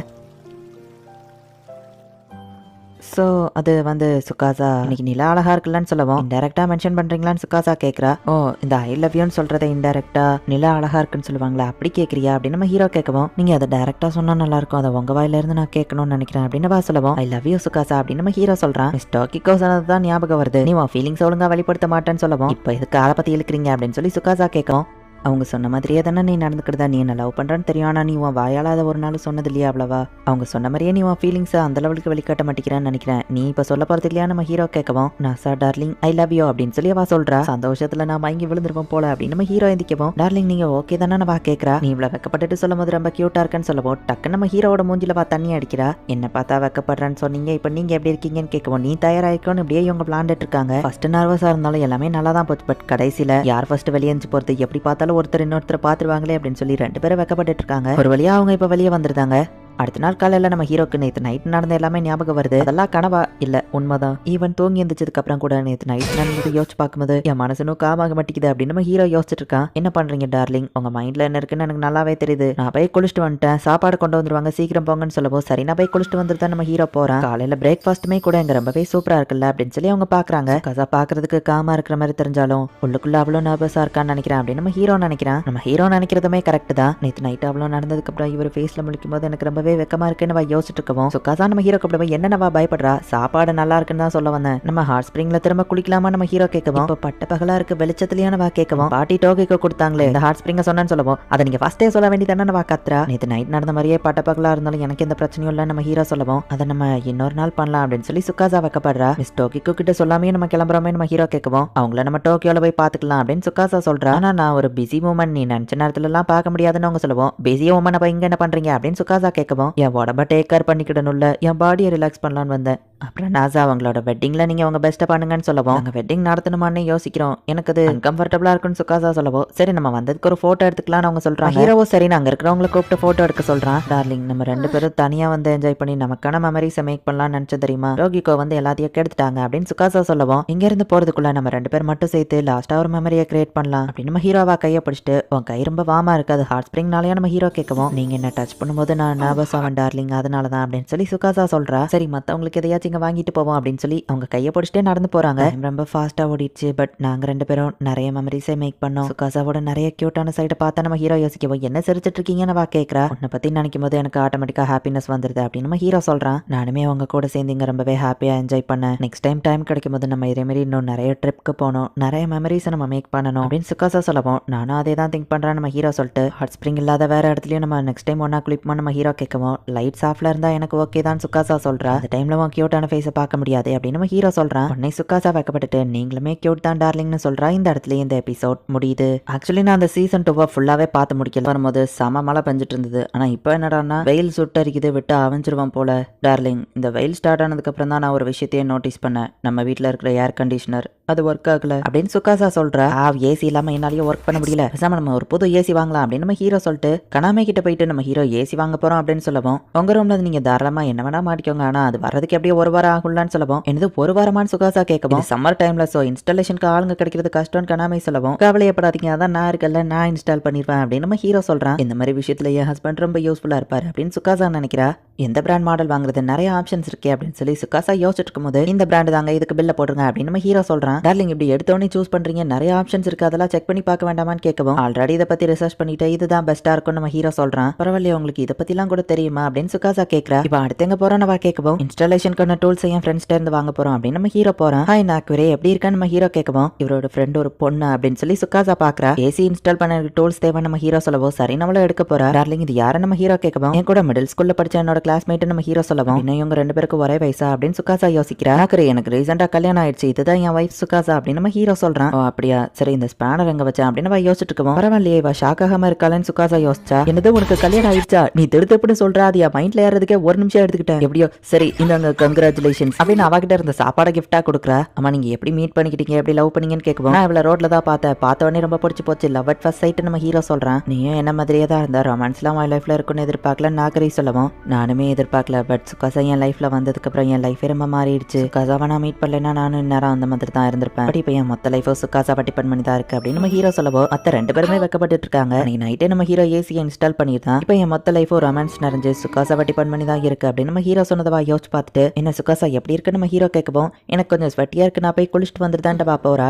[SPEAKER 1] ஸோ அது வந்து சுகாசா இன்னைக்கு நிலா அழகா இருக்குல்லன்னு சொல்லவும், இன்டெரக்டா மென்ஷன் பண்றீங்களான்னு சுகாசா கேட்கறா. ஓ இந்த ஐ லவ் யூன்னு சொல்றதை இன்டெரக்டா நிலா அழகா இருக்குன்னு சொல்லுவாங்களா, அப்படி கேட்கறியா அப்படின்னு நம்ம ஹீரோ கேட்கவும், நீங்க அதை டைரக்டா சொன்னா நல்லா இருக்கும், அதை உங்க வாயில இருந்து நான் கேட்கணும்னு நினைக்கிறேன் அப்படின்னு வா சொல்லவும், ஐ லவ் யூ சுகாசா அப்படின்னு நம்ம ஹீரோ சொல்றான். மிஸ் டோக்கிக்கோ சொன்னது தான் ஞாபகம் வருது, நீ உன் ஃபீலிங்ஸ் ஒழுங்கா வெளிப்படுத்த மாட்டேன்னு சொல்லவும், இப்போ இதுக்கு அதை பத்தி இழுக்கிறீங்க அப்படின்னு சொல்லி சுகாசா கேட்கும். அவங்க சொன்ன மாதிரியே தானே நீ நடந்துக்கிறதா, நீ என்ன லவ் பண்றான்னு தெரியும், ஆனா நீ உன் வாயால அதை ஒரு நாள் சொன்னது இல்லையா அவ்வளவா, அவங்க சொன்ன மாதிரியே நீ உன் ஃபீலிங்ஸை அந்த லெவலுக்கு வெளிக்காட்ட மாட்டேங்கிறான்னு நினைக்கிறேன், நீ இப்ப சொல்ல போறது இல்லையா நம்ம ஹீரோ கேட்கவும், NASA darling I love you அப்படின்னு சொல்லி அவ சொல்றா. சந்தோஷத்துல நான் மயங்கி விழுந்துருவோம் போல அப்படின்னு நம்ம ஹீரோ எந்திக்கவும், டார்லிங் நீங்க ஓகே தானே வா கேட்கறா. நீ இவ்வளவு வெக்கப்பட்டுட்டு சொல்லும் போது ரொம்ப கியூட்டா இருக்கேன்னு சொல்லவும், டக்கு நம்ம ஹீரோட மூஞ்சில வா தண்ணி அடிக்கிறா. என்ன பார்த்தா வெக்கப்படுறான்னு சொன்னீங்க, இப்ப நீங்க எப்படி இருக்கீங்கன்னு கேட்கவும், நீ தயாராயிக்கோன்னு இப்படியே இவங்க விளாண்டுட்டு இருக்காங்க. ஃபர்ஸ்ட் நர்வஸா இருந்தாலும் எல்லாமே நல்லா தான் போச்சு, பட் கடைசியில யார் ஃபர்ஸ்ட் வெளியேஞ்சு போறது, எப்படி பார்த்தாலும் ஒருத்தர் இன்னொருத்தர் பாத்துருவாங்களே அப்படின்னு சொல்லி ரெண்டு பேரும் வெக்கப்பட்டு இருக்காங்க. ஒரு வழியா அவங்க இப்ப வெளியே வந்துருந்தாங்க. அடுத்த நாள் காலையில நம்ம ஹீரோக்கு நேற்று நைட் நடந்த எல்லாமே ஞாபகம் வருது. அதெல்லாம் கனவா இல்ல உண்மைதான். ஈவன் தூங்கி எந்திரிச்சதுக்கு அப்புறம் கூட நேற்று நைட் நடந்தது யோசிச்சு பார்க்கும்போது என் மனசனும் காமாக மாட்டேங்குது அப்படின்னு நம்ம ஹீரோ யோசிச்சுட்டு இருக்கான். என்ன பண்றீங்க டார்லிங், உங்க மைண்ட்ல என்ன இருக்குன்னு எனக்கு நல்லாவே தெரியுது. நான் போய் குளிச்சுட்டு வந்துட்டேன், சாப்பாடு கொண்டு வந்துருவாங்க சீக்கிரம் போங்கன்னு சொல்லவோ, சரி நான் போய் குளிச்சுட்டு வந்துட்டு நம்ம ஹீரோ போறான். காலையில பிரேக்ஃபாஸ்ட்டுமே கூட எங்க ரொம்பவே சூப்பரா இருக்குல்ல அப்படின்னு சொல்லி அவங்க பாக்குறாங்க. கசா பாக்குறதுக்கு காமா இருக்கிற மாதிரி தெரிஞ்சாலும் உள்ளுக்குள்ள அவ்வளவு நர்வஸா இருக்கான்னு நினைக்கிறேன் அப்படின்னு நம்ம ஹீரோ நினைக்கிறான். நம்ம ஹீரோ நினைக்கிறதுமே கரெக்ட் தான். நேற்று நைட் அவ்வளவு நடந்ததுக்கு அப்புறம் இவர் ஃபேஸ்ல முழிக்கும் போது எனக்கு ரொம்பவே வெக்கமா இருக்குன்னு யோசிச்சுட்டு இருக்கவும், சுகாசா நம்ம ஹீரோ கூப்பிடுவோம், என்னவா பயப்படுறா, சாப்பாடு நல்லா இருக்குன்னு தான் சொல்ல வந்தேன், நம்ம ஹாட் ஸ்பிரிங்ல திரும்ப குளிக்கலாமா நம்ம ஹீரோ கேட்கவும், இப்ப பட்ட பகலா இருக்கு வெளிச்சத்துலயானவா கேட்கவும், பாட்டி டோக்கிக்கோ கொடுத்தாங்களே இந்த ஹாட் ஸ்பிரிங்க சொன்னு சொல்லவும், அதை நீங்க ஃபர்ஸ்டே சொல்ல வேண்டியதானே வா கத்ரா. நேற்று நைட் நடந்த மாதிரியே பட்ட பகலா இருந்தாலும் எனக்கு எந்த பிரச்சனையும் இல்ல நம்ம ஹீரோ சொல்லவும், அதை நம்ம இன்னொரு நாள் பண்ணலாம் அப்படின்னு சொல்லி சுகாசா வைக்கப்படுறா. மிஸ் டோக்கிக்கோ கிட்ட சொல்லாமே நம்ம கிளம்புறோமே நம்ம ஹீரோ கேட்கவும், அவங்கள நம்ம டோக்கியோல போய் பாத்துக்கலாம் அப்படின்னு சுகாசா சொல்றா. ஆனா நான் ஒரு பிஸி மூமெண்ட், நீ நினைச்ச நேரத்துல எல்லாம் பார்க்க முடியாதுன்னு அவங்க சொல்லுவோம். பிஸி உமன் அப்ப இங்க என்ன பண்றீங்க அப்படின்னு சுகாசா கேட்கவும், என் உடம்ப டேக் கேர் பண்ணிக்கிடணும்ல, என் பாடியை ரிலாக்ஸ் பண்ணலான்னு வந்தேன். அப்புறம் நாசா அவங்களோட வெட்டிங்ல நீங்க உங்க பெஸ்ட்டை பண்ணுங்கன்னு சொல்லவும், நாங்க வெட்டிங் நடத்தணுமான்னு யோசிக்கிறோம், எனக்கு அது அன்கம்ஃபர்டபுளா இருக்குன்னு சுகாசா சொல்லவோ, சரி நம்ம வந்ததுக்கு ஒரு போட்டோ எடுத்துக்கலாம்னு அவங்க சொல்றாங்க. ஹீரோவோ சரி அங்க இருக்கிறவங்களை கூப்பிட்டு போட்டோ எடுக்க சொல்றான். டார்லிங் நம்ம ரெண்டு பேரும் தனியா வந்து என்ஜாய் பண்ணி நமக்கான மெமரிஸை மேக் பண்ணலாம்னு நினைச்ச தெரியுமா, ரோகிகோ வந்து எல்லாத்தையும் கெடுத்துட்டாங்க அப்படின்னு சுகாசா சொல்லவும், இங்க இருந்து போறதுக்குள்ள நம்ம ரெண்டு பேர் மட்டும் சேர்த்து லாஸ்டா ஒரு மெமரியை கிரியேட் பண்ணலாம் அப்படின்னு நம்ம ஹீரோவா கையை பிடிச்சிட்டு, உன் கை ரொம்ப வாமா இருக்கு, அது ஹாட் ஸ்பிரிங்னாலயா நம்ம ஹீரோ கேட்கவும், நீங்க என்ன டச் பண்ணும்போது நான் நர்வஸ் ஆவேன் டார்லிங், அதனாலதான் அப்படின்னு சொல்லி சுகாசா சொல்றா. சரி மத்தவங்களுக்கு எதையாச்சும் இங்க வாங்கிட்டு போவோம் அப்படின்னு சொல்லி அவங்க கையை பிடிச்சிட்டே நடந்து போறாங்க. ரொம்ப ஃபாஸ்டா ஓடிடுச்சு, பட் நாங்க ரெண்டு பேரும் நிறைய மெமரிஸை மேக் பண்ணோம். சுகாசாவோட நிறைய கியூட்டான சைடை பார்த்தா நம்ம ஹீரோ யோசிக்கவும், என்ன சிரிச்சிட்டு இருக்கீங்கன்னு வா கேட்கறா. உன்னை பத்தி நினைக்கும் போது எனக்கு ஆட்டோமேட்டிக்கா ஹாப்பினஸ் வந்துருது அப்படின்னு நம்ம ஹீரோ சொல்றான். நானுமே அவங்க கூட சேர்ந்து இங்க ரொம்பவே ஹாப்பியா என்ஜாய் பண்ணேன். நெக்ஸ்ட் டைம் கிடைக்கும் போது நம்ம இதே மாதிரி இன்னும் நிறைய ட்ரிப்க்கு போனோம், நிறைய மெமரிஸை நம்ம மேக் பண்ணணும் அப்படின்னு சுகாசா சொல்லவும், நானும் அதே தான் திங்க் பண்றேன் நம்ம ஹீரோ சொல்லிட்டு, ஹாட் ஸ்பிரிங் இல்லாத வேற இடத்துலயும் நம்ம நெக்ஸ்ட் டைம் ஒன்னா குளிப்போம் நம்ம ஹீரோ கேட்கவும், லைட்ஸ் ஆஃப்ல இருந்தா எனக்கு ஓகே தான் சுகாசா சொல்றா. அந்த டைம்ல உன் கியூட்டான ஃபேஸை பார்க்க முடியாது அப்படின்னு நம்ம ஹீரோ சொல்றான். உன்னை சுகாசா வைக்கப்பட்டுட்டு நீங்களுமே கியூட் தான் டார்லிங்னு சொல்றா. இந்த இடத்துல இந்த எபிசோட் முடியுது. ஆக்சுவலி நான் அந்த சீசன் 2 ஃபுல்லாவே பார்த்து முடிக்கல. வரும்போது சம மழை பெஞ்சிட்டு இருந்தது. ஆனா இப்போ என்னடான்னா வெயில் சுட்டரிக்குது, விட்டு அவஞ்சிருவான் போல. டார்லிங் இந்த வெயில் ஸ்டார்ட் ஆனதுக்கு அப்புறம் தான் நான் ஒரு விஷயத்தையே நோட்டீஸ் பண்ணேன். நம்ம வீட்டில் இருக்கிற ஏர் கண்டிஷனர் அது ஒர்க் ஆகல அப்படின்னு சுகாசா சொல்றா. ஏசி இல்லாம என்னாலயே ஒர்க் பண்ண முடியல, பேசாம நம்ம ஒரு புது ஏசி வாங்கலாம் அப்படின்னு நம்ம ஹீரோ சொல்லிட்டு கனாமே கிட்ட போயிட்டு நம்ம ஹீரோ ஏசி வாங்க போறோம் அப்படின்னு சொல்லவும், உங்க ரூம்ல நீங்க தாராளமா என்ன வேணா மாட்டிக்கோங்க, ஆனா அது வர்றதுக்கு எப்படியே ஒரு வாரம் ஆகும்லான்னு சொல்லவும், என்னது ஒரு வாரமான்னு சுகாசா கேட்கவும், சம்மர் டைம்ல சோ இன்ஸ்டாலேஷனுக்கு ஆளுங்க கிடைக்கிறது கஷ்டம்னு கனாமே சொல்லவும், கவலையப்படாதீங்க அதான் நான் இருக்கல, நான் இன்ஸ்டால் பண்ணிருவேன் அப்படின்னு நம்ம ஹீரோ சொல்றான். இந்த மாதிரி விஷயத்துல என் ஹஸ்பண்ட் ரொம்ப யூஸ்ஃபுல்லா இருப்பாரு அப்படின்னு சுகாசா நினைக்கிறா. எந்த பிராண்ட் மாடல் வாங்குறது, நிறைய ஆப்ஷன்ஸ் இருக்கே அப்படின்னு சொல்லி சுகாசா யோசிச்சுட்டு இருக்கும்போது, இந்த பிராண்ட் தாங்க, இதுக்கு பில்ல போடுங்க அப்படின்னு நம்ம ஹீரோ சொல்றான். டார்லிங் இப்படி எடுத்தோடனே சூஸ் பண்றீங்க, நிறைய ஆப்ஷன்ஸ் இருக்கு, அதெல்லாம் செக் பண்ணி பார்க்க வேண்டாமான்னு கேட்கவும், ஆல்ரெடி இதை பத்தி ரிசர்ச் பண்ணிட்டு இதுதான் பெஸ்டா இருக்கும் நம்ம ஹீரோ சொல்றான். பரவாயில்லையே உங்களுக்கு இதை பத்திலாம் கூட தெரியுமா அப்படின்னு சுகாசா கேட்கறா. இப்ப அடுத்து எங்க போறோம் கேட்கவும், இன்ஸ்டாலேஷனுக்கான டூல்ஸ் என் ஃப்ரெண்ட்ஸ்ட இருந்து வாங்க போறோம் அப்படின்னு நம்ம ஹீரோ போறான். ஹாய் நாக்குரே எப்படி இருக்கான்னு நம்ம ஹீரோ கேட்கவும், இவரோட ஃப்ரெண்ட் ஒரு பொண்ணு அப்படின்னு சொல்லி சுகாசா பாக்குறா. ஏசி இன்ஸ்டால் பண்ண டூல்ஸ் தேவை நம்ம ஹீரோ சொல்லவும், சரி நம்மள எடுக்க போறா. டார்லிங் இது யார நம்ம ஹீரோ கேட்கவும், என் கூட மிடில் ஸ்கூல்ல படிச்ச என்னோட கிளாஸ்மேட் நம்ம ஹீரோ சொல்லவும், இன்னும் இவங்க 2 பேருக்கு ஒரே வயசா அப்படின்னு சுகாசா யோசிக்கிறா. நாக்குரே எனக்கு ரீசெண்டா கல்யாணம் ஆயிடுச்சு, இதுதான் என் வைஃப் சுகாசா அப்படின்னு நம்ம ஹீரோ சொல்றான். ஓ அப்படியா, சரி இந்த ஸ்பேனர் எங்க வச்சேன் அப்படின்னு யோசிச்சுட்டு இருக்கவும், பரவாயில்லையே இவ ஷாக் ஆகாம இருக்காளன்னு சுகாசா யோசிச்சா. என்னது உனக்கு கல்யாணம் ஆயிடுச்சா, நீ திருத்தப்படி சொல்றா, அது என் மைண்ட்ல ஏறதுக்கே ஒரு நிமிஷம் எடுத்துக்கிட்டேன், எப்படியோ சரி இந்தாங்க கங்க்ராச்சுலேஷன்ஸ் அப்படின்னு அவகிட்ட இருந்த சாப்பாட கிஃப்டா கொடுக்குறா. அம்மா நீங்க எப்படி மீட் பண்ணிக்கிட்டீங்க, எப்படி லவ் பண்ணீங்கன்னு கேட்கவும், நான் இவள ரோட்ல தான் பார்த்த உடனே ரொம்ப பிடிச்சி போச்சு, லவ் அட் ஃபர்ஸ்ட் சைட் நம்ம ஹீரோ சொல்றான். நீயும் என்ன மாதிரியே தான் இருந்தா, ரொமான்ஸ்லாம் உன் லைஃப்ல இருக்குன்னு எதிர்பார்க்கல நாகரி சொல்லவும், நானுமே எதிர்பார்க்கல, பட் சுகாசா என் லைஃப்ல வந்ததுக்கு அப்புறம் என் லைஃபே ரொம்ப மாறிடுச்சு, சுகாசாவை நான் மீட் பண்ணலன்னா நானும் இந்நேரம் அந்த மாதிரி தான் இருந்திருப்பேன், பட் இப்போ என் மொத்த லைஃபோ சுகாசாவை டிபெண்ட் பண்ணி தான் இருக்கு அப்படின்னு நம்ம ஹீரோ சொல்லவும், மத்த 2 பேருமே வெக்கப்பட்டு இருக்காங்க. அன்னைக்கு நைட்டே நம்ம ஹீரோ ஏசியை இன்ஸ்டால் பண்ணிருந்தான். இப்போ என் மொத்த லைஃபோ ரொமான்ஸ் நிறைஞ்சு சுகாசாவை டிபெண்ட் பண்ணி தான் இருக்கு அப்படின்னு நம்ம ஹீரோ சொன்னதவா யோசிச்சு பார்த்துட்டு, என்ன சுகாசா எப்படி இருக்கு நம்ம ஹீரோ கேட்கவும், எனக்கு கொஞ்சம் ஸ்வெட்டியா இருக்கு, நான் போய் குளிச்சுட்டு வந்துட்டு தான் போறா.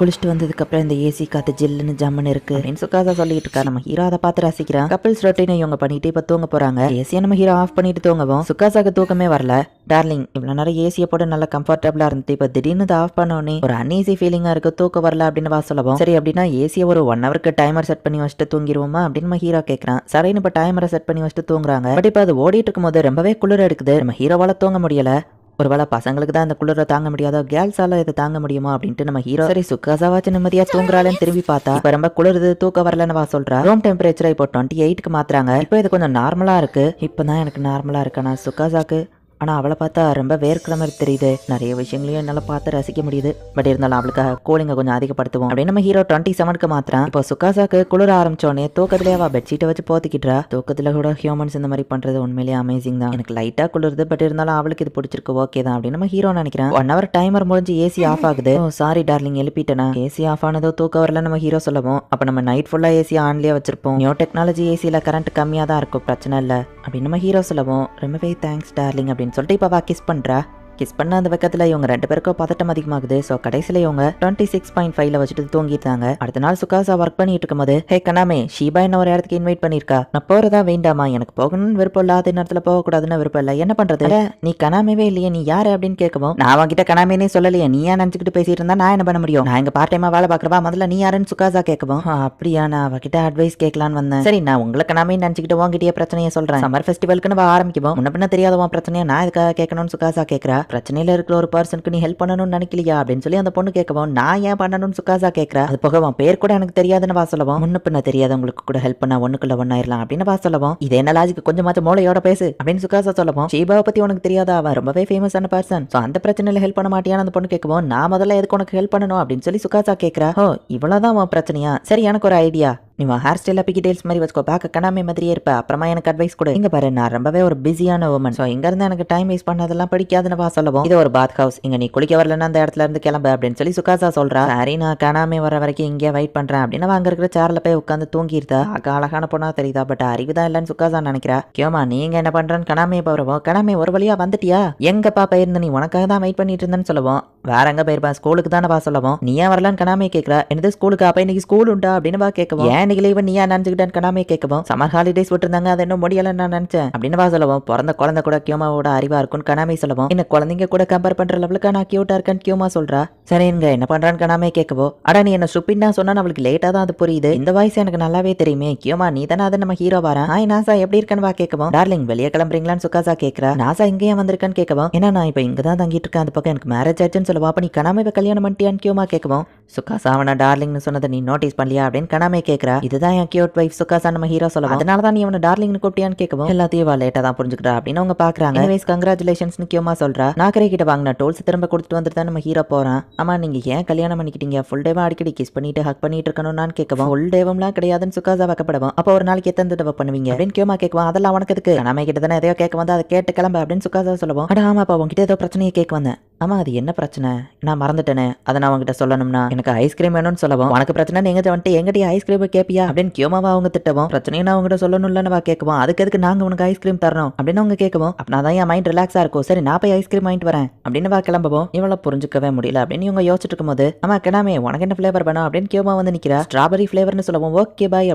[SPEAKER 1] குளிச்சுட்டு வந்ததுக்கு அப்புறம் இந்த ஏசி காத்து ஜில்லுன்னு ஜம்முன்னு இருக்கு அப்படின்னு சுகாசா சொல்லிட்டு இருக்கா. நம்ம ஹீரோ அதை பார்த்து ரசிக்கிறான். கப்பிள்ஸ் ரொட்டீனை இவங்க பண்ணிட்டு இப்ப தூங்க போறாங்க. ஏசியை நம்ம ஹீரோ ஆஃப் பண்ணிட்டு தூங்கவும், சுகாசாக்கு தூக்கமே வரல. டார்லிங் இவ்வளவு நேரம் ஏசியை போட்டு நல்லா கம்ஃபர்டபுளா இருந்துட்டு இப்ப திடீர்னு ஆஃப் பண்ணோன்னே ஒரு அன்ஈசி ஃபீலிங்கா இருக்கு, தூக்கம் வரல அப்படின்னு சொல்லவும், சரி அப்படின்னா ஏசியை ஒரு 1 ஹவருக்கு டைமர் செட் பண்ணி வச்சுட்டு தூங்கிடுவோமா அப்படின்னு நம்ம ஹீரோ கேட்கறான். சரின்னு இப்ப டைமரை செட் பண்ணி வச்சுட்டு தூங்குறாங்க. பட் இப்ப அது ஓடிட்டு இருக்கும் போது ரொம்பவே குளிர் எடுக்குது. நம்ம ஹீரோவால தூங்க முடியல. ஒருவேளை பசங்களுக்கு தான் இந்த குளிர தாங்க முடியாதோ, கேர்ள்ஸால இதை தாங்க முடியுமா அப்படின்ட்டு நம்ம ஹீரோ சரி சுகாசாவாச்சு நிம்மதியா தூங்குறாளேன்னு திரும்பி பார்த்தா இப்ப ரொம்ப குளிருது, தூக்கம் வரலன்னு சொல்றா. ரூம் டெம்பரேச்சரை இப்போ 28க்கு மாத்துறாங்க. இப்போ இது கொஞ்சம் நார்மலா இருக்கு. இப்பதான் எனக்கு நார்மலா இருக்கா. சுகாசாக்கு ஆனா அவளை பார்த்தா ரொம்ப வேர்க்கிற மாதிரி தெரியுது. நிறைய விஷயங்களையும் என்னால பார்த்து ரசிக்க முடியுது. பட் இருந்தாலும் அவளுக்காக கூலிங்க கொஞ்சம் அதிகப்படுத்துவோம் அப்படின்னு நம்ம ஹீரோ 27க்கு மாத்திரான். இப்போ சுகாசாக்கு குளிர ஆரம்பிச்சோடனே தூக்கத்திலே அவ பெட்ஷீட்டை வச்சு போத்திக்கிட்டா. தூக்கத்துல கூட ஹியூமன்ஸ் இந்த மாதிரி பண்றது உண்மையிலேயே அமேசிங் தான். எனக்கு லைட்டா குளிருது, பட் இருந்தாலும் அவளுக்கு இது பிடிச்சிருக்கு, ஓகே தான் அப்படின்னு நம்ம ஹீரோ நினைக்கிறேன். 1 ஹவர் டைமர் முடிஞ்சு ஏசி ஆஃப் ஆகுது. சாரி டார்லிங் எழுப்பிட்டேனா. ஏசி ஆஃப் ஆனதோ தூக்கம் வரல நம்ம ஹீரோ சொல்லவும், அப்ப நம்ம நைட் ஃபுல்லா ஏசி ஆன்லயே வச்சிருப்போம். நியூ டெக்னாலஜி ஏசியில கரண்ட் கம்மியா தான் இருக்கும், பிரச்சனை இல்ல அப்படின்னு நம்ம ஹீரோ சொல்லவும், ரொம்பவே தேங்க்ஸ் டார்லிங் அப்படின்னு சொல்லிட்டு இப்ப கிஸ் பண்றா. கிஸ் பண்ண அந்த பக்கத்துல இவங்க 2 பேருக்கும் பதட்டம் அதிகமாகுது. சோ கடைசியில இவங்க 26.5ல வச்சுட்டு தூங்கிட்டாங்க. அடுத்த நாள் சுகாசா ஒர்க் பண்ணிட்டு இருக்கும்போது, ஹே கனாமே ஷீபா என்ன ஒரு இடத்துக்கு இன்வைட் பண்ணிருக்கா, நான் போறதா வேண்டாமா, எனக்கு போகணும்னு விருப்பம் இல்ல, அதே நேரத்துல போக கூடாதுன்னு விருப்பம் இல்ல, என்ன பண்றது, நீ கனாமேவே இல்லையே, நீ யாரு அப்படின்னு கேட்கவும், நான் அவங்கிட்ட கனாமேனே சொல்லலையே, நீ ஏன் நினைச்சுக்கிட்டு பேசிட்டு இருந்தா நான் என்ன பண்ண முடியும், நான் எங்க பார்ட் டைமா வேலை பாக்குறவா, முதல்ல நீ யாருன்னு சுகாசா கேட்கவும், அப்படியா நான் அவகிட்ட அட்வைஸ் கேட்கலான்னு வந்தேன். சரி நான் உங்களை கனாமே நினைச்சுக்கிட்டு உங்ககிட்டயே பிரச்சனையை சொல்றேன். சம்மர் ஃபெஸ்டிவல்க்குன்னு ஆரம்பிக்கும், முன்ன பின்ன தெரியாதவன் பிரச்சனையா நான் இதுக்காக கேட்கணும்னு சுகாசா கேட்கறா. பிரச்சனையில இருக்கிற ஒரு பர்சனுக்கு நீ ஹெல்ப் பண்ணணும்னு நினைக்கலையா அப்படின்னு சொல்லி அந்த பொண்ணு கேட்கவும், நான் ஏன் பண்ணணும்னு சுகாசா கேட்கறா. அது போக பேர் கூட எனக்கு தெரியாதுன்னு சொல்லவும், முன்ன பின்ன தெரியாதவங்களுக்கு கூட ஹெல்ப் பண்ணா ஒண்ணுக்குள்ள ஒன்னாயிரலாம் அப்படின்னு சொல்லவும், இது என்ன லாஜிக், கொஞ்சமாச்சும் மூளையோட பேசு அப்படின்னு சுகாசா சொல்லவும், ஷீபாவை பத்தி உனக்கு தெரியாதா, அவ ரொம்பவே ஃபேமஸான பர்சன், சோ அந்த பிரச்சனையில ஹெல்ப் பண்ண மாட்டியான்னு அந்த பொண்ணு கேட்கவும், நான் முதல்ல எதுக்கு உனக்கு ஹெல்ப் பண்ணணும் அப்படின்னு சொல்லி சுகாசா கேட்கறா. ஓ இவ்வளவுதான் உன் பிரச்சனையா, சரி எனக்கு ஒரு ஐடியா, நீ ஹேர் ஸ்டைல பிகிடேல்ஸ் மாதிரி வச்சுக்கோ, பார்க்க கனாமே மாதிரியே இருப்ப, அப்புறமா எனக்கு அட்வைஸ் கொடு. இங்க பாரு நான் ரொம்பவே ஒரு பிஸியான உமன், சோ இங்க இருந்து எனக்கு டைம் வேஸ்ட் பண்ணதெல்லாம் பிடிக்காதுன்னு சொல்லவும், இது ஒரு பாத் ஹவுஸ், இங்க நீ குளிக்க வரலன்னா அந்த இடத்துல இருந்து கிளம்பு அப்படின்னு சொல்லி சுகாசா சொல்றா. சரி நான் கனாமே வர வரைக்கும் இங்கே வெயிட் பண்றேன் அப்படின்னு அங்க இருக்கிற சேர்ல போய் உட்காந்து தூங்கிருந்தா. அழகான பொண்ணா தெரியுதா, பட் அறிவுதான் இல்லன்னு சுகாசா நினைக்கிறா. கியோமா நீங்க என்ன பண்றேன்னு கனாமே போறவோம், கனாமே ஒரு வழியா வந்துட்டியா, எங்கப்பா போயிருந்த, நீ உனக்காக தான் வெயிட் பண்ணிட்டு இருந்தேன்னு சொல்லவும், வேற எங்க போயிருப்பா, ஸ்கூலுக்கு தானே சொல்லவும், நீ ஏன் வரலான்னு கனாமே கேட்கறா. என்னது ஸ்கூலுக்கு, அப்ப இன்னைக்கு ஸ்கூல் உண்டா அப்படின்னு கேட்கவும், ஏன் இன்னைக்கு லீவ் நீ ஏன் நினைச்சுக்கிட்டேன்னு கனாமே கேட்கவும், சம்மர் ஹாலிடேஸ் விட்டுருந்தாங்க அது இன்னும் முடியலன்னு நான் நினைச்சேன் அப்படின்னு சொல்லவும், பிறந்த குழந்தை கூட கியோமாவோட அறிவா இருக்கும்னு கனாமே சொல்லவும், என்ன குழந்தைங்க கூட கம்பேர் பண்ற லெவலுக்கு நான் கியூட்டா இருக்கேன்னு கியோமா சொல்றா. சரிங்க என்ன பண்றான்னு கனாமே கேட்கவோ, அடா நீ என்ன ஸ்டூபிட்னா சொன்னா அவளுக்கு லேட்டா தான் அது புரியுது, இந்த வாய்ஸ் எனக்கு நல்லாவே தெரியுமே, கியோமா நீ தானே அதை நம்ம ஹீரோ வரா. ஹாய் நாசா எப்படி இருக்கன்னு கேட்கவும், டார்லிங் வெளியே கிளம்புறீங்களான்னு சுகாசா கேட்கறா. நாசா இங்கேயே வந்திருக்கான்னு கேட்கவும், ஏன்னா நான் இப்ப இங்க தான் தங்கிட்டு இருக்கேன், அந்த பக்கம் எனக்கு மேரேஜ் ஆச்சுன்னு அப்படின்னு சொல்லுவா. அப்ப நீ கனாமேவை கல்யாணம் பண்ணிட்டியான்னு கியோமா கேட்கவும் சுகாசா அவனை டார்லிங்னு சொன்னதை நீ நோட்டீஸ் பண்ணலையா அப்படின்னு கனாமே கேட்கறா. இதுதான் என் கியூட் வைஃப் சுகாசா நம்ம ஹீரோ சொல்லுவோம். அதனாலதான் நீ அவனை டார்லிங்னு கூப்பிட்டியான்னு கேட்கவும் எல்லாத்தையும் லேட்டா தான் புரிஞ்சுக்கிறா அப்படின்னு அவங்க பாக்குறாங்க. எனிவேஸ் கங்க்ராச்சுலேஷன்ஸ் கியோமா சொல்றா. நாக்கரை கிட்ட வாங்கின டோல்ஸ் திரும்ப கொடுத்துட்டு வந்துட்டு தான் நம்ம ஹீரோ போறான். ஆமா நீங்க ஏன் கல்யாணம் பண்ணிக்கிட்டீங்க? ஃபுல் டேவா அடிக்கடி கிஸ் பண்ணிட்டு ஹக் பண்ணிட்டு இருக்கணும்னு கேட்கவும் ஃபுல் டேவம்லாம் கிடையாதுன்னு சுகாசா வைக்கப்படவும் அப்போ ஒரு நாளைக்கு எத்தனை தடவை பண்ணுவீங்க அப்படின்னு கியோமா கேட்குவான். அதெல்லாம் உனக்கு எதுக்கு? கனாமே கிட்ட தானே எதையோ கேட்க வந்து அதை கேட்டு கிளம்ப அப்படின்னு சுகாசா சொல்லுவோம். அட ஆமாப்பா உங்ககிட்ட ஏதோ பிரச்சனையை கேட்க வந்தேன். ஆமா அது என்ன பிரச்சனை? நான் மறந்துட்டேனே, அதை நான் உங்ககிட்ட சொல்லணும்னா எனக்கு ஐஸ்கிரீம் வேணும்னு சொல்லவும் உனக்கு பிரச்சனை எங்க வந்துட்டு எங்கடி ஐஸ்கிரீம் கேப்பியா அப்படின்னு கியோமாவா அவங்க திட்டவும் பிரச்சனையை நான் உங்ககிட்ட சொல்லணும்ல கேட்குவோம். அதுக்கு எதுக்கு நாங்க உனக்கு ஐஸ்கிரீம் தரணும் அப்படின்னு அவங்க கேட்கவும் அப்படின்னா தான் என் மைண்ட் ரிலாக்ஸா இருக்கும். சரி நான் போய் ஐஸ்கிரீம் வாங்கிட்டு வரேன் அப்படின்னு வா கிளம்பவும் இவளை புரிஞ்சுக்கவே முடியல அப்படின்னு இவங்க யோசிச்சுட்டு இருக்கும்போது ஆமா கிடாமே உனக்கு என்ன ஃபிளேவர் வேணும் அப்படின்னு கியோமா வந்து நிக்கிறா. ஸ்ட்ராபெரி ஃபிளேவர்னு சொல்லவும் ஓகே பாய்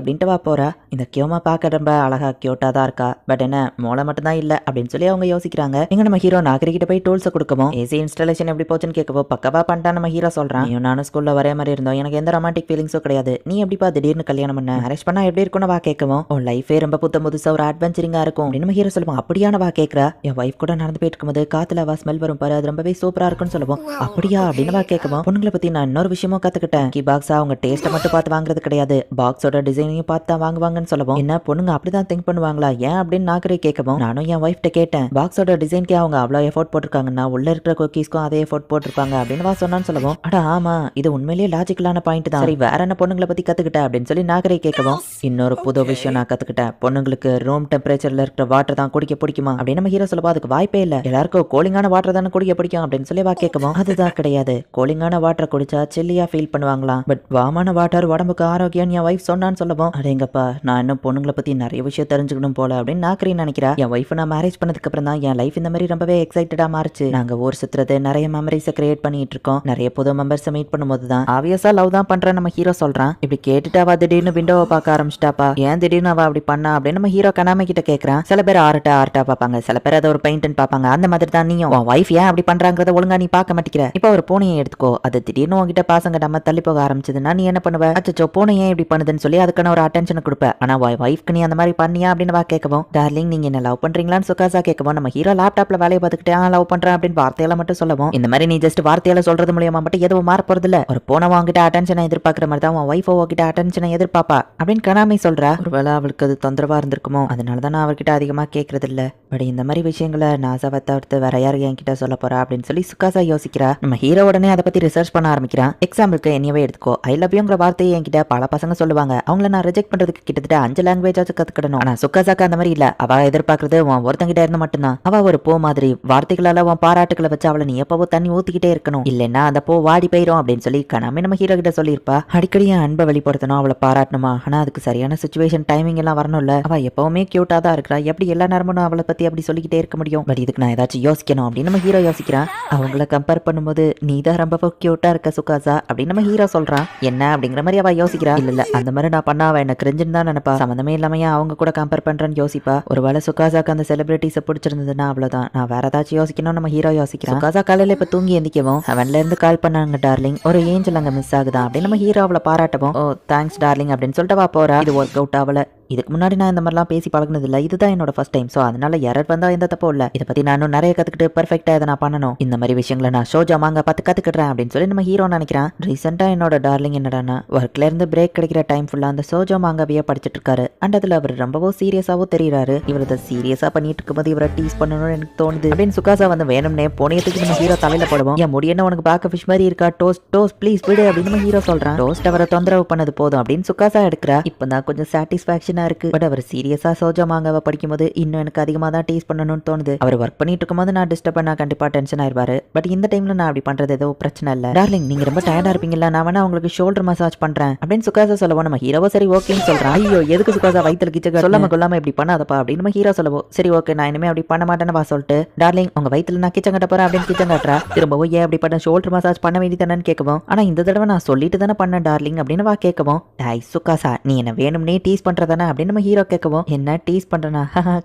[SPEAKER 1] அப்படின்ட்டு வா போறா. இந்த கியோமா பார்க்க ரொம்ப அழகா கியூட்டா தான் இருக்கா. பட் என்ன மோளை மட்டும் தான் இல்ல அப்படின்னு சொல்லி அவங்க யோசிக்கிறாங்க. எங்க நம்ம ஹீரோ நாகரிகிட்ட போய் டூல்ஸ் கொடுக்கவும் ஏசி இன்ஸ்டாலேஷன் எப்படி போச்சுன்னு கேட்கவோ பக்கவா பண்ணிட்டா நம்ம ஹீரோ சொல்றான். நானும் ஸ்கூல்ல வரே மாதிரி இருந்தோம், எனக்கு எந்த ரொமான்டிக் ஃபீலிங்ஸும் கிடையாது. நீ எப்படிப்பா திடீர்னு கல்யாணம் பண்ண? மேரேஜ் பண்ணா எப்படி இருக்கும்னு வா கேட்கவும் உன் லைஃபே ரொம்ப புதுசா ஒரு அட்வென்ச்சரிங்கா இருக்கும் அப்படின்னு நம்ம ஹீரோ சொல்லுவோம். அப்படியான வா கேட்கறா. என் வைஃப் கூட நடந்து போயிட்டு இருக்கும்போது காத்துல வா ஸ்மெல் வரும் பாரு, அது ரொம்பவே சூப்பரா இருக்குன்னு சொல்லுவோம். அப்படியா அப்படின்னு வா கேட்கவும் பொண்ணுங்களை பத்தி நான் இன்னொரு விஷயமும் கத்துக்கிட்டேன். கீ பாக்ஸா அவங்க டேஸ்ட்டை மட்டும் பார்த்து வாங்குறது கிடையாது, பாக்ஸோட டிசைனையும் பார்த்து தான் வாங்குவாங்கன்னு சொல்லுவோம். என்ன பொண்ணுங்க அப்படிதான் திங்க் பண்ணுவாங்களா ஏன் அப்படின்னு நாக்கரே கேட்கவும் நானும் என் வைஃப்ட்ட கேட்டேன். பாக்ஸோட டிசைன்கே அவங்க அவ்வளவு எஃபோர்ட் போட்டிருக்காங்கன்னா உள்ள இருக்கிற குக்கீஸ்க்கும் அதே எஃபோர்ட் போட்டிருப்பாங்க அப்படின்னு வா சொன்னான்னு சொல்லுவோம். அட ஆமா இது உண்மையிலேயே லாஜிக்கலான பாயிண்ட் தான். சரி வேற என்ன பொண்ணுங்களை பத்தி கத்துக்கிட்ட அப்படின்னு சொல்லி நாகரை கேட்கவும் இன்னொரு புது விஷயம் நான் கத்துக்கிட்டேன். பொண்ணுங்களுக்கு ரூம் டெம்பரேச்சர்ல இருக்கிற வாட்டர் தான் குடிக்க பிடிக்குமா அப்படின்னு நம்ம ஹீரோ சொல்லுவா. அதுக்கு வாய்ப்பே இல்ல, எல்லாருக்கும் கூலிங்கான வாட்டர் தானே குடிக்க பிடிக்கும் அப்படின்னு சொல்லி வா கேட்கவும் அதுதான் கிடையாது, கூலிங்கான வாட்டர் குடிச்சா சில்லியா ஃபீல் பண்ணுவாங்களாம், பட் வாமான வாட்டர் உடம்புக்கு ஆரோக்கியம் என் வைஃப் சொன்னான்னு சொல்லுவோம். அடேங்கப்பா நான் இன்னும் பொண்ணுங்களை பத்தி நிறைய விஷயம் தெரிஞ்சுக்கணும் போல அப்படின்னு நாக்கரி நினைக்கிறா. என் வைஃப் நான் மேரேஜ் பண்ணதுக்கு அப்புறம் தான் என் லைஃப் இந்த மாதிரி ரொம்பவே எக்ஸைட்டடா மாறுச்சு. நாங்க ஊர் சுத்துறது நிறைய மெமரிஸை கிரியேட் பண்ணிட்டு இருக்கோம். நிறைய புது மெம்பர்ஸை மீட் பண்ணும்போது தான் ஆப்வியஸா லவ் தான் பண்றேன் நம்ம ஹீரோ சொல்றான். இப்படி கேட்டுட்டு அவ திடீர்னு விண்டோவை பார்க்க ஆரம்பிச்சிட்டாப்பா. ஏன் திடீர்னு அவ அப்படி பண்ணா அப்படின்னு நம்ம ஹீரோ கனாமி கிட்ட கேட்கறான். சில பேர் ஆர்ட்டா பார்ப்பாங்க, சில பேர் அதை ஒரு பெயிண்ட் பார்ப்பாங்க. அந்த மாதிரி தான் நீயும் உன் வைஃப் ஏன் அப்படி பண்றாங்கறத ஒழுங்கா நீ பார்க்க மாட்டேங்கிற. இப்போ ஒரு பூனையை எடுத்துக்கோ, அது திடீர்னு உங்ககிட்ட பாசங்க நம்ம தள்ளி போக ஆரம்பிச்சதுன்னா நீ என்ன பண்ணுவ? அச்சோ பூனை ஏன் இப்படி பண்ணுதுன்னு சொல்லி அதுக்கான ஒரு அட்டென்ஷன் கொடுப்ப. ஆனா வைஃப்க்கு நீ அந்த மாதிரி பண்ணியா அப்படின்னு வா கேட்கவும் டார்லிங் நீங்க என்ன லவ் பண்றீங்களான்னு சுகாசா கேட்கவும் நம்ம ஹீரோ லேப்டாப்ல வேலையை பார்த்துக்கிட்டே லவ் பண்றேன் அப்படின்னு வார்த்தையில மட்டும் சொல்லவும் இந்த மாதிரி நீ ஜஸ்ட் வார்த்தையால சொல்றது மூலியமா மட்டும் எதுவும் மாற போறது இல்ல. ஒரு போன வாங்கிட்ட அட்டென்ஷனை எதிர்பார்க்கிற மாதிரி தான் உன் வைஃப் கிட்ட அட்டென்ஷனை எதிர்பார்ப்பா அப்படின்னு கனாமி சொல்றா. ஒருவேளை அவளுக்கு அது தொந்தரவா இருந்திருக்குமோ, அதனாலதான் நான் அவர்கிட்ட அதிகமா கேட்கறது இல்ல. பட் இந்த மாதிரி விஷயங்களை நாசாவை தவிர்த்து வேற யாரு என்கிட்ட சொல்ல போறா அப்படின்னு சொல்லி சுகாசா யோசிக்கிறா. நம்ம ஹீரோ உடனே அதை பத்தி ரிசர்ச் பண்ண ஆரம்பிக்கிறான். எக்ஸாம்பிளுக்கு என்னையவே எடுத்துக்கோ, ஐ லவ் யூங்கிற வார்த்தையை என்கிட்ட பல பசங்க சொல்லுவாங்க. அவங்கள நான் ரிஜெக்ட் பண்றதுக்கு கிட்டத்தட்ட 5 லாங்குவேஜ் ஆச்சு கத்துக்கிடணும். ஆனா சுகாசாக்கு அந்த மாதிரி இல்ல. அவ எதிர்பார்க்கறது உன் ஒருத்தங்கிட்ட இருந்து மட்டும்தான். அவ ஒரு பூ மாதிரி வார்த்தைகளால உன் பாராட்டுகளை வச்சு அவளை நீ எப்பவோ தண்ணி ஊத்திக்கிட்டே இருக்கணும், இல்லைன்னா அந்த பூ வாடி போயிரும் அப்படின்னு சொல்லி கனாமி நம்ம ஹீரோ கிட்ட சொல்லியிருப்பா. அடிக்கடி என் அன்பை வெளிப்படுத்தணும், அவளை பாராட்டணுமா, ஆனா அதுக்கு சரியான சுச்சுவேஷன் டைமிங் எல்லாம் வரணும்ல. அவ எப்பவுமே கியூட்டா தான் இருக்கிறா, எப்படி எல்லா நேரமும் அவளை பத்தி அப்படி சொல்லிக்கிட்டே இருக்க முடியும்? பட் இதுக்கு நான் ஏதாச்சும் யோசிக்கணும் அப்படின்னு நம்ம ஹீரோ யோசிக்கிறான். அவங்கள கம்பேர் பண்ணும்போது நீ தான் ரொம்ப கியூட்டா இருக்க சுகாசா அப்படின்னு நம்ம ஹீரோ சொல்றான். என்ன அப்படிங்கிற மாதிரி அவ யோசிக்கிறா. இல்ல அந்த மாதிரி நான் பண்ணா அவ என்ன கிரிஞ்சுன்னு தான் நினைப்பா, சம்மந்தமே இல்லாமையா அவங்க கூட கம்பேர் பண்றேன்னு யோசிப்பா. ஒருவேளை சுகாசாக்கு அந்த செலிபிரிட்டிஸை பிடிச்சிருந்ததுன்னா அவ்வளவுதான், நான் வேற ஏதாச்சும் யோசிக்கணும் நம்ம ஹீரோ யோசிக்கிறான். சுகாசா காலையில இப்ப தூங்கி எந்திக்கவும் அவன்ல இருந்து கால் பண்ணாங்க டார்லிங், ஒரு ஏஞ்சல் அங்க மிஸ் ஆகுதான் அப்படின்னு நம்ம ஹீரோ அவளை பாராட்டவும் ஓ தேங்க்ஸ் டார்லிங் அப்படின்னு சொல்லிட்டு வா போறா. இது ஒர்க் அவுட் ஆகல. இதுக்கு முன்னாடி நான் இந்த மாதிரிலாம் பேசி பழகினது இல்லை, இதுதான் என்னோட ஃபர்ஸ்ட் டைம். ஸோ அதனால எரர் வந்தா எந்த தப்போ இல்லை. இதை பத்தி நான் நிறைய கத்துக்கிட்டு பெர்ஃபெக்டா இதை நான் பண்ணணும். இந்த மாதிரி விஷயங்களை நான் ஷோஜா மாங்க பார்த்து கத்துக்கிடுறேன் அப்படின்னு சொல்லி நம்ம ஹீரோ நினைக்கிறான். ரீசெண்டா என்னோட டார்லிங் என்னடானா ஒர்க்ல இருந்து பிரேக் கிடைக்கிற டைம் ஃபுல்லா அந்த சோஜா மாங்காவையே படிச்சிட்டு இருக்காரு. அண்ட் அதுல அவர் ரொம்பவும் சீரியஸாவும் தெரியுறாரு. இவர் அதை சீரியஸா பண்ணிட்டு இருக்கும்போது இவரை டீஸ் பண்ணணும்னு எனக்கு தோணுது அப்படின்னு சுகாசா வந்து வேணும்னே போனியத்துக்கு நம்ம ஹீரோ தலையில போடுவோம். என் முடி என்ன உனக்கு பார்க்க ஃபிஷ் மாதிரி இருக்கா, டோஸ்ட் டோஸ்ட் ப்ளீஸ் விடு அப்படின்னு நம்ம ஹீரோ சொல்றான். டோஸ்ட் அவரை தொந்தரவு பண்ணது போதும் அப்படின்னு சுகாசா எடுக்கிறா. இப்பதான் கொஞ்சம் சாட்டிஸ்பாக்சனா இருக்கு. பட் அவர் சீரியஸா சோஜா மாங்காவை படிக்கும்போது இன்னும் எனக்கு அதிகமா தான் டீஸ் பண்ணணும்னு தோணுது. அவர் ஒர்க் பண்ணிட்டு இருக்கும்போது நான் டிஸ்டர்ப் பண்ணா கண்டிப்பா டென்ஷன் ஆயிருவாரு. பட் இந்த டைம்ல நான் அப்படி பண்றது ஏதோ பிரச்சனை இல்ல. டார்லிங் நீங்க ரொம்ப டயர்டா இருப்பீங்களா, நான் வேணா உங்களுக்கு ஷோல்டர் மசாஜ் பண்றேன் அப்படின்னு சுகாசா சொல்லவும் நம்ம ஹீரோவோ சரி ஓகேன்னு சொல்றான். ஐயோ எதுக்கு சுகாசா வயித்துல கிச்ச சொல்லாம கொள்ளாம இப்படி பண்ணாதப்பா அப்படின்னு நம்ம ஹீரோ சொல்லவும் சரி ஓகே நான் இனிமே அப்படி பண்ண மாட்டேன்னு வா சொல்லிட்டு டார்லிங் உங்க வயித்துல நான் கிச்சன் கட்ட போறேன் அப்படின்னு கிச்சன் காட்டுறா. திரும்பவும் ஏன் அப்படி பண்ண ஷோல்டர் மசாஜ் பண்ண வேண்டியதானு கேட்கவும் ஆனா இந்த தடவை நான் சொல்லிட்டு தானே பண்ண டார்லிங் அப்படின்னு வா கேட்கவும் டாய் சுகாசா நீ என்ன வேணும்னே டீஸ் பண்றதானே தானே அப்படின்னு நம்ம ஹீரோ கேட்கவும், என்ன டீஸ் பண்றேனா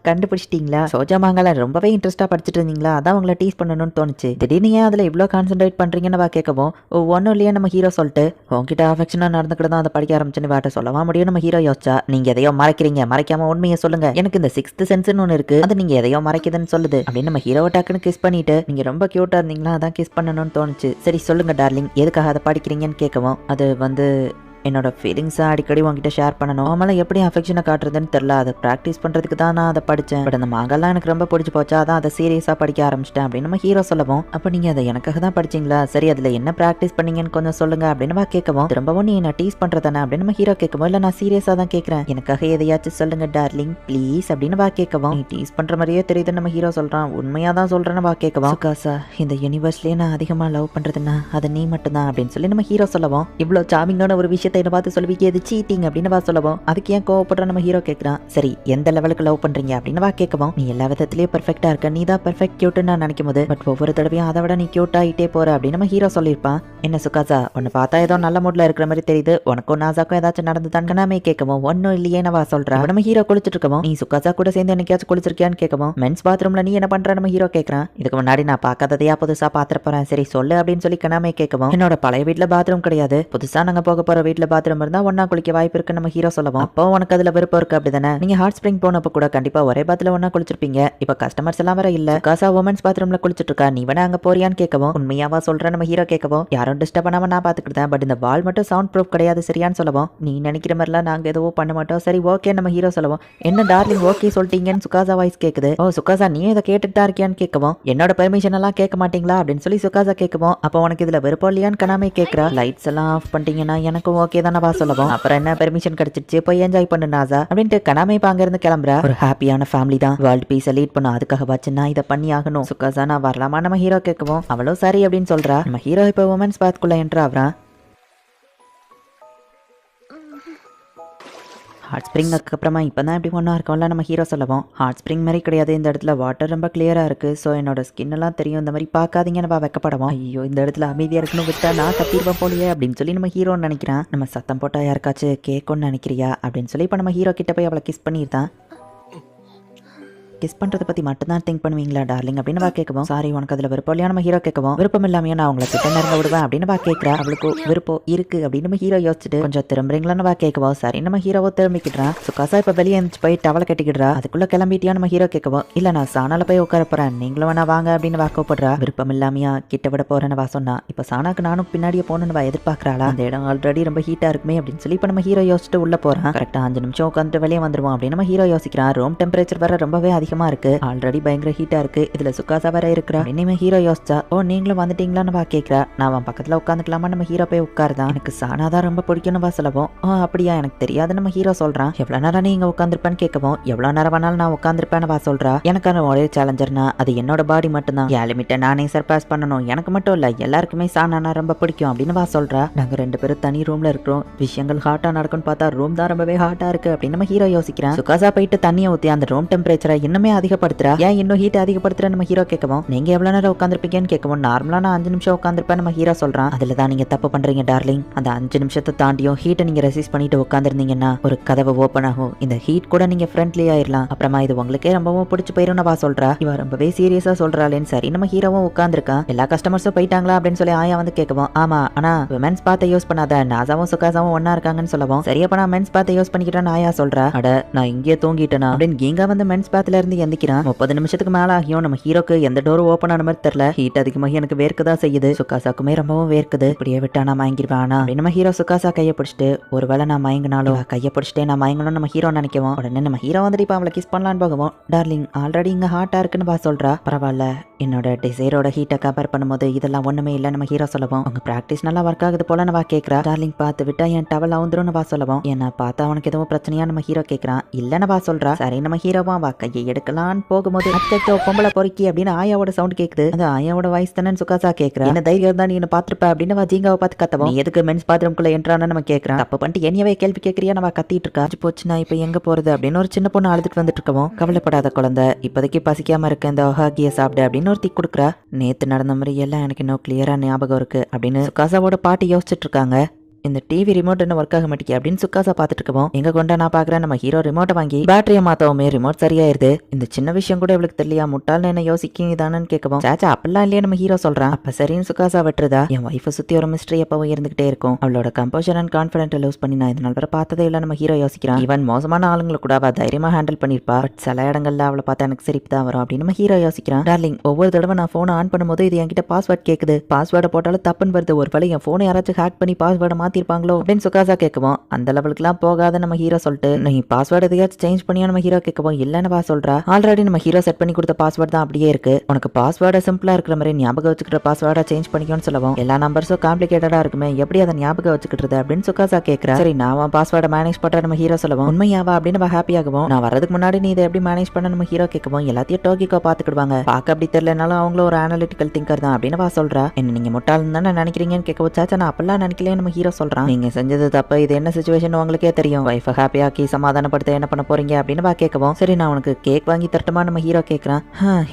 [SPEAKER 1] கண்டுபிடிச்சிட்டீங்களா, சோஜா மாங்கால ரொம்பவே இன்ட்ரெஸ்டா படிச்சுட்டு இருந்தீங்களா, அதான் உங்களை டீஸ் பண்ணணும்னு தோணுச்சு, திடீர்னு ஏன் அதுல இவ்வளவு கான்சென்ட்ரேட் பண்றீங்கன்னு கேட்கவும், ஒன்னும் இல்லையா நம்ம ஹீரோ சொல்லிட்டு, உங்ககிட்ட அஃபெக்ஷனா நடந்துக்கிட்டு தான் அதை படிக்க ஆரம்பிச்சுன்னு வாட்ட சொல்லவா முடியும் நம்ம ஹீரோ யோசிச்சா, நீங்க எதையோ மறைக்கிறீங்க, மறைக்காம உண்மையை சொல்லுங்க, எனக்கு இந்த 6th சென்ஸ்னு ஒன்று இருக்கு, அது நீங்க எதையோ மறைக்குதுன்னு சொல்லுது அப்படின்னு நம்ம ஹீரோவை டக்குன்னு கிஸ் பண்ணிட்டு, நீங்க ரொம்ப கியூட்டா இருந்தீங்களா அதான் கிஸ் பண்ணணும்னு தோணுச்சு, சரி சொல்லுங்க டார்லிங் எதுக்காக அதை படிக்கிறீங்கன்னு கேட்கவும், அது வந்து என்னோட ஃபீலிங்ஸை அடிக்கடி உங்ககிட்ட ஷேர் பண்ணணும், அவமால எப்படி அஃபெக்ஷனை காட்டுறதுன்னு தெரியல, அதை ப்ராக்டிஸ் பண்ணுறதுக்கு தான் நான் அதை படித்தேன், பட் அந்த மாங்கெல்லாம் எனக்கு ரொம்ப பிடிச்சி போச்சா, அதான் அதை சீரியஸாக படிக்க ஆரம்பிச்சிட்டேன் அப்படின்னு நம்ம ஹீரோ சொல்லவும், அப்போ நீங்கள் அதை எனக்காக தான் படிச்சிங்களா, சரி அதில் என்ன ப்ராக்டிஸ் பண்ணீங்கன்னு கொஞ்சம் சொல்லுங்க அப்படின்னு கேட்கவும், திரும்பவும் நீ என்ன டீஸ் பண்ணுறதானே அப்படின்னு நம்ம ஹீரோ கேட்கவும், இல்லை நான் சீரியஸாக தான் கேட்குறேன், எனக்காக எதையாச்சும் சொல்லுங்க டார்லிங் ப்ளீஸ் அப்படின்னு கேட்கவும், நீ டீஸ் பண்ணுற மாதிரியே தெரியுதுன்னு நம்ம ஹீரோ சொல்கிறான், உண்மையாக தான் சொல்கிறேன்னு கேட்கவும், சுகாசா இந்த யூனிவர்ஸ்லேயே நான் அதிகமாக லவ் பண்ணுறதுன்னா அது நீ மட்டும்தான் அப்படின்னு சொல்லி நம்ம ஹீரோ சொல்லவும், இவ்வளோ சாமிங்கான ஒரு விஷயத்தை என்ன பார்த்து சொல்லுவீங்க இது சீட்டிங் அப்படின்னு சொல்லவும், அதுக்கு ஏன் கோவப்படுற நம்ம ஹீரோ கேட்குறான், சரி எந்த லெவலுக்கு லவ் பண்றீங்க அப்படின்னு கேட்கவும், நீ எல்லா விதத்திலயும் பெர்ஃபெக்டா இருக்க, நீ தான் பெர்ஃபெக்ட் கியூட்னு நான் நினைக்கும் போது பட் ஒவ்வொரு தடவையும் அதை விட நீ கியூட் ஆகிட்டே போற அப்படின்னு நம்ம ஹீரோ சொல்லியிருப்பான், என்ன சுகாசா உன்னை பார்த்தா ஏதோ நல்ல மூட்ல இருக்கிற மாதிரி தெரியுது, உனக்கும் நாசாக்கும் ஏதாச்சும் நடந்துதான் நாமே கேட்கவும், ஒன்னும் இல்லையே நம்ம சொல்றா, நம்ம ஹீரோ குளிச்சுட்டு இருக்கவும், நீ சுகாசா கூட சேர்ந்து என்னைக்காச்சும் குளிச்சிருக்கியான்னு கேட்கவும், மென்ஸ் பாத்ரூம்ல நீ என்ன பண்ற நம்ம ஹீரோ கேட்கறான், இதுக்கு முன்னாடி நான் பார்க்காததையா புதுசா பாத்திர போறேன், சரி சொல்லு அப்படின்னு சொல்லி கனாமே கேட்கவும், என்னோட பழைய வீட்டுல பாத்ரூம் கிடையாது, புதுசா நாங்க போக போற வீட்டுல பாத்ரூம் இருந்தா ஒன்னா குளிக்க வாய்ப்பு இருக்கு நம்ம ஹீரோ சொல்லவும், அப்போ உனக்கு அதுல விருப்பம் இருக்கு அப்படிதானே, நீங்க ஹாட் ஸ்பிரிங் போனப்ப கூட கண்டிப்பா ஒரே பாத்ல ஒன்னா குளிச்சிருப்பீங்க, இப்ப கஸ்டமர்ஸ் எல்லாம் வர இல்ல, காசா உமன்ஸ் பாத்ரூம்ல குளிச்சிட்டு இருக்கா, நீ வேணா அங்க போறியான்னு கேட்கவும், உண்மையாவா சொல்ற நம்ம ஹீரோ கேட்கவும், யாரும் டிஸ்டர்ப் பண்ணாம நான் பாத்துக்கிட்டேன், பட் இந்த வால் மட்டும் சவுண்ட் ப்ரூஃப் கிடையாது சரியான்னு சொல்லவும், நீ நினைக்கிற மாதிரிலாம் நாங்க எதுவும் பண்ண மாட்டோம், சரி ஓகே நம்ம ஹீரோ சொல்லவும், என்ன டார்லிங் ஓகே சொல்லிட்டீங்கன்னு சுகாசா வாய்ஸ் கேக்குது, ஓ சுகாசா நீ இதை கேட்டுட்டு தான் இருக்கியான்னு கேட்கவும், என்னோட பெர்மிஷன் எல்லாம் கேட்க மாட்டீங்களா அப்படின்னு சொல்லி சுகாசா கேட்கவும், அப்போ உனக்கு இதுல விருப்பம் இல்லையான்னு கனாமே கேட்கறா, லைட்ஸ் எல்லாம் ஆஃப் பண்ணிட்டீங்கன்னா எனக்கும் ஓகே தானே வா சொல்லவும், அப்புறம் என்ன பெர்மிஷன் கிடைச்சிருச்சு போய் என்ஜாய் பண்ணு நாசா அப்படின்ட்டு கனாமே இப்ப அங்க இருந்து கிளம்புற, ஒரு ஹாப்பியான ஃபேமிலி தான் வேர்ல்ட் பீஸை லீட் பண்ணும், அதுக்காக வச்சு நான் இதை பண்ணி ஆகணும், சுகாசா நான் வரலாமா நம்ம ஹீரோ கேட்கவும், அவளும் சரி அப்படின்னு சொல்றா, நம்ம ஹீரோ இப்ப உமன்ஸ் பாத்குள்ள என்ட்ரு ஆகுறான், ஹாட் ஸ்ப்ரிங்க்கு அப்புறமா இப்போ தான் இப்படி ஒன்றா இருக்கோம்ல நம்ம ஹீரோ சொல்லவும், ஹாட் ஸ்ப்ரிங் மாதிரி கிடையாது, இந்த இடத்துல வாட்டர் ரொம்ப கிளியராக இருக்குது, ஸோ என்னோட ஸ்கின் எல்லாம் தெரியும், இந்த மாதிரி பார்க்காதீங்க நம்ம வெக்கப்படவும், ஐயோ இந்த இடத்துல அமைதியாக இருக்குன்னு விட்டா நான் கத்திருப்பேன் போலியே அப்படின்னு சொல்லி நம்ம ஹீரோன்னு நினைக்கிறான், நம்ம சத்தம் போட்டால் யாருக்காச்சும் கேட்கும்னு நினைக்கிறியா அப்படின்னு சொல்லி இப்போ நம்ம ஹீரோ கிட்ட போய் அவளை கிஸ் பண்ணியிருந்தான், கிஸ் பண்றதை பத்தி மட்டும் தான் திங்க் பண்ணுவீங்களா டார்லிங் அப்படின்னு கேட்கவும், சாரி உனக்கு அதுல விருப்பம் இல்லையா நம்ம ஹீரோ கேட்கவும், விருப்பம் இல்லாமையா நான் உங்களை கிட்ட நெருங்க விடுவேன் அப்படின்னு கேட்கிறா, அவளுக்கு விருப்பம் இருக்கு அப்படின்னு நம்ம ஹீரோ யோசிச்சுட்டு கொஞ்சம் திரும்புறீங்களான்னு கேட்கவும், சரி நம்ம ஹீரோவோ திரும்பிக்கிட்டான், சுகாசா இப்ப வெளியே எழுந்து போய் டவலை கட்டிக்கிடுறா, அதுக்குள்ள கிளம்பிட்டியா நம்ம ஹீரோ கேட்கவும், இல்ல நான் சாணால போய் உட்கார போறேன் நீங்களும் வேணா வாங்க அப்படின்னு கூப்பிடுறா, விருப்பம் இல்லாமையா கிட்ட விட போறேன்னு சொன்னா, இப்ப சாணாக்கு நானும் பின்னாடியே போகணும்னு எதிர்பார்க்கறாளா, அந்த இடம் ஆல்ரெடி ரொம்ப ஹீட்டா இருக்குமே அப்படின்னு சொல்லி இப்ப நம்ம ஹீரோ யோசிச்சுட்டு உள்ள போறான், கரெக்டா 5 நிமிஷம் உட்காந்துட்டு வெளியே வந்துருவோம் அப்படின்னு நம்ம ஹீரோ யோசிக்கிறான், ரூம் டெம்பரேச்சர் வர ரொம்பவே அதிகமா இருக்கு, ஆல்ரெடி பயங்கர ஹீட்டா இருக்கு, இதுல சுகாசா வர இருக்கிறா, இனிமே ஹீரோ யோசிச்சா, ஓ நீங்களும் வந்துட்டீங்களான்னு கேட்கிறா, நான் அவன் பக்கத்துல உட்காந்துக்கலாமா நம்ம ஹீரோ போய் உட்காருதான், எனக்கு சாணாதான் ரொம்ப பிடிக்கும்னு சொல்லவும், அப்படியா எனக்கு தெரியாது நம்ம ஹீரோ சொல்றான், எவ்வளவு நேரம் நீங்க உட்காந்துருப்பேன்னு கேட்கவும், எவ்வளவு நேரம் வேணாலும் நான் உட்காந்துருப்பேன்னு சொல்றா, எனக்கான ஒரே சேலஞ்சர்னா அது என்னோட பாடி மட்டும் தான், என் லிமிட்டை நானே சர்பாஸ் பண்ணணும், எனக்கு மட்டும் இல்ல எல்லாருக்குமே சாணானா ரொம்ப பிடிக்கும் அப்படின்னு சொல்றா, நாங்க 2 பேரும் தனி ரூம்ல இருக்கிறோம், விஷயங்கள் ஹாட்டா நடக்கும்னு பார்த்தா ரூம் தான் ரொம்பவே ஹாட்டா இருக்கு அப்படின்னு நம்ம ஹீரோ யோசிக்கிறான், சுகாசா போயிட்டு தண்ணியை ஊத்தி அந்த ரூம் டெம்பரேச்சரை இன்னுமே அதிகப்படுத்துறா, ஏன் இன்னும் ஹீட் அதிகப்படுத்துற நம்ம ஹீரோ கேட்கவும், நீங்க எவ்வளவு நேரம் உட்காந்துருப்பீங்கன்னு கேட்கவும், நார்மலா நான் 5 நிமிஷம் உட்காந்துருப்பேன் நம்ம ஹீரோ சொல்றான், அதுல தான் நீங்க தப்பு பண்றீங்க டார்லிங், அந்த 5 நிமிஷத்தை தாண்டியும் ஹீட்டை நீங்க ரெசிஸ்ட் பண்ணிட்டு உட்காந்துருந்தீங்கன்னா ஒரு கதவை ஓப்பன் ஆகும், இந்த ஹீட் கூட நீங்க ஃப்ரெண்ட்லி ஆயிரலாம், அப்புறமா இது உங்களுக்கே ரொம்பவும் பிடிச்சு போயிரும் சொல்றா, இவ ரொம்பவே சீரியஸா சொல்றாளேன்னு சரி நம்ம ஹீரோவும் உட்காந்துருக்கான், எல்லா கஸ்டமர்ஸும் போயிட்டாங்களா அப்படின்னு சொல்லி ஆயா வந்து கேட்கவும், ஆமா ஆனா மென்ஸ் பாத்தை யூஸ் பண்ணாத, நாசாவும் சுகாசாவும் ஒன்னா இருக்காங்கன்னு சொல்லவும், சரியப்ப நான் மென்ஸ் பாத்தை யூஸ் பண்ணிக்கிறேன்னு ஆயா சொல்றா, அட நான் இங்கே தூங்கிட்டேனா அப்படின்னு கீங்கா வந்து மென்ஸ் பாத்துல இருந்து எந்திக்கிறான், 30 நிமிஷத்துக்கு மேல ஆகியும் நம்ம ஹீரோக்கு எந்த டோரும் ஓப்பன் ஆன மாதிரி தெரியல, ஹீட் அதிகமாக எனக்கு வேர்க்கதான் செய்யுது, சுகாசாக்குமே ரொம்பவும் வேர்க்குது, இப்படியே விட்டா நான் மயங்கிடுவானா அப்படின்னு நம்ம ஹீரோ சுகாசா கையை பிடிச்சிட்டு, ஒருவேளை நான் மயங்கினாலும் கையை பிடிச்சிட்டே நான் மயங்கணும்னு நம்ம ஹீரோ நினைக்கவும், உடனே நம்ம ஹீரோ வந்துட்டு இப்ப அவளை கிஸ் பண்ணலான்னு போகவும், டார்லிங் ஆல்ரெடி இங்க ஹாட்டா இருக்குன்னு சொல்றா, பரவாயில்ல என்னோட டிசைரோட ஹீட்டை கம்பேர் பண்ணும்போது இதெல்லாம் ஒண்ணுமே இல்லை நம்ம ஹீரோ சொல்லவும், உங்க பிராக்டிஸ் நல்லா ஒர்க் ஆகுது போல நம்ம கேட்கறா, டார்லிங் பார்த்து விட்டா என் டவல் அவுந்துரும் சொல்லவும், என்ன பார்த்தா அவனுக்கு எதுவும் பிரச்சனையா நம்ம ஹீரோ கேட்கறான், இல்லன்னு சொல்றா, சரி நம்ம ஹீரோவா வா கையை எடுக்கலான்னு போகும்போது அச்சோ பொம்பளை பொறுக்கி அப்படின்னு ஆயாவோட சவுண்ட் கேக்குது, அது ஆயாவோட வாய்ஸ் தானே சுகாசா கேட்கறா, என்ன தைரியம் தான் நீ என்ன பாத்துருப்ப அப்படின்னு ஜீங்காவை பார்த்து கத்தவும், நீ எதுக்கு மென்ஸ் பாத்ரூம்குள்ள என்ட்ரான்னு நம்ம கேட்கறான், தப்பு பண்ணிட்டு என்னையவே கேள்வி கேட்கறியா நம்ம கத்திட்டு இருக்கா, போச்சு நான் இப்ப எங்க போறது அப்படின்னு ஒரு சின்ன பொண்ணு அழுதுட்டு வந்துட்டு இருக்கவும், கவலைப்படாத குழந்தை இப்போதைக்கு பசிக்காம இருக்க இந்த ஒஹாகிய சாப்பிடு அப்படின்னு ஒரு தீ கொடுக்குறா, நேத்து நடந்த மாதிரி எல்லாம் எனக்கு இன்னும் கிளியரா ஞாபகம் இருக்கு அப்படின்னு சுகாசாவோட பாட்டி யோசிச்சுட்டு இருக்காங்க. இந்த டிவி ரிமோட் என்ன ஒர்க் ஆக மாட்டேங்குது அப்படின்னு சுக்காசா பார்த்துட்டு இருக்கோம். எங்க கொண்டா நான் பாக்குறேன் நம்ம ஹீரோ ரிமோட்டை வாங்கி பேட்டரியை மாத்தவுமே ரிமோட் சரியாயிருது. இந்த சின்ன விஷயம் கூட இவளுக்கு தெரியலையா, முட்டாள் என்ன யோசிக்கீங்க தானு கேட்கவும், சாச்சா அப்படிலாம் இல்லையே நம்ம ஹீரோ சொல்றான். அப்ப சரின்னு சுக்காசா விட்டுருதா, என் ஒய்ஃபை சுத்தி ஒரு மிஸ்ட்ரி எப்பவும் இருந்துகிட்டே இருக்கும். அவளோட கம்போஷர் அண்ட் கான்பிடென்ட் லூஸ் பண்ணி நான் இதனால வர பார்த்ததே இல்லை நம்ம ஹீரோ யோசிக்கிறான். ஈவன் மோசமான ஆளுங்களை கூட அவ தைரியமா ஹேண்டில் பண்ணிருப்பா. பட் சில இடங்கள்ல அவளை பார்த்தா எனக்கு சிரிப்பு தான் வரும் அப்படின்னு நம்ம ஹீரோ யோசிக்கிறான். டார்லிங், ஒவ்வொரு தடவை நான் போனை ஆன் பண்ணும்போது இது என்கிட்ட பாஸ்வேர்ட் கேக்குது. பாஸ்வேர்டை போட்டாலும் தப்புன்னு வருது. ஒரு வேளை என் போனை யாராச்சும் ஹேக் பண்ணி பாஸ்வேர்டை மாத்திருப்பாங்களோ அப்படின்னு சுக்காசா கேட்கவும், அந்த லெவலுக்குலாம் போகாத நம்ம ஹீரோ சொல்லிட்டு, நீ பாஸ்வேர்டு எதையாச்சும் சேஞ்ச் பண்ணியா நம்ம ஹீரோ கேட்கவும், இல்லன்னு வா சொல்றா. ஆல்ரெடி நம்ம ஹீரோ செட் பண்ணி கொடுத்த பாஸ்வேர்டு தான் அப்படியே இருக்கு. உனக்கு பாஸ்வேர்டை சிம்பிளா இருக்கிற மாதிரி ஞாபகம் வச்சுக்கிற பாஸ்வேர்டை சேஞ்ச் பண்ணிக்கோன்னு சொல்லவும், எல்லா நம்பர்ஸும் காம்ப்ளிகேட்டடா இருக்குமே, எப்படி அதை ஞாபகம் வச்சுக்கிட்டு அப்படின்னு சுக்காசா கேட்கிறா. சரி நான் பாஸ்வேர்டை மேனேஜ் பண்ற நம்ம ஹீரோ சொல்லவும், உண்மையாவா அப்படின்னு ஹாப்பி ஆகவும், நான் வரதுக்கு முன்னாடி நீ இதை எப்படி மேனேஜ் பண்ண நம்ம ஹீரோ கேட்கவும், எல்லாத்தையும் டோக்கிக்கோ பாத்துக்கிடுவாங்க, பார்க்க அப்படி தெரியலனாலும் அவங்களும் ஒரு அனாலிட்டிக்கல் திங்கர் தான் அப்படின்னு வா சொல்றா. என்ன நீங்க முட்டாள்னு தானே நினைக்கிறீங்கன்னு கேட்க வச்சாச்சா, நான் அப்பெல்லாம் நினைக்கல நம்ம ஹீரோ சொல்றான். நீங்க செஞ்சது தப்பு, இது என்ன சிச்சுவேஷன் உங்களுக்கே தெரியும். வைஃபை ஹாப்பியாக்கி சமாதானப்படுத்த என்ன பண்ண போறீங்க அப்படின்னு வா கேட்கவும், சரி நான் உனக்கு கேக் வாங்கி தரட்டுமா நம்ம ஹீரோ கேட்கறான்.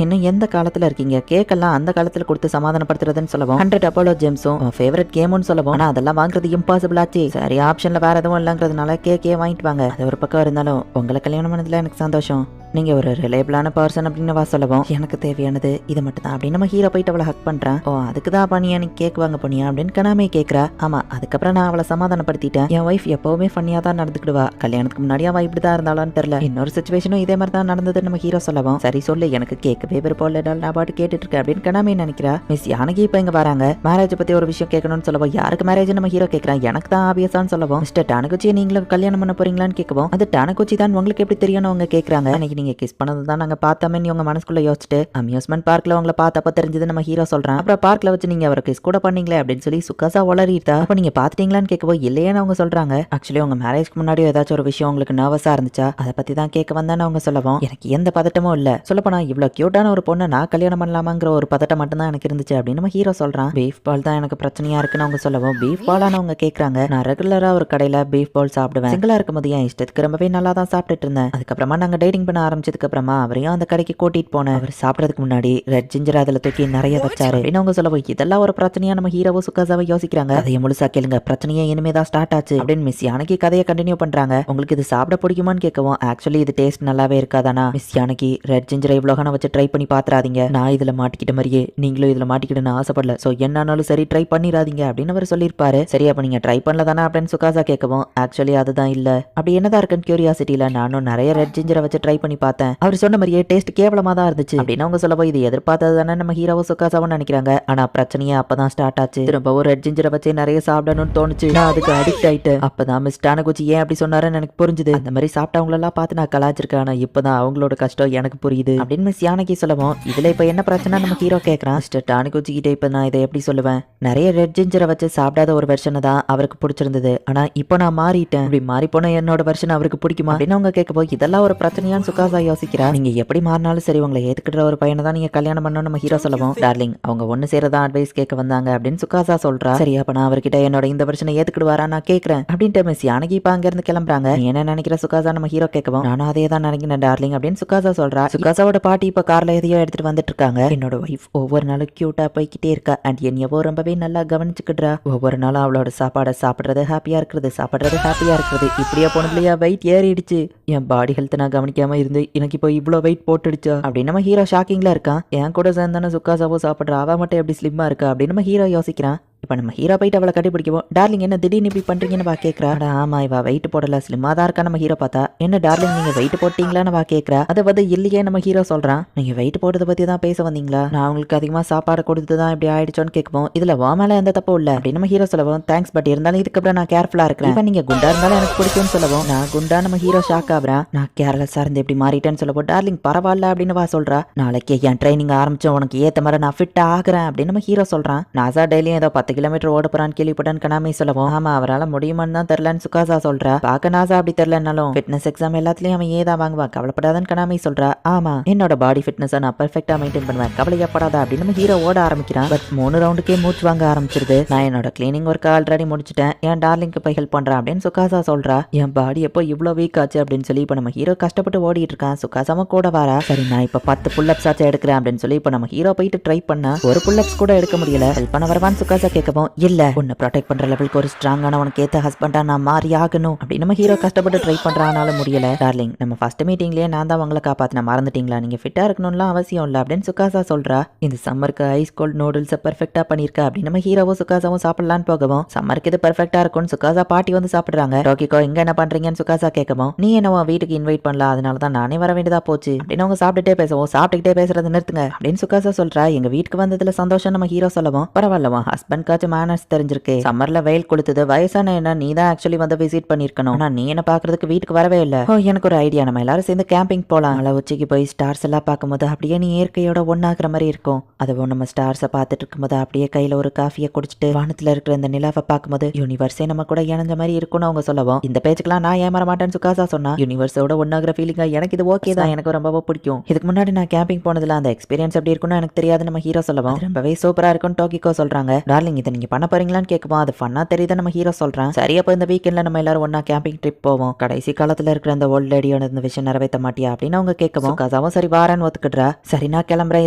[SPEAKER 1] இன்னும் எந்த காலத்துல இருக்கீங்க, கேக் எல்லாம் அந்த காலத்துல கொடுத்து சமாதானப்படுத்துறதுன்னு சொல்லவும், 100 அப்போலோ ஜேம்ஸும் ஃபேவரட் கேம்னு சொல்லவும், ஆனா அதெல்லாம் வாங்குறது இம்பாசிபிள் ஆச்சு. சரி ஆப்ஷன்ல வேற எதுவும் இல்லங்கிறதுனால கேக்கே வாங்கிட்டு வாங்க. அது ஒரு பக்கம் இருந்தாலும் உங்களை கல்யாணம் பண்ணதுல எனக்கு சந்தோஷம். நீங்க ஒரு ரிலேபிளான பர்சன் அப்படின்னு வா சொல்லவும், எனக்கு தேவையானது இது மட்டும் தான் அப்படின்னு நம்ம ஹீரோ போயிட்டு அவளை ஹக் பண்றான். ஓ அதுக்குதான் பண்ணியா நீ கேக் வாங்க போனியா அப்படின்னு கனாமே கேட்கறா. ஆமா, அதுக்கப்புறம் நான் அவளை சமாதானப்படுத்திட்டேன். என் ஒய்ஃப் எப்பவுமே ஃபன்னியா தான் நடந்துக்கிடுவா. கல்யாணத்துக்கு முன்னாடி அவ இப்படிதான் இருந்தாலும் தெரியல. இன்னொரு சிச்சுவேஷனும் இதே மாதிரி தான் நடந்தது நம்ம ஹீரோ சொல்லவும், சரி சொல்லு எனக்கு கேட்கவே விருப்பம் இல்லை, நான் பாட்டு கேட்டுட்டு இருக்கேன் அப்படின்னு கனாமே நினைக்கிறா. மிஸ் யானகி இப்ப இங்க வராங்க. மேரேஜ் பத்தி ஒரு விஷயம் கேட்கணும்னு சொல்லவும், யாருக்கு மேரேஜ் நம்ம ஹீரோ கேட்கறான். எனக்கு தான் ஆபியஸான்னு சொல்லவும், மிஸ்டர் டானகுச்சியை நீங்களும் கல்யாணம் பண்ண போறீங்களான்னு கேட்கவும், அது டானகுச்சி தான் உங்களுக்கு எப்படி தெரியும்னு அவங்க கேட்கறாங்க. அன்னைக்கு நீங்க கிஸ் பண்ணது தான் நாங்க பார்த்தோமே உங்க மனசுக்குள்ள யோசிச்சுட்டு அம்யூஸ்மெண்ட் பார்க்ல உங்களை பார்த்தப்ப தெரிஞ்சது நம்ம ஹீரோ சொல்றான். அப்புறம் பார்க்ல வச்சு நீங்க அவரை கிஸ் கூட பண்ணீங்களே அப்படின்னு சொல்லி சுக்காசா வளரிட்டா. அப்ப நீங்க பாத்துட்டீங்களான்னு கேட்கவும், இல்லையேன்னு அவங்க சொல்றாங்க. ஆக்சுவலி உங்க மேரேஜ்க்கு முன்னாடி ஏதாச்சும் ஒரு விஷயம் உங்களுக்கு நர்வஸா இருந்துச்சா, அதை பத்தி தான் கேட்க வந்தான்னு அவங்க சொல்லவும், எனக்கு எந்த பதட்டமும் இல்ல. சொல்லப்போனா இவ்வளவு கியூட்டான ஒரு பொண்ணை நான் கல்யாணம் பண்ணலாமாங்கிற ஒரு பதட்டம் மட்டும் தான் எனக்கு இருந்துச்சு அப்படின்னு நம்ம ஹீரோ சொல்றான். பீஃப் பால் தான் எனக்கு பிரச்சனையா இருக்குன்னு அவங்க சொல்லவும், பீஃப் பாலான்னு அவங்க கேட்கறாங்க. நான் ரெகுலரா ஒரு கடையில பீஃப் பால் சாப்பிடுவேன். சிங்கிளா இருக்கும்போது என் இஷ்டத்துக்கு ரொம்பவே நல்லா தான் சாப்பிட்டுட்டு இருந்தேன். அதுக்கப்புறமா நாங்க டேட்டிங் பண்ண ஆரம்பிச்சதுக்கு அப்புறமா அவரையும் அந்த கடைக்கு கூட்டிட்டு போனேன். அவர் சாப்பிடறதுக்கு முன்னாடி ரெட் ஜிஞ்சர் அதுல தூக்கி நிறைய வச்சாரு அப்படின்னு அவங்க சொல்லவும், இதெல்லாம் ஒரு பிரச்சனையா நம்ம ஹீரோவும் சுக்காசாவை யோசிக்கிறாங்க. அதையும் முழுசா கேளுங்க, பிரச்சனையே இனிமேதான் ஸ்டார்ட் ஆச்சு அப்படின்னு மிஸ் யானகி கதையை கண்டினியூ பண்றாங்க. உங்களுக்கு இது சாப்பிட பிடிக்குமான்னு கேட்கவும், ஆக்சுவலி இது டேஸ்ட் நல்லாவே இருக்காதானா மிஸ் யானகி, ரெட் ஜிஞ்சரை இவ்வளோ வச்சு ட்ரை பண்ணி பாத்துறாதீங்க. நான் இதுல மாட்டிக்கிட்ட மாதிரியே நீங்களும் இதுல மாட்டிக்கிட்டு ஆசைப்படல. சோ என்னாலும் சரி ட்ரை பண்ணிடாதீங்க அப்படின்னு அவர் சொல்லியிருப்பாரு. சரி அப்ப நீங்க ட்ரை பண்ணல தானே அப்படின்னு சுக்காசா கேட்கவும், ஆக்சுவலி அதுதான் இல்ல. அப்படி என்னதான் இருக்குன்னு கியூரியாசிட்டியில நானும் நிறைய ரெட் ஜிஞ்சரை வச்சு ட்ரை பண்ணி பார்த்தேன். அவர் சொன்ன மாதிரியே டேஸ்ட் கேவலமா தான் இருந்துச்சு அப்படின்னு அவங்க சொல்லவும், இது எதிர்பார்த்தது தானே நம்ம ஹீரோவும் சுக்காசாவும் நினைக்கிறாங்க. ஆனா பிரச்சனையே அப்பதான் ஸ்டார்ட் ஆச்சு. திரும்பவும் ரெட் ஜிஞ்சரை வச்சு நிறைய சாப்பிடணும்னு தோணுச்சு. நான் அதுக்கு அடிக்ட் ஆயிட்டேன். அப்பதான் மிஸ் டானகுச்சி ஏன் அப்படி சொன்னாருன்னு எனக்கு புரிஞ்சுது. அந்த மாதிரி சாப்பிட்டவங்களெல்லாம் பார்த்து நான் கலாச்சிருக்கேன். ஆனா இப்பதான் அவங்களோட கஷ்டம் எனக்கு புரியுது அப்படின்னு மிஸ் யானகி சொல்லவும், இதுல இப்ப என்ன பிரச்சனை நம்ம ஹீரோ கேட்கறான். மிஸ்டர் டானகுச்சி கிட்ட இப்ப நான் இதை எப்படி சொல்லுவேன், நிறைய ரெட் ஜிஞ்சரை வச்சு சாப்பிடாத ஒரு வெர்ஷனை தான் அவருக்கு பிடிச்சிருந்தது. ஆனா இப்போ நான் மாறிட்டேன். இப்படி மாறி போன என்னோட வெர்ஷன் அவருக்கு பிடிக்குமா அப்படின்னு அவங்க கேட்கவும், இதெல்லாம் ஒரு பிரச்சனையான்னு சுக்காசா யோசிக்கிறா. நீங்க எப்படி மாறினாலும் சரி உங்களை ஏத்துக்கிற ஒரு பையனை தான் நீங்க கல்யாணம் பண்ணணும் நம்ம ஹீரோ சொல்லவும், டார்லிங் அவங்க ஒண்ணு சேரதான் அட்வைஸ் கேட்க வந்தாங்க அப்படின்னு சுக்காசா சொல்றா. சரி அப்ப நான் அவர்கிட்ட என்னோட இந்த வருஷனை ஏத்துக்கிடுவாரா நான் கேட்கறேன் அப்படின்ட்டு மிஸ் யானகி இப்ப அங்க இருந்து கிளம்புறாங்க. நீ என்ன நினைக்கிற சுக்காசா நம்ம ஹீரோ கேட்கவும், நானும் அதே தான் நினைக்கிறேன் டார்லிங் அப்படின்னு சுக்காசா சொல்றா. சுக்காசாவோட பாட்டி இப்ப கார்ல எதையோ எடுத்துட்டு வந்துட்டு இருக்காங்க. என்னோட ஒய்ஃப் ஒவ்வொரு நாளும் கியூட்டா போய்கிட்டே இருக்கா அண்ட் என்னவோ ரொம்பவே நல்லா கவனிச்சுக்கிடுறா. ஒவ்வொரு நாளும் அவளோட சாப்பாடை சாப்பிடுறது ஹாப்பியா இருக்கிறது, சாப்பிடுறது ஹாப்பியா இருக்கிறது. இப்படியா போனதுலயா வெயிட் ஏறிடுச்சு. என் பாடி ஹெல்த் நான் கவனிக்காம இருந்து எனக்கு இப்போ இவ்வளவு வெயிட் போட்டுடுச்சா அப்படின்னு நம்ம ஹீரோ ஷாக்கிங்ல இருக்கான். என் கூட சேர்ந்தானே சுக்காசாவோ சாப்பிடுற, அவ மட்டும் எப்படி ஸ்லிம்மா இருக்கா அப்படின்னு நம்ம ஹீரோ யோசிக்கிறான். இப்ப நம்ம ஹீரோ போயிட்டு அவளை கட்டிப்பிடிக்குவோம். டார்லிங் என்ன திடீர்னு இப்படி பண்றீங்கன்னு வா கேட்கறா. ஆமா இவ வெயிட் போடல, ஸ்லிம்மா தான் இருக்கா நம்ம ஹீரோ பார்த்தா. என்ன டார்லிங் நீங்க வெயிட் போட்டீங்களான்னு வா கேட்கறா. அதை வந்து இல்லையே நம்ம ஹீரோ சொல்றான். நீங்க வெயிட் போட்டதை பத்தி தான் பேச வந்தீங்களா, நான் உங்களுக்கு அதிகமா சாப்பாடு கொடுத்துதான் இப்படி ஆயிடுச்சோன்னு கேட்போம். இதுல வா மேல எந்த தப்பும் இல்ல அப்படின்னு நம்ம ஹீரோ சொல்லவும், தேங்க்ஸ் பட் இருந்தாலும் இதுக்கப்புறம் நான் கேர்ஃபுல்லா இருக்கிறேன். இப்ப நீங்க குண்டா இருந்தாலும் எனக்கு பிடிக்கும்னு சொல்லவும், நான் குண்டா நம்ம ஹீரோ ஷாக் ஆகுறான். நான் கேர்லெஸ்ஸா இருந்து எப்படி மாறிட்டேன்னு சொல்லவும், டார்லிங் பரவாயில்ல அப்படின்னு வா சொல்றா. நாளைக்கு என் ட்ரைனிங் ஆரம்பிச்சோம், உனக்கு ஏத்த மாதிரி நான் ஃபிட் ஆகிறேன் அப்படின்னு நம்ம ஹீரோ சொல்றான். நாசா டெய்லியும் ஏதோ 10 கிலோமீட்டர் ஓட போறான் கேள்விப்பட்டான் கனாமி சொல்லவும், ஆமா அவரால் முடியுமான்னு தான் தெரியலன்னு சுக்காசா சொல்றா. பாக்க நாசா அப்படி தெரியலனாலும் ஃபிட்னஸ் எக்ஸாம் எல்லாத்துலயும் அவன் ஏதான் வாங்குவான், கவலைப்படாதன்னு கனாமி சொல்றா. ஆமா என்னோட பாடி ஃபிட்னஸ் நான் பெர்ஃபெக்ட்டா மெயின்டைன் பண்ணுவேன், கவலையப்படாத அப்படின்னு நம்ம ஹீரோ ஓட ஆரம்பிக்கிறான். பட் 3 ரவுண்டுக்கே மூச்சு வாங்க ஆரம்பிச்சிருது. நான் என்னோட கிளீனிங் ஒர்க் ஆல்ரெடி முடிச்சிட்டேன், என் டார்லிங்க்கு போய் ஹெல்ப் பண்றேன் அப்படின்னு சுக்காசா சொல்றா. என் பாடி எப்போ இவ்வளவு வீக் ஆச்சு அப்படின்னு சொல்லி இப்ப நம்ம ஹீரோ கஷ்டப்பட்டு ஓடிட்டு இருக்கான். சுக்காசாம கூட வரா. சரி நான் இப்ப 10 புல்லப்ஸ் ஆச்சு எடுக்கிறேன் அப்படின்னு சொல்லி இப்ப நம்ம ஹீரோ போயிட்டு ட்ரை பண்ணா ஒரு புல்லப்ஸ் கூட எடுக்க முடியல. ஹெல்ப் பண்ண வரவான்னு சுக்காசா கேட்கவும் இல்ல உன்னை ப்ரொடெக்ட் பண்ற லெவலுக்கு ஒரு ஸ்ட்ராங்கான உனக்கு ஏத்த ஹஸ்பண்டா நான் மாறி ஆகணும் அப்படி நம்ம ஹீரோ கஷ்டப்பட்டு ட்ரை பண்றானால முடியல. டார்லிங் நம்ம ஃபர்ஸ்ட் மீட்டிங்லயே நான் தான் உங்களை காப்பாத்தின மறந்துட்டீங்களா, நீங்க ஃபிட்டா இருக்கணும்லாம் அவசியம் இல்ல அப்படின்னு சுகாசா சொல்றா. இந்த சம்மருக்கு ஐஸ் கோல்ட் நூடுல்ஸ் பெர்ஃபெக்ட்டா பண்ணிருக்க அப்படின்னு நம்ம ஹீரோவும் சுகாசாவும் சாப்பிடலான்னு போகவும் சம்மருக்கு இது பெர்ஃபெக்ட்டா இருக்கும்னு சுகாசா பாட்டி வந்து சாப்பிடுறாங்க. டோக்கிகோ இங்க என்ன பண்றீங்கன்னு சுகாசா கேட்கவும் நீ என்ன உன் வீட்டுக்கு இன்வைட் பண்ணல அதனால தான் நானே வர வேண்டியதா போச்சு அப்படின்னு அவங்க சாப்பிட்டுட்டே பேசவும் சாப்பிட்டுக்கிட்டே பேசுறது நிறுத்துங்க அப்படின்னு சுகாசா சொல்றா. எங்க வீட்டுக்கு வந்ததுல சந்தோஷம் நம்ம ஹீரோ சொல்லவும் பரவாயில்லவா ஹஸ்பண்ட்காச்சும் மேனர்ஸ் தெரிஞ்சிருக்கு, சம்மர்ல வெயில் கொளுத்துது, வயசான என்ன நீ தான் ஆக்சுவலி வந்து விசிட் பண்ணிருக்கணும், ஆனா நீ என்ன பாக்குறதுக்கு வீட்டுக்கு வரவே இல்ல. ஓ எனக்கு ஒரு ஐடியா, நம்ம எல்லாரும் சேர்ந்து கேம்பிங் போலாம், மலை உச்சிக்கு போய் ஸ்டார்ஸ் எல்லாம் பார்க்கும்போது அப்படியே நீ இயற்கையோட ஒன்னாக்குற மாதிரி இருக்கும். அதுவும் நம்ம ஸ்டார்ஸை பார்த்துட்டு இருக்கும்போது அப்படியே கையில ஒரு காஃபியை குடிச்சிட்டு வானத்துல இருக்கிற இந்த நிலாவை பார்க்கும்போது யூனிவர்ஸே நம்ம கூட இணைஞ்ச மாதிரி இருக்கும்னு அவங்க சொல்லவும் இந்த பேச்சுக்கெல்லாம் நான் ஏமாற மாட்டேன்னு சுகாசா சொன்னா. யூனிவர்ஸோட ஒன்னாகிற ஃபீலிங்கா எனக்கு இது ஓகே தான், எனக்கு ரொம்ப பிடிக்கும். இதுக்கு முன்னாடி நான் கேம்பிங் போனதுல அந்த எக்ஸ்பீரியன்ஸ் எப்படி இருக்கும்னு எனக்கு தெரியாது நம்ம ஹீரோ சொல்லவும் ரொம்பவே சூப்பரா இருக்கும்னு டோக்கிகோ சொல்றாங்க. டார்லிங் இதை நீங்க பண்ண போறீங்களான்னு கேட்கவும் அது ஃபன்னா தெரியுது நம்ம ஹீரோ சொல்றான். சரி அப்போ இந்த வீக்கெண்ட்ல நம்ம எல்லாரும் ஒன்னா கேம்பிங் ட்ரிப் போவோம், கடைசி காலத்துல இருக்கிற அந்த ஓல்ட் லேடியோட இந்த விஷயம் நிறைவேற்ற மாட்டியா அப்படின்னு அவங்க கேட்கவும் சுகாசாவும் சரி வாரன்னு ஒத்துக்கிடுறா. சரி நான் கிளம்புறேன்,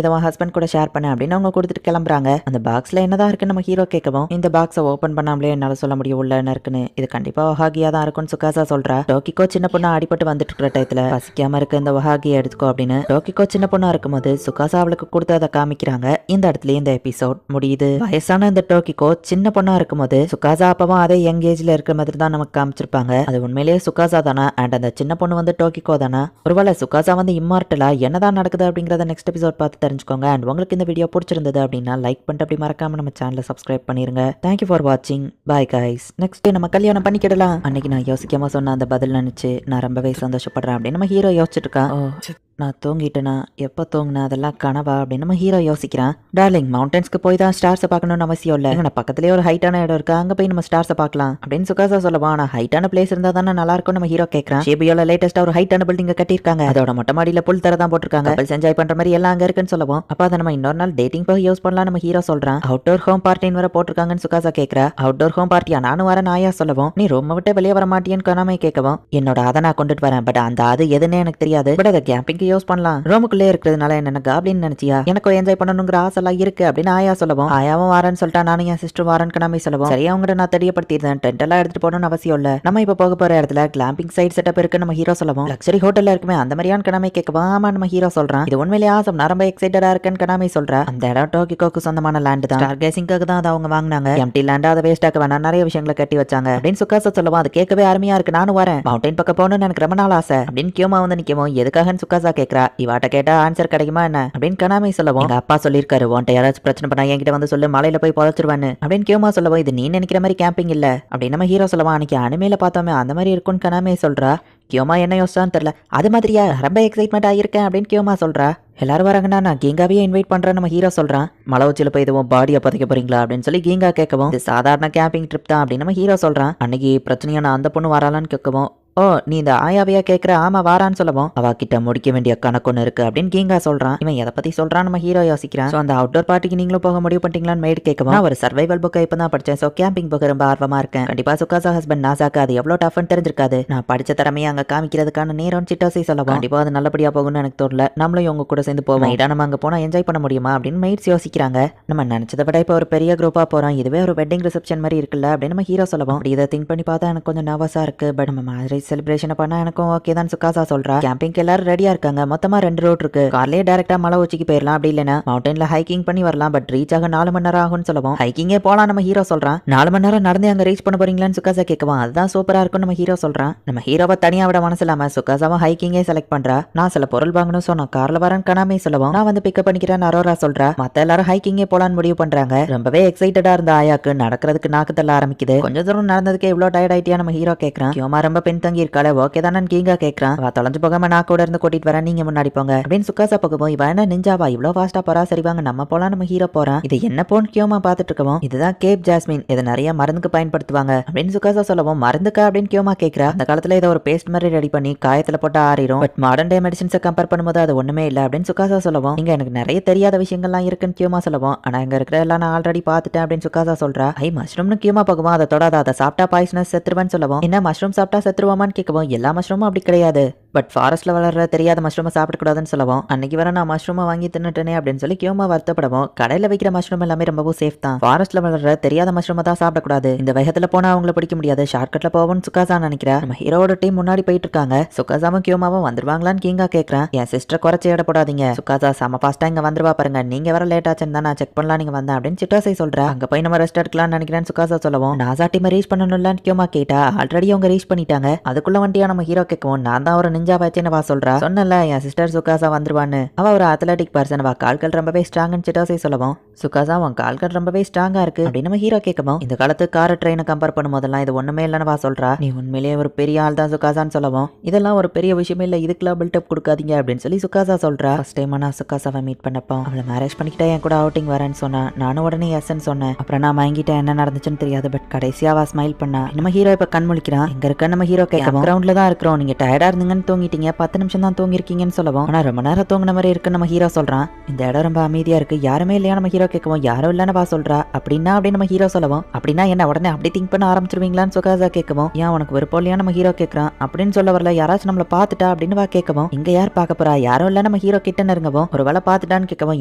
[SPEAKER 1] இதை ஹஸ்பண்ட் கூட ஷேர் பண்ண அப்படின்னு அவங்க கொடுத்துட்டு கிளம்புறாங்க. அந்த பாக்ஸ்ல என்னதான் இருக்குன்னு நம்ம ஹீரோ கேட்கவும் இந்த பாக்ஸை ஓபன் பண்ணாமலே என்னால சொல்ல முடியும் உள்ள என்ன இருக்குன்னு, இது கண்டிப்பா ஒஹாகியா தான் இருக்கும்னு சுகாசா சொல்றா. டோக்கிகோ சின்ன பொண்ணு அடிபட்டு வந்துட்டு இருக்கிற டயத்துல பசிக்காம இருக்க இந்த ஒஹாகியை எடுத்துக்கோ அப்படின்னு டோக்கிகோ சின்ன பொண்ணா இருக்கும்போது சுகாசா அவளுக்கு கொடுத்து அதை காமிக்கிறாங்க. இந்த இடத்துல இந்த எபிசோட் முடியுது. வயசான இந்த டோக்கிகோ சின்ன பொண்ணா இருக்கும்போது சுகாசா அப்பவும் அதே யங் ஏஜ்ல இருக்கிற மாதிரி தான் நமக்கு காமிச்சிருப்பாங்க. அது உண்மையிலேயே சுகாசா தானா அண்ட் அந்த சின்ன பொண்ணு வந்து டோக்கிகோ தானா, ஒருவேளை சுகாசா வந்து இம்மார்டலா, என்னதான் நடக்குது அப்படிங்கறத நெக்ஸ்ட் எபிசோட் பார்த்து தெரிஞ்சுக்கோங்க. அண்ட் உங்களுக்கு இந்த வீடியோ பிடிச்சிருந்தது அப்படின்னா லைக் பண்ணிட்டு அப்படி மறக்காம நம்ம சேனலை சப்ஸ்கிரைப் பண்ணிருங்க. தேங்க்யூ ஃபார் வாட்சிங், பை கைஸ். நெக்ஸ்ட் டே நம்ம கல்யாணம் பண்ணிக்கிடலாம். அன்னைக்கு நான் யோசிக்காம சொன்ன அந்த பதில் நினைச்சு நான் ரொம்பவே சந்தோஷப்படுறேன் அப்படின்னு நம்ம ஹீரோ யோசிச்சுட்டு இருக்கான். நான் தூங்கிட்டேனா, எப்போ தூங்கினா, அதெல்லாம் கனவா அப்படின்னு நம்ம ஹீரோ யோசிக்கிறான். டார்லிங் மவுண்டன்ஸ்க்கு போய் தான் ஸ்டார்ஸை பார்க்கணும்னு அவசியம் இல்லை, எங்க பக்கத்துலேயே ஒரு ஹைட்டான இடம் இருக்கு, அங்கே போய் நம்ம ஸ்டார்ஸை பார்க்கலாம் அப்படின்னு சுகாசா சொல்லுவான். ஆனால் ஹைட்டான பிளேஸ் இருந்தால் தானே நல்லா இருக்கும் நம்ம ஹீரோ கேட்கறான். ஷேபியோல லேட்டஸ்டா ஒரு ஹைட்டான பில்டிங் கட்டியிருக்காங்க, அதோட மொட்டை மாடியில் புல் தர தான் போட்டிருக்காங்க, என்ஜாய் பண்ற மாதிரி எல்லாம் அங்கே இருக்குன்னு சொல்லுவோம். அப்போ அதை நம்ம இன்னொரு நாள் டேட்டிங் போய் யூஸ் பண்ணலாம் நம்ம ஹீரோ சொல்றான். அவுட்டோர் ஹோம் பார்ட்டின்னு வர போட்டிருக்காங்கன்னு சுகாசா கேட்கறா. அவுட்டோர் ஹோம் பார்ட்டியா, நானும் வரேன் ஆயா சொல்லவும் நீ ரொம்ப விட்டு வெளியே வர மாட்டியன்னு காணாம கேட்கவும் என்னோட அதை நான் கொண்டுட்டு வரேன், பட் அந்த அது எதுன்னு எனக்கு தெரியாது, பட் அதை கேம்பிங்க்கு யூஸ் பண்ணலாம், ரூமுக்குள்ளே இருக்கிறதுனால என்ன காப்ளின்னு நினைச்சியா, எனக்கு என்ஜாய் பண்ணணுங்கிற ஆசைலாம் இருக்கு அப்படின்னு ஆயா சொல்லவும் ஆயாவும் வாரன்னு சொல்லிட்டா, நானும் என் சிஸ்டர் வாரன் கனாமி சொல்லவும் சரியா அவங்ககிட்ட நான் தெரியப்படுத்திருந்தேன், டென்ட் எல்லாம் எடுத்துட்டு போகணும்னு அவசியம் இல்ல, நம்ம இப்ப போக போற இடத்துல கிளாம்பிங் சைட் செட்டப் இருக்கு நம்ம ஹீரோ சொல்லவும் லக்ஸரி ஹோட்டல்ல இருக்குமே அந்த மாதிரியான கனாமி கேட்கவா. ஆமா நம்ம ஹீரோ சொல்றான். இது உண்மையிலேயே ஆசம், நான் ரொம்ப எக்ஸைட்டடா இருக்கேன்னு கனாமி சொல்றா. அந்த இடம் டோக்கிகோக்கு சொந்தமான லேண்ட் தான், ஸ்டார் கேசிங்காக தான் அதை அவங்க வாங்கினாங்க, எம்டி லேண்ட் அதை வேஸ்டாக்க வேணாம், நிறைய விஷயங்களை கட்டி வச்சாங்க அப்படின்னு சுகாசா சொல்லவும் அது கேட்கவே அருமையா இருக்கு, நானும் வரேன், மவுண்டைன் பக்கம் போகணும்னு எனக்கு ரொம்ப நாள் ஆசை அப்படின்னு கியோமா வந்து நிக்கவும் எதுக்காகன்னு சுகாசா கேட்கறா. இவாட்ட கேட்டா ஆன்சர் கிடைக்குமா என்ன அப்படின்னு கனாமி சொல்லவும் எங்க அப்பா சொல்லியிருக்காரு உன்ட்ட யாராச்சும் பிரச்சனை பண்ணா என்கிட்ட வந்து சொல்லு, மலையில போய் புதைச்சிருவான்னு அப்படின்னு கியோமா சொல்லவும் இது நீ நினைக்கிற மாதிரி கேம்பிங் இல்ல அப்படின்னு நம்ம ஹீரோ சொல்லவும் அன்னைக்கு அனிமேல பார்த்தோமே அந்த மாதிரி இருக்கும்னு கனாமி சொல்றா. கியோமா என்ன யோசிச்சான்னு தெரியல, அது மாதிரியா ரொம்ப எக்ஸைட்மெண்ட் ஆகிருக்கேன் அப்படின்னு கியோமா சொல்றா. எல்லாரும் வராங்கன்னா நான் கீங்காவே இன்வைட் பண்றேன் நம்ம ஹீரோ சொல்றான். மலை உச்சியில போய் இதுவும் பாடியை பதைக்க போறீங்களா அப்படின்னு சொல்லி கீங்கா கேட்கவும் இது சாதாரண கேம்பிங் ட்ரிப் தான் அப்படின்னு நம்ம ஹீரோ சொல்றான். அன்னைக்கு பிரச்சனையான அந்த பொண்ணு வராலான்னு கேட்கவும் ஓ நீ இந்த ஆயாவையா கேட்கிற, ஆமா வாரான்னு சொல்லவும் அவ கிட்ட முடிக்க வேண்டிய கணக்கு இருக்கு அப்படின்னு கீங்கா சொல்றான். இவன் எதை பத்தி சொல்றான் நம்ம ஹீரோ யோசிக்கிறான். அந்த அவுட்டோர் பார்ட்டிக்கு நீங்களும் போக முடிவு பண்ணிட்டீங்களான்னு மேட் கேட்கவும் நான் ஒரு சர்வைவல் புக்கை இப்போ தான் படிச்சேன், ஸோ கேம்பிங் போக ரொம்ப ஆர்வமா இருக்கேன், கண்டிப்பா சுகாசா ஹஸ்பண்ட் நாசாக்கு அது எவ்வளவு டஃப்னு தெரிஞ்சிருக்காது, நான் படிச்ச திறமையை அங்க காமிக்கிறதுக்கான நேரம் சிட்டாசி சொல்லவும் கண்டிப்பா அது நல்லபடியா போகும்னு எனக்கு தோணல, நம்மளும் உங்க கூட சேர்ந்து போவோம், இடம் நம்ம அங்க போனா என்ஜாய் பண்ண முடியுமா அப்படின்னு மெய்ட்ஸ் யோசிக்கிறாங்க. நம்ம நினைச்சதை விட இப்போ ஒரு பெரிய குரூப்பா போறோம், இதுவே ஒரு வெட்டிங் ரிசப்ஷன் மாதிரி இருக்குல்ல அப்படின்னு நம்ம ஹீரோ சொல்லவும் அப்படி இதை திங்க் பண்ணி பார்த்தா எனக்கு கொஞ்சம் நர்வஸா இருக்கு, பட் நம்ம மேரேஜ் செலிப்ரேஷன் பண்ணா எனக்கும் ஓகே தான் சுகாசா சொல்றா. கேம்பிங் எல்லாரும் ரெடியா இருக்காங்க, மொத்தமா 2 ரோட் இருக்கு, கார்லயே டைரக்டா மலை உச்சிக்கு போயிடலாம், அப்படி இல்லைன்னா மவுண்டன்ல ஹைக்கிங் பண்ணி வரலாம், பட் ரீச் ஆக 4 மணி நேரம் ஆகும்னு சொல்லவும் ஹைக்கிங்கே போலாம் நம்ம ஹீரோ சொல்றான். 4 மணி நேரம் நடந்து அங்க ரீச் பண்ண போறீங்களான்னு சுகாசா கேட்கவும் அதுதான் சூப்பரா இருக்கும் நம்ம ஹீரோ சொல்றான். நம்ம ஹீரோவை தனியா விட மனசு இல்லாம சுகாசாவும் ஹைக்கிங்கே செலக்ட் பண்றா. நான் சில பொருள் வாங்கணும் சொன்னா கார்ல வரேன் கனாமே சொல்லவும் நான் வந்து பிக்கப் பண்ணிக்கிறேன் அரோரா சொல்றா. மத்த எல்லாரும் ஹைக்கிங்கே போலான்னு முடிவு பண்றாங்க. ரொம்பவே எக்ஸைட்டடா இருந்த ஆயாக்கு நடக்கிறதுக்கு நாக்கு தள்ள ஆரம்பிக்குது. கொஞ்ச தூரம் நடந்ததுக்கு எவ்வளவு டயர்ட் ஆயிட்டியா நம்ம ஹீரோ கேட்கறான். கியோமா ரொம்ப பின் தங்கி இருக்காளே ஓகே தானே கீங்கா கேட்கறான். அவ தொலைஞ்சு போகாம நான் கூட இருந்து கூட்டிட்டு வரேன், நீங்க முன்னாடி போங்க அப்படின்னு சுகாசா போகவும் இவ என்ன நிஞ்சாவா இவ்வளவு ஃபாஸ்டா போறா, சரி வாங்க நம்ம போலாம் நம்ம ஹீரோ போறான். இது என்ன போன் கியோமா பாத்துட்டு இருக்கவும் இதுதான் கேப் ஜாஸ்மின், இதை நிறைய மருந்துக்கு பயன்படுத்துவாங்க அப்படின்னு சுகாசா சொல்லவும் மருந்துக்கா அப்படின்னு கியோமா கேட்கறா. அந்த காலத்துல இதை ஒரு பேஸ்ட் மாதிரி ரெடி பண்ணி காயத்துல போட்டா ஆறிடும், பட் மாடர்ன் டே மெடிசின்ஸை கம்பேர் பண்ணும்போது அது ஒண்ணுமே இல்ல அப்படின்னு சுகாசா சொல்லவும் இங்க எனக்கு நிறைய தெரியாத விஷயங்கள்லாம் இருக்குன்னு கியோமா சொல்லவும் ஆனா இங்க இருக்கிற எல்லாம் நான் ஆல்ரெடி பாத்துட்டேன் அப்படின்னு சுகாசா சொல்றா. ஐ மஷ்ரூம்னு கியோமா போகவும் அதை தொடாத, அதை சாப்பிட்டா பாய்சனஸ் செத்துருவான்னு சொல்லவும் என்ன மஷ்ரூம் சாப்பிட்டா செத்துருவாமான்னு கேட்கவும் எல்லா மஷ்ரூமும் அப்படி கிடையாது, பட் ஃபாரஸ்ட்ல வளர்ற தெரியாத மஷ்ரூமை சாப்பிடக்கூடாதுன்னு சொல்லவும் அன்னைக்கு வர நான் மஷ்ரூமை வாங்கி தின்னுட்டேனே அப்படின்னு சொல்லி கியோமா வருத்தப்படவும் கடையில வைக்கிற மஷ்ரூம் எல்லாமே ரொம்பவும் சேஃப் தான், ஃபாரஸ்ட்ல வளர்ற தெரியாத மஷ்ரூமை தான் சாப்பிடக்கூடாது, இந்த வேகத்துல போனா அவங்கள பிடிக்க முடியாது, ஷார்ட்கட்ல போவோம்னு சுகாசா நினைக்கிறா. நம்ம ஹீரோட டீம் முன்னாடி போயிட்டு இருக்காங்க. சுகாசாவும் கியோமாவும் வந்துருவாங்களான்னு கிங்கா கேக்குறேன். என் சிஸ்டர் குறைச்சி இட போடாதீங்க, சுகாசா செம ஃபாஸ்டா இங்க வந்துருவா பாருங்க, நீங்க வர லேட் ஆச்சுன்னு தான் நான் செக் பண்ணலாம் நீங்க வந்தேன் அப்படின்னு சிட்டாசை சொல்றா. அங்க போய் நம்ம ரெஸ்ட் எடுக்கலாம்னு நினைக்கிறேன் சுகாசா சொல்லவும் நாசா டீம் ரீச் பண்ணணும்லான்னு கியோமா கேட்டா ஆல்ரெடி அவங்க ரீச் பண்ணிட்டாங்க, அதுக்குள்ள வண்டியா நம்ம ஹீரோ கேட்கவும் நான் தான் ஒரு நிஞ்சா வச்சேன்னு வா சொல்றா. சொன்னல என் சிஸ்டர் சுகாசா வந்துருவான்னு, அவ ஒரு அத்லட்டிக் பர்சன், வா கால்கள் ரொம்பவே ஸ்ட்ராங்னு சிட்டாசை சொல்லவும் சுகாசா உன் கால்கள் ரொம்பவே ஸ்ட்ராங்கா இருக்கு அப்படின்னு நம்ம ஹீரோ கேட்கவும் இந்த காலத்து கார் ட்ரெயினை கம்பேர் பண்ணும் போதெல்லாம் இது ஒண்ணுமே இல்லைன்னு வா சொல்றா. நீ உண்மையிலேயே ஒரு பெரிய ஆள் தான் சுகாசான்னு சொல்லவும் இதெல்லாம் ஒரு பெரிய விஷயமே இல்ல, இதுக்கெல்லாம் பில்டப் கொடுக்காதீங்க அப்படின்னு சொல்லி சுகாசா சொல்றா. ஃபர்ஸ்ட் டைம் நான் சுகாசாவை மீட் பண்ணப்போ அவளை மேரேஜ் பண்ணிக்கிட்டா என் கூட அவுட்டிங் வரேன்னு சொன்னா, நானும் உடனே எஸ்ன்னு சொன்னேன். அப்புறம் நான் வாங்கிட்டேன், என்ன நடந்துச்சுன்னு தெரியாது, பட் கடைசியா அவ ஸ்மைல் பண்ணா. நம்ம ஹீரோ இப்ப கண் முழிக்கிறான். எங்க இருக்க நம்ம ஹீரோ கேட்கவும் கிரவுண்ட்ல தான் இருக்கிறோம், நீங்க டயர்டா இருந்தீங்கன்னு தூங்கிட்டீங்க, 10 நிமிஷம் தான் தூங்கிருக்கீங்கன்னு சொல்லவும் ஆனா ரொம்ப நேரம் தூங்கின மாதிரி இருக்கு நம்ம ஹீரோ சொல்றான். இந்த இடம் ரொம்ப அமைதியா இருக்கு, யாருமே இல்லையா நம்ம ஹீரோ கேட்கவும் யாரும் இல்லன்னு வா சொல்றா. அப்படின்னா அப்படின்னு நம்ம ஹீரோ சொல்லவும் அப்படின்னா என்ன உடனே அப்படி திங்க் பண்ண ஆரம்பிச்சிருவீங்களான்னு சுகாசா கேட்கவும் ஏன் உனக்கு விருப்பம் இல்லையா நம்ம ஹீரோ கேட்கறான். அப்படின்னு சொல்ல வரல, யாராச்சும் நம்மள பாத்துட்டா அப்படின்னு வா கேட்கவும் இங்க யார் பார்க்க போறா, யாரும் இல்ல நம்ம ஹீரோ கிட்ட நெருங்கவும் ஒரு வேலை பாத்துட்டான்னு கேட்கவும்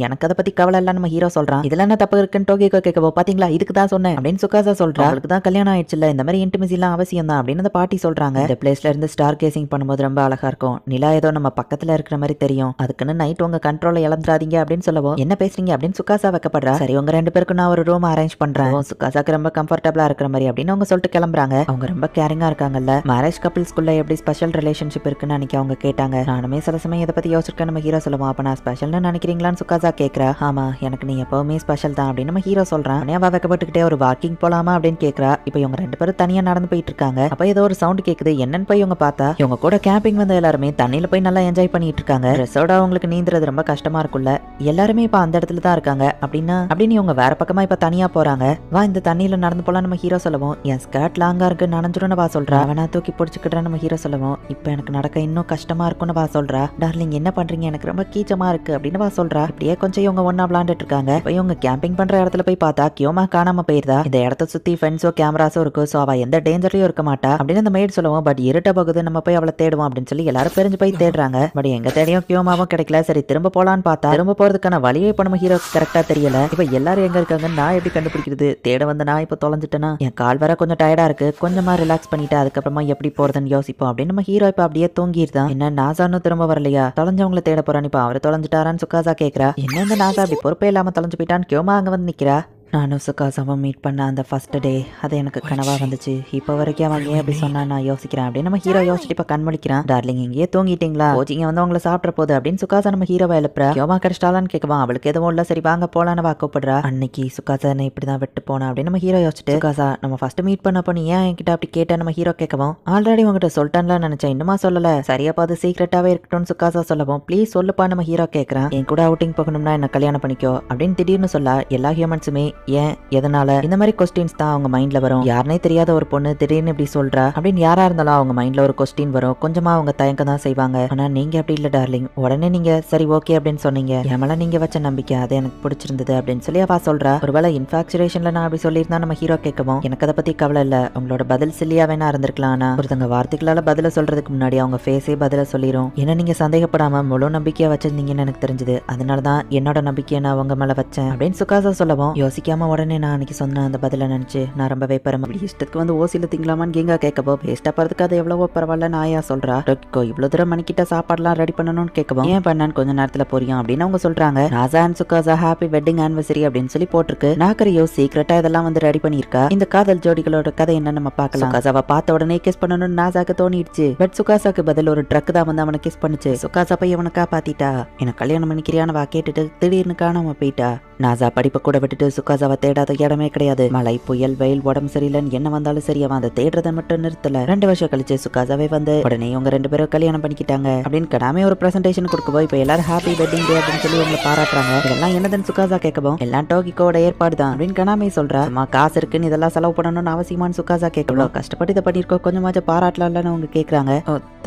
[SPEAKER 1] எனக்கு அதை பத்தி கவலை இல்ல நம்ம ஹீரோ சொல்றான். இதுல என்ன தப்பு இருக்குன்னு டோகியோ கேட்கவும் பாத்தீங்களா இதுக்கு தான் சொன்னேன் அப்படின்னு சுகாசா சொல்றா. அவளுக்கு தான் கல்யாணம் ஆயிடுச்சுல, இந்த மாதிரி இன்டிமசி எல்லாம் அவசியம் தான் அப்படின்னு அந்த பாட்டி சொல்றாங்க. இந்த பிளேஸ்ல இருந்து ஸ்டார் கேசிங் பண்ணும்போது ரொம்ப அழகா இருக்கும், நிலா ஏதோ நம்ம பக்கத்துல இருக்கிற மாதிரி தெரியும், அதுக்குன்னு நைட் உங்க கண்ட்ரோல இழந்துடாதீங்க அப்படின்னு சொல்லவும் என்ன பேசுறீங்க அப்படின்னு சுகாசா வைக்கப்படுறா. சரி உங்க 2 பேருக்கும் நான் ஒரு ரூம் அரேஞ்ச் பண்றேன், சுகாசாக்கு ரொம்ப கம்ஃபர்டபுளா இருக்கிற மாதிரி அப்படின்னு அவங்க சொல்லிட்டு கிளம்புறாங்க. அவங்க ரொம்ப கேரிங்கா இருக்காங்கல்ல, மேரேஜ் கப்பிள்ஸ்குள்ள எப்படி ஸ்பெஷல் ரிலேஷன்ஷிப் இருக்குன்னு அன்னைக்கு அவங்க கேட்டாங்க. நானுமே சில சமயம் இதை பத்தி யோசிச்சிருக்கேன் நம்ம ஹீரோ சொல்லுவோம். அப்ப நான் ஸ்பெஷல்னு நினைக்கிறீங்களான்னு சுகாசா கேட்கறா. ஆமா எனக்கு நீ எப்பவுமே ஸ்பெஷல் தான் அப்படின்னு நம்ம ஹீரோ சொல்றான். அவ வைக்கப்பட்டுக்கிட்டே ஒரு வாக்கிங் போலாமா அப்படின்னு கேட்கறா. இப்போ இவங்க 2 பேரும் தனியா நடந்து போயிட்டு இருக்காங்க. அப்ப ஏதோ ஒரு சவுண்ட் கேக்குது, என்னன்னு போய் இவங்க பார்த்தா இவங்க கூட கேம்பிங் வந்த எல்லாருமே தண்ணியில போய் நல்லா என்ஜாய் பண்ணிட்டு இருக்காங்க. ட்ரெஸ்ஸோட அவங்களுக்கு நீந்துறது ரொம்ப கஷ்டமா இருக்குல்ல, எல்லாருமே இப்ப அந்த இடத்துல தான் இருக்காங்க. அப்படின்னு இவங்க வேற பக்கமா இப்ப தனியா போறாங்க. வா இந்த தண்ணியில நடந்து போலாம் நம்ம ஹீரோ சொல்லவும் என் ஸ்கர்ட் லாங்கா இருக்கு நனைஞ்சிரும்னு வா சொல்றா. அவனா தூக்கி பிடிச்சிக்கிட்டா நம்ம ஹீரோ சொல்லவும் இப்ப எனக்கு நடக்க இன்னும் கஷ்டமா இருக்கும்னு வா சொல்றா. டார்லிங் என்ன பண்றீங்க, எனக்கு ரொம்ப கீச்சமா இருக்கு அப்படின்னு வா சொல்றா. இப்படியே கொஞ்சம் இவங்க ஒண்ணா விளாண்டுட்டு இருக்காங்க. இப்ப இவங்க கேம்பிங் பண்ற இடத்துல போய் பார்த்தா கியோமா காணாம போயிருந்தா. இந்த இடத்த சுத்தி ஃபென்ஸோ கேமராஸோ இருக்கு, சோ அவ எந்த டேஞ்சர்லயும் இருக்க மாட்டா அப்படின்னு அந்த மெய்ட் சொல்லுவோம். பட் இருட்ட போகுது, நம்ம போய் அவளை தேடுவோம் அப்படின்னு சொல்லி எல்லாரும் பிரிஞ்சு போய் தேடுறாங்க. பட் எங்க தேடியும் கியோமாவும் கிடைக்கல. சரி திரும்ப போலான்னு பார்த்தா திரும்ப போறதுக்கான வழியே இப்ப நம்ம ஹீரோக்கு கரெக்டா தெரியல. இப்ப எல்லாரும் எங்க இருக்காங்க நான் எப்படி கண்டுபிடிக்கிறது, தேட வந்த நான் இப்ப தொலைஞ்சிட்டேன்னா என் கால் வர கொஞ்சம் டயர்டா இருக்கு, கொஞ்சமா ரிலாக்ஸ் பண்ணிட்டு அதுக்கப்புறமா எப்படி போறதுன்னு யோசிப்போம் அப்படின்னு நம்ம ஹீரோ இப்ப அப்படியே தூங்கிருந்தான். என்ன நாசான்னு திரும்ப வரலையா, தொலைஞ்சவங்களை தேட போறான்னு இப்ப அவரு தொலைஞ்சிட்டாரான்னு சுகாசா கேக்குறா. என்ன இந்த நாசா அப்படி பொறுப்பே இல்லாம தொலைஞ்சு போயிட்டான்னு கியோமா அங்க வந்து நிக்கிறா. நானும் சுகாசாவும் மீட் பண்ண அந்த ஃபர்ஸ்ட் டே அது எனக்கு கனவா வந்துச்சு, இப்போ வரைக்கும் அவன் ஏன் அப்படி சொன்னா நான் யோசிக்கிறேன் அப்படின்னு நம்ம ஹீரோ யோசிச்சுட்டு இப்ப கண்மொழிக்கிறான். டார்லிங் இங்கேயே தூங்கிட்டீங்களா, கோச்சிங்க வந்து உங்களை சாப்பிட்ற போது அப்படின்னு சுகாசா நம்ம ஹீரோவை எழுப்புறா. கியோமா கிடைச்சிட்டாலான்னு கேட்குவான். அவளுக்கு எதுவும் இல்ல, சரி வாங்க போலான்னு வாக்கப்படுறா. அன்னைக்கு சுகாசா என்ன இப்படிதான் விட்டு போனா அப்படின்னு நம்ம ஹீரோ யோசிச்சுட்டு சுகாசா நம்ம ஃபர்ஸ்ட் மீட் பண்ணப்போ நீ ஏன் என்கிட்ட அப்படி கேட்ட நம்ம ஹீரோ கேட்கவும் ஆல்ரெடி உங்ககிட்ட சொல்லிட்டான்ல நினைச்சேன், இன்னுமா சொல்லல, சரியா பார்த்து சீக்கிரட்டாவே இருக்கட்டும்னு சுகாசா சொல்லவும் ப்ளீஸ் சொல்லுப்பா நம்ம ஹீரோ கேட்கறான். என் கூட அவுட்டிங் போகணும்னா என்ன கல்யாணம் பண்ணிக்கோ அப்படின்னு திடீர்னு சொல்ல எல்லா ஹியூமன்ஸுமே ஏன் எதனால இந்த மாதிரி கொஸ்டின்ஸ் தான் அவங்க மைண்ட்ல வரும். யாருனே தெரியாத ஒரு பொண்ணு திடீர்னு இப்படி சொல்றா அப்படின்னு யாரா இருந்தாலும் அவங்க மைண்ட்ல ஒரு கொஸ்டின் வரும், கொஞ்சமா அவங்க தயங்க தான் செய்வாங்க. ஆனா நீங்க அப்படி இல்ல டார்லிங், உடனே நீங்க சரி ஓகே அப்படின்னு சொன்னீங்க, என் மேல நீங்க வச்ச நம்பிக்கை அது எனக்கு பிடிச்சிருந்தது அப்படின்னு சொல்லி அவ சொல்றா. ஒருவேளை இன்ஃபாக்சுரேஷன்ல நான் அப்படி சொல்லியிருந்தா நம்ம ஹீரோ கேட்கவும் எனக்கு அதை பத்தி கவலை இல்ல, உங்களோட பதில் சில்லியா வேணா இருந்திருக்கலாம், ஆனா ஒருத்தங்க வார்த்தைகளால பதில சொல்றதுக்கு முன்னாடி அவங்க ஃபேஸே பதில சொல்லிரும். ஏன்னா நீங்க சந்தேகப்படாம முழு நம்பிக்கையா வச்சிருந்தீங்கன்னு எனக்கு தெரிஞ்சது, அதனாலதான் என்னோட நம்பிக்கையை நான் உங்க மேல வச்சேன் அப்படின்னு சுகாசா சொல்லவும் யோசிக்காம உடனே நான் அன்னைக்கு சொன்ன அந்த பதில நினைச்சு நான் ரொம்பவே பெருமை இஷ்டத்துக்கு வந்து ஓசில திங்கலாமான்னு கேங்கா கேட்கப்போ வேஸ்டா போறதுக்கு அது எவ்வளவோ பரவாயில்ல நாயா சொல்றா. டோக்கியோ இவ்வளவு தூரம் மணிக்கிட்ட சாப்பாடுலாம் ரெடி பண்ணணும்னு கேட்கவும் ஏன் பண்ணான்னு கொஞ்ச நேரத்துல போறியும் அப்படின்னு அவங்க சொல்றாங்க. நாசா அண்ட் சுகாசா ஹாப்பி வெட்டிங் ஆனிவர்சரி அப்படின்னு சொல்லி போட்டிருக்கு. நாக்கரியோ சீக்கிரட்டா இதெல்லாம் வந்து ரெடி பண்ணிருக்கா. இந்த காதல் ஜோடிகளோட கதை என்ன நம்ம பார்க்கலாம். சுகாசாவை பார்த்த உடனே கிஸ் பண்ணணும்னு நாசாக்கு தோணிடுச்சு. பட் சுகாசாக்கு பதில் ஒரு ட்ரக் தான் வந்து அவனை கிஸ் பண்ணுச்சு. சுகாசா போய் அவனை காப்பாத்திட்டா. எனக்கு கல்யாணம் பண்ணிக்கிறியான்னு வா கேட்டுட்டு திடீர்னு காணாம போயிட்டா. நாசா படிப்பை கூட விட்டுட்டு சுகாசாவை தேடாத இடமே கிடையாது. மழை புயல் வெயில் உடம்பு சரியில்லைன்னு என்ன வந்தாலும் சரி அவன் அதை தேடுறதை மட்டும் நிறுத்தல. 2 வருஷம் கழிச்சு சுகாசாவே வந்து உடனே இவங்க 2 பேரும் கல்யாணம் பண்ணிக்கிட்டாங்க அப்படின்னு கடாமே ஒரு பிரசன்டேஷன் கொடுக்கவோ இப்ப எல்லாரும் ஹாப்பி வெட்டிங் டே அப்படின்னு சொல்லி உங்களை பாராட்டுறாங்க. இதெல்லாம் என்னதுன்னு சுகாசா கேட்கவும் எல்லாம் டோக்கியோட ஏற்பாடு தான் அப்படின்னு கடாமே சொல்றா. சும்மா காசு இருக்குன்னு இதெல்லாம் செலவு பண்ணணும்னு அவசியமானு சுகாசா கேட்கணும். கஷ்டப்பட்டு இதை பண்ணிருக்கோம், கொஞ்சமாச்சும் பாராட்டலாம்னு அவங்க கேட்கறாங்க.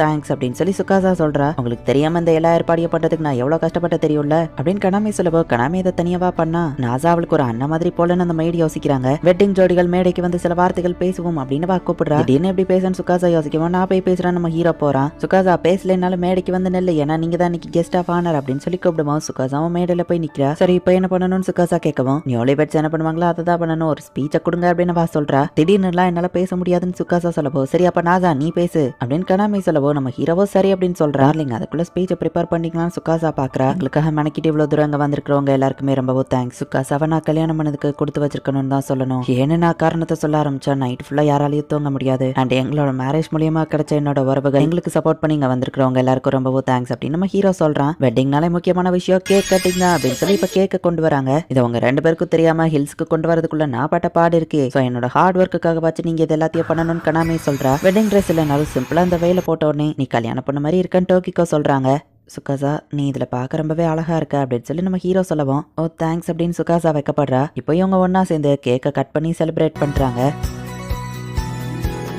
[SPEAKER 1] தேங்க்ஸ் அப்படின்னு சொல்லி சுகாசா சொல்றா. உங்களுக்கு தெரியாம இந்த எல்லா ஏற்பாடியும் பண்றதுக்கு நான் எவ்வளவு கஷ்டப்பட்ட தெரியும்ல அப்படின்னு கடாமே சொல்லவோ கடாமே இதை தனியாவா பண்ணா நாசா அவளுக்கு ஒரு அண்ணன் மாதிரி போலன்னு அந்த மைடி யோசிக்கிறாங்க. வெட்டிங் ஜோடிகள் மேடைக்கு வந்து சில வார்த்தைகள் பேசுவோம் அப்படின்னு கூப்பிடுறா. திடீர்னு எப்படி பேசன்னு சுகாசா யோசிக்கவும் நான் போய் பேசுறேன் நம்ம ஹீரோ போறான். சுகாசா பேசலனாலும் மேடைக்கு வந்து நெல்லு, ஏன்னா நீங்க தான் இன்னைக்கு கெஸ்ட் ஆஃப் ஆனர் அப்படின்னு சொல்லி கூப்பிடுவோம். சுகாசாவும் மேடையில போய் நிக்கிறா. சரி இப்போ என்ன பண்ணணும்னு சுகாசா கேட்கவும் நியோலி பெட்ஸ் என்ன பண்ணுவாங்களோ அதை தான் பண்ணணும், ஒரு ஸ்பீச்சை கொடுங்க அப்படின்னு சொல்றா. திடீர்னு என்னால பேச முடியாதுன்னு சுகாசா சொல்லவோ சரி அப்ப நாசா நீ பேசு அப்படின்னு கனாமி சொல்லவோ நம்ம ஹீரோவோ சரி அப்படின்னு சொல்றா. இல்லைங்க அதுக்குள்ள ஸ்பீச்சை ப்ரிப்பேர் பண்ணிக்கலாம்னு சுகாசா பாக்குறா. உங்களுக்காக மெனக்கிட்டு இவ்வளவு தூரம் அங்க வந்திருக்கிறவங்க எல்லாருக்குமே ரொம்பவும் தேங்க்ஸ். சுகாசாவை நான் கல்யாணம் பண்ணதுக்கு கொடுத்து வச்சிருக்கணும்னு தான் சொல்லணும். ஏன்னு நான் காரணத்தை சொல்ல ஆரம்பிச்சா நைட் ஃபுல்லா யாராலையும் தூங்க முடியாது. அண்ட் எங்களோட மேரேஜ் மூலியமா கிடைச்ச என்னோட உறவுகள் எங்களுக்கு சப்போர்ட் பண்ணி இங்க வந்திருக்கிறவங்க எல்லாருக்கும் ரொம்பவும் தேங்க்ஸ் அப்படின்னு நம்ம ஹீரோ சொல்றான். வெட்டிங்னாலே முக்கியமான விஷயம் கேக் கட்டிங் தான் அப்படின்னு சொல்லி இப்ப கேக்க கொண்டு வராங்க. இது உங்க 2 பேருக்கும் தெரியாம ஹில்ஸ்க்கு கொண்டு வரதுக்குள்ள நான் பட்ட பாடு இருக்கு. சோ என்னோட ஹார்ட் ஒர்க்குக்காக வச்சு நீங்க இது எல்லாத்தையும் பண்ணணும்னு கனாமி சொல்றா. வெட்டிங் ட்ரெஸ் இல்லைனாலும் சிம்பிளா அந்த வேலை போட்ட உடனே நீ கல்யாணம் பண்ண மாதிரி இருக்கன்னு டோக்கிக்கோ சொல்றாங்க. சுகாசா நீ இதுல பார்க்க ரொம்பவே அழகா இருக்க அப்படின்னு சொல்லி நம்ம ஹீரோ சொல்லவும் ஓ தேங்க்ஸ் அப்படின்னு சுகாசா வைக்கப்படுறா. இப்போ இவங்க ஒன்னா சேர்ந்து கேக்கை கட் பண்ணி செலிப்ரேட் பண்றாங்க.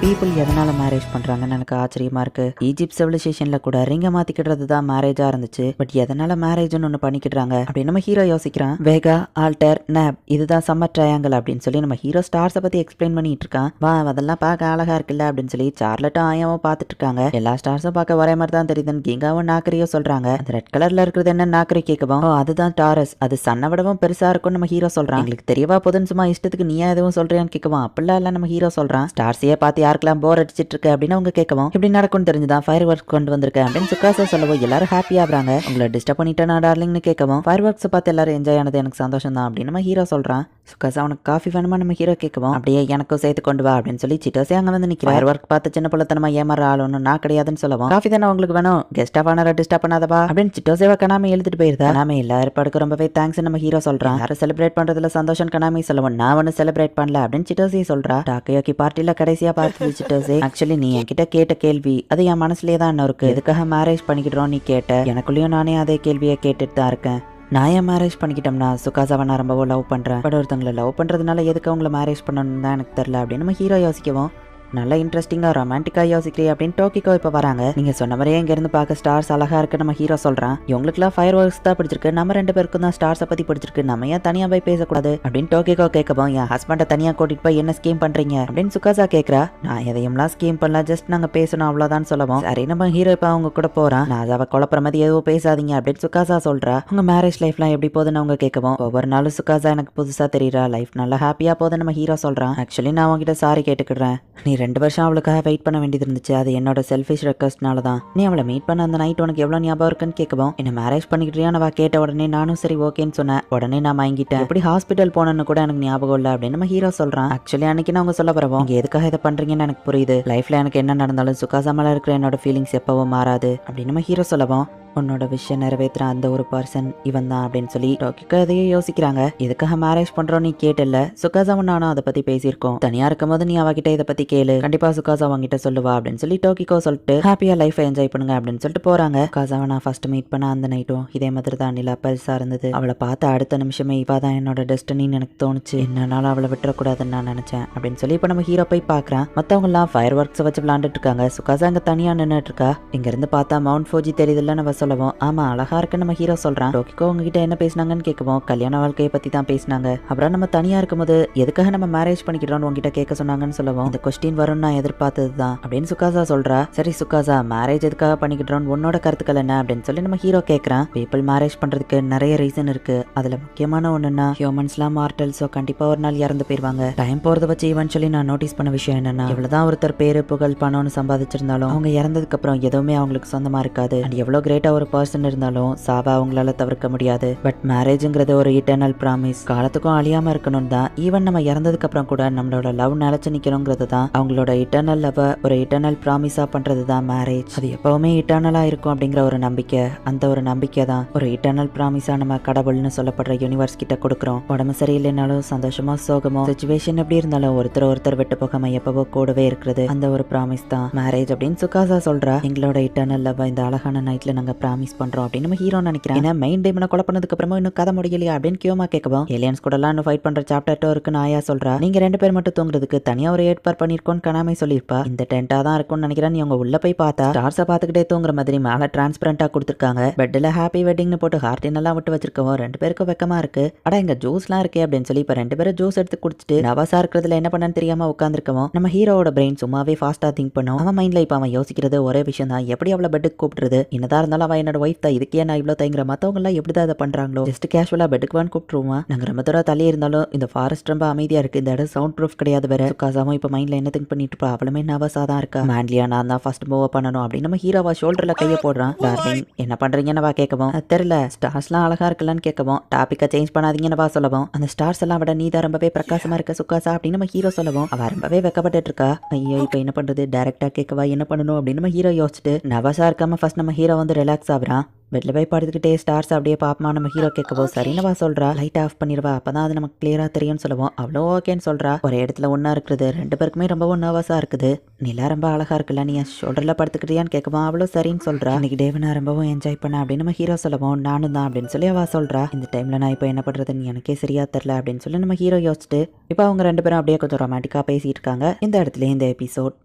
[SPEAKER 1] பீப்புள் எதனால மேரேஜ் பண்றாங்கன்னு எனக்கு ஆச்சரியமா இருக்கு. ஈஜிப்ட் சிவிலைசேஷன்ல கூட ரிங்க மாத்திக்கிடுறது தான் மேரேஜா இருந்துச்சு. பட் எதனால மேரேஜ்னு ஒண்ணு பண்ணிக்கிடுறாங்க அப்படின்னு நம்ம ஹீரோ யோசிக்கிறான். வேகா ஆல்டர் நேப் இதுதான் சம்மர் ட்ரையாங்கிள் அப்படின்னு சொல்லி நம்ம ஹீரோ ஸ்டார்ஸை பத்தி எக்ஸ்பிளைன் பண்ணிட்டு இருக்கான். வா அதெல்லாம் பார்க்க அழகா இருக்குல்ல அப்படின்னு சொல்லி சார்லட்டும் ஆயாவும் பார்த்துட்டு இருக்காங்க. எல்லா ஸ்டார்ஸும் பார்க்க ஒரே மாதிரி தான் தெரியுதுன்னு கிங்காவும் நாக்கரியோ சொல்றாங்க. அந்த ரெட் கலர்ல இருக்கிறது என்ன நாக்கரி கேட்கவும் அதுதான் டாரஸ், அது சன்னை விடவும் பெருசா இருக்கும்னு நம்ம ஹீரோ சொல்றான். எங்களுக்கு தெரியவா போதுன்னு சும்மா இஷ்டத்துக்கு நீயா எதுவும் சொல்றியான்னு கேட்கவும் அப்படிலாம் இல்ல நம்ம ஹீரோ சொல்றான். ஸ்டார்ஸையே பார்த்து யாருக்கெல்லாம் போர் அடிச்சிட்டு இருக்கு அப்படின்னு அவங்க கேட்கவும் இப்படி நடக்கும்னு தெரிஞ்சுதான் ஃபயர் ஒர்க் கொண்டு வந்திருக்கேன் அப்படின்னு சுகாசா சொல்லவும் எல்லாரும் ஹாப்பியா ஆகுறாங்க. உங்களை டிஸ்டர்ப் பண்ணிட்டேன் டார்லிங்னு கேட்கவும் ஃபயர் ஒர்க்ஸ் பார்த்து எல்லாரும் என்ஜாய் ஆனது எனக்கு சந்தோஷம் தான் அப்படின்னு நம்ம ஹீரோ சொல்றான். சுகாசா உனக்கு காஃபி வேணுமா நம்ம ஹீரோ கேட்கவும் அப்படியே எனக்கும் சேர்த்து கொண்டு வா அப்படின்னு சொல்லி சிட்டோஸே அங்க வந்து நிற்கிற. ஃபயர் ஒர்க் பார்த்து சின்ன பிள்ளைத்தனமா ஏமாற ஆள் ஒன்றும் நான் கிடையாதுன்னு சொல்லவும் காஃபி தானே உங்களுக்கு வேணும், கெஸ்ட் ஆஃப் ஆனரை டிஸ்டர்ப் பண்ணாதவா அப்படின்னு சிட்டோஸேவா கனாமி எழுதிட்டு போயிருந்தா. கனாமி எல்லா ஏற்பாடுக்கும் ரொம்பவே தேங்க்ஸ் நம்ம ஹீரோ சொல்றான். யாரும் செலிப்ரேட் பண்றதுல சந்தோஷம் கனாமி சொல்லவும் நான் ஒன்னு செலிப்ரேட் பண்ணல அப்படின்னு சிட்டோஸே சொல்றா. டாக்கையோக்கி பார்ட்டில கடைசியா பார்த்து சிட்டோஸே ஆக்சுவலி நீ என்கிட்ட கேட்ட கேள்வி அது என் மனசுலயே தான் இருக்கு. எதுக்காக மேரேஜ் பண்ணிக்கிட்டோம் நீ கேட்ட, எனக்குள்ளேயும் நானே அதே கேள்வியை கேட்டுட்டு தான் இருக்கேன். நான் ஏன் மேரேஜ் பண்ணிக்கிட்டோம்னா சுகாசாவை நான் ரொம்பவும் லவ் பண்றேன். பட் ஒருத்தங்களை லவ் பண்றதுனால எதுக்கு அவங்கள மேரேஜ் பண்ணணும்னு தான் எனக்கு தெரியல அப்படின்னு நம்ம ஹீரோ யோசிக்கவும் நல்லா இன்ட்ரெஸ்டிங்கா ரொமான்டிக்கா யோசிக்கிறீ அப்படின்னு டோக்கிக்கோ இப்ப வராங்க. நீங்க சொன்ன மாதிரியே இங்க இருந்து பார்க்க ஸ்டார்ஸ் அழகா இருக்கு நம்ம ஹீரோ சொல்றான். இவங்களுக்குலாம் ஃபயர் ஒர்க்ஸ் தான் பிடிச்சிருக்கு, நம்ம 2 பேருக்கும் தான் ஸ்டார்ஸை பத்தி பிடிச்சிருக்கு, நம்ம ஏன் தனியா போய் பேசக்கூடாது அப்படின்னு டோக்கிக்கோ கேட்கவும் என் ஹஸ்பண்டை தனியா கூட்டிட்டு போய் என்ன ஸ்கீம் பண்றீங்க அப்படின்னு சுகாசா கேட்கறா. நான் எதையும்லாம் ஸ்கீம் பண்ணல, ஜஸ்ட் நாங்க பேசணும் அவ்வளவுதான் சொல்லவும் சரி நம்ம ஹீரோ இப்ப அவங்க கூட போறான். நான் அவ குழப்பற மாதிரி எதுவும் பேசாதீங்க அப்படின்னு சுகாசா சொல்றா. உங்க மேரேஜ் லைஃப்லாம் எப்படி போகுதுன்னு அவங்க கேட்கவும் ஒவ்வொரு நாளும் சுகாசா எனக்கு புதுசா தெரியறா, லைஃப் நல்லா ஹாப்பியா போகுது நம்ம ஹீரோ சொல்றான். ஆக்சுவலி நான் அவங்ககிட்ட சாரி கேட்டுக்கிறேன், நீ 2 வருஷம் அவளுக்காக வெயிட் பண்ண வேண்டியது இருந்துச்சு, அது என்னோட செல்ஃபிஷ் ரெக்வஸ்ட்னால தான். நீ அவளை மீட் பண்ண அந்த நைட் உனக்கு எவ்வளவு ஞாபகம் இருக்குன்னு கேட்கவும் என்ன மேரேஜ் பண்ணிக்கிட்டியான்னு அவ கேட்ட உடனே நானும் சரி ஓகேன்னு சொன்னேன். உடனே நான் வாங்கிட்டேன், எப்படி ஹாஸ்பிட்டல் போனன்னு கூட எனக்கு ஞாபகம் இல்லை அப்படின்னு நம்ம ஹீரோ சொல்றான். ஆக்சுவலி அன்னைக்கு நான் அவங்க சொல்ல வரவும் நீங்க எதுக்காக இதை பண்றீங்கன்னு எனக்கு புரியுது, லைஃப்ல எனக்கு என்ன நடந்தாலும் சுகாசா மேல இருக்கிற என்னோட ஃபீலிங்ஸ் எப்பவும் மாறாது அப்படின்னு நம்ம ஹீரோ சொல்லவும் உன்னோட விஷயம் நிறைவேற்றுற அந்த ஒரு பர்சன் இவன் தான் அப்படின்னு சொல்லி டோக்கிக்கோ எதையோ யோசிக்கிறாங்க. எதுக்காக மேரேஜ் பண்றோம் நீ கேட்டல, சுகாசாவும் நானும் அதை பத்தி பேசியிருக்கோம், தனியா இருக்கும் போது நீ அவகிட்ட இதை பத்தி கேளு, கண்டிப்பா சுகாசா அவங்கிட்ட சொல்லுவா அப்படின்னு சொல்லி டோக்கிக்கோ சொல்லிட்டு ஹாப்பியா லைஃபை என்ஜாய் பண்ணுங்க அப்படின்னு சொல்லிட்டு போறாங்க. சுகாசாவை நான் ஃபர்ஸ்ட் மீட் பண்ண அந்த நைட்டும் இதே மாதிரி தான் நிலா பெருசா இருந்தது. அவளை பார்த்த அடுத்த நிமிஷமே இவ தான் என்னோட டெஸ்டினின்னு எனக்கு தோணுச்சு, என்னன்னாலும் அவளை விட்டுறக்கூடாதுன்னு நான் நினைச்சேன் அப்படின்னு சொல்லி இப்ப நம்ம ஹீரோ போய் பாக்குறான். மத்தவங்க எல்லாம் ஃபயர் ஒர்க்ஸ் வச்சு விளையாண்டுட்டு இருக்காங்க. சுகாசா அங்க தனியா நின்னுட்டு இருக்கா. இங்க இருந்து பார்த்தா மவுண்ட் ஃபோஜி தெரியுதுல்ல நம்ம சொல்லவும் ஆமா அழகா இருக்குன்னு நம்ம ஹீரோ சொல்றான். டோக்கிக்கோ உங்ககிட்ட என்ன பேசினாங்கன்னு கேட்கவும் கல்யாண வாழ்க்கையை பத்தி தான் பேசினாங்க. அப்புறம் நம்ம தனியா இருக்கும்போது எதுக்காக நம்ம மேரேஜ் பண்ணிக்கிறோம் உங்ககிட்ட கேட்க சொன்னாங்கன்னு சொல்லவும் இந்த கொஸ்டின் வரும் நான் எதிர்பார்த்தது தான் அப்படின்னு சுகாசா சொல்றா. சரி சுகாசா மேரேஜ் எதுக்காக பண்ணிக்கிட்டோம் உன்னோட கருத்துக்கள் என்ன அப்படின்னு சொல்லி நம்ம ஹீரோ கேட்கறான். பீப்புள் மேரேஜ் பண்றதுக்கு நிறைய ரீசன் இருக்கு, அதுல முக்கியமான ஒண்ணுன்னா ஹியூமன்ஸ்லாம் மார்டல்ஸோ கண்டிப்பா ஒரு நாள் இறந்து போயிருவாங்க. டைம் போறத வச்சு ஈவென்ச்சுவலி நான் நோட்டீஸ் பண்ண விஷயம் என்னன்னா எவ்வளவுதான் ஒருத்தர் பேரு புகழ் பணம்னு சம்பாதிச்சிருந்தாலும் அவங்க இறந்ததுக்கு அப்புறம் எதுவுமே அவங்களுக்கு சொந்தமா இருக்காது. அண்ட் எவ்வளவு கிரேட்டா ஒரு பர்சன் இருந்தாலும் சாவா அவங்களால தவிர்க்க முடியாது. பட் மேரேஜ்ங்கிறது ஒரு இட்டர்னல் ப்ராமிஸ், காலத்துக்கும் அழியாம இருக்கணும் தான். ஈவன் நம்ம இறந்ததுக்கு அப்புறம் கூட நம்மளோட லவ் நிலைச்சு நிக்கணுங்கிறது தான் அவங்களோட இட்டர்னல் லவ் ஒரு இட்டர்னல் ப்ராமிஸா பண்றது தான் மேரேஜ். அது எப்பவுமே இட்டர்னலா இருக்கும் அப்படிங்கிற ஒரு நம்பிக்கை, அந்த ஒரு நம்பிக்கை தான் ஒரு இட்டர்னல் ப்ராமிஸா நம்ம கடவுள்னு சொல்லப்படுற யூனிவர்ஸ் கிட்ட கொடுக்குறோம். உடம்பு சரியில்லைனாலும் சந்தோஷமா சோகமோ சிச்சுவேஷன் எப்படி இருந்தாலும் ஒருத்தர் விட்டு போகாம எப்பவோ கூடவே இருக்கிறது அந்த ஒரு ப்ராமிஸ் தான் மேரேஜ் அப்படின்னு சுகாசா சொல்றா. எங்களோட இட்டர்னல் லவ் இந்த அழகான நைட்ல நாங்க ப்ராமிஸ் பண்றோம் அப்படின்னு நம்ம ஹீரோ நினைக்கிறேன். ஏன்னா மெயின் டேமனை கொலை பண்ணதுக்கு அப்புறமா இன்னும் கதை முடியலையா அப்படின்னு கியோமா கேட்கவும் ஏலியன்ஸ் கூட எல்லாம் இன்னும் ஃபைட் பண்ற சாப்டர் இருக்குன்னு ஆயா சொல்றா. நீங்க 2 பேர் மட்டும் தூங்குறதுக்கு தனியா ஒரு ஏற்பாடு பண்ணிருக்கோம் கனாமே சொல்லிருப்பா. இந்த டென்ட்டா தான் இருக்கும்னு நினைக்கிறேன். நீ அவங்க உள்ள போய் பார்த்தா ஸ்டார்ஸை பார்த்துக்கிட்டே தூங்குற மாதிரி மேல டிரான்ஸ்பரண்டா கொடுத்துருக்காங்க. பெட்ல ஹாப்பி வெட்டிங்னு போட்டு ஹார்டின் எல்லாம் விட்டு வச்சிருக்கோம். 2 பேருக்கும் வெக்கமா இருக்கு. அடா இங்க ஜூஸ்லாம் இருக்கே அப்படின்னு சொல்லி இப்ப 2 பேரும் ஜூஸ் எடுத்து குடிச்சிட்டு நவாசா இருக்கிறதுல என்ன பண்ணன்னு தெரியாம உட்காந்துருக்கோம். நம்ம ஹீரோவோட பிரெயின் சும்மாவே ஃபாஸ்டா திங்க் பண்ணும். அவன் மைண்ட்ல இப்ப அவன் யோசிக்கிறது ஒரே விஷயம் தான், எப்படி அவளை பெட்டுக்கு கூப்பிடுறது. என்னதான் இருந்தாலும் அவன் என்னோட ஒய்ஃப் தான், இதுக்கே நான் இவ்வளவு தயங்குற. மத்தவங்க எல்லாம் எப்படிதான் அதை பண்றாங்களோ. ஜஸ்ட் கேஷுவலா பெட்டுக்கு வான்னு கூப்பிட்டுருவான். நாங்க ரொம்ப தூரம் தள்ளி இருந்தாலும் இந்த ஃபாரஸ்ட் ரொம்ப அமைதியா இருக்கு. இந்த இடம் சவுண்ட் ப்ரூஃப் கிடையாது வேற. சுகாசாவும் இப்ப மைண்ட்ல என்ன திங்க் பண்ணிட்டு இருப்பா. அவளுமே நர்வஸா தான் இருக்கா. மேன்லியா நான் தான் ஃபர்ஸ்ட் மூவ் பண்ணணும் அப்படின்னு நம்ம ஹீரோவா ஷோல்டர்ல கைய போடுறான். டார்லிங் என்ன பண்றீங்கன்னு வா கேட்கவும், தெரியல ஸ்டார்ஸ்லாம் அழகா இருக்குல்லன்னு கேட்கவும், டாபிக்கை சேஞ்ச் பண்ணாதீங்கன்னு வா சொல்லவும், அந்த ஸ்டார்ஸ் எல்லாம் விட நீ தான் ரொம்பவே பிரகாசமா இருக்க சுகாசா அப்படின்னு நம்ம ஹீரோ சொல்லவும் அவ ரொம்பவே வெக்கப்பட்டு இருக்கா. ஐயோ இப்ப என்ன பண்றது, டைரக்டா கேட்கவா என்ன பண்ணணும் அப்படின்னு நம்ம ஹீரோ யோசிச்சுட்டு நர்வஸா இருக்காம ஃபர்ஸ்ட் நம்ம ஹீரோ வந்து ரிலாக்ஸ் ஆகுறான். பெட்ல போய் படுத்துக்கிட்டே ஸ்டார்ஸ் அப்படியே பாப்பமா நம்ம ஹீரோ கேட்கவோ சரினவா சொல்றா. லைட் ஆஃப் பண்ணிடுவா, அப்பதான் அது நமக்கு கிளியரா தெரியும்னு சொல்லுவோம். அவ்வளோ ஓகேன்னு சொல்றா. ஒரே இடத்துல ஒன்னா இருக்குது. 2 பேருக்குமே ரொம்பவும் நர்வஸா இருக்குது. நிலா ரொம்ப அழகா இருக்குல்ல, நீ ஷோல்டர்ல படுத்துக்கிட்டியான்னு கேட்கவும் அவ்வளோ சரின்னு சொல்றா. இன்னைக்கு டேவை நான் ரொம்பவும் என்ஜாய் பண்ண அப்படின்னு நம்ம ஹீரோ சொல்லுவோம். நானும் தான் அப்படின்னு சொல்லி அவ சொல்றா. இந்த டைம்ல நான் இப்போ என்ன பண்றதுன்னு எனக்கே சரியா தெரியல அப்படின்னு சொல்லி நம்ம ஹீரோ யோசிச்சுட்டு இப்போ அவங்க 2 பேரும் அப்படியே கொஞ்சம் ரொமான்டிக்கா பேசிட்டு இருக்காங்க. இந்த இடத்துல இந்த எபிசோட்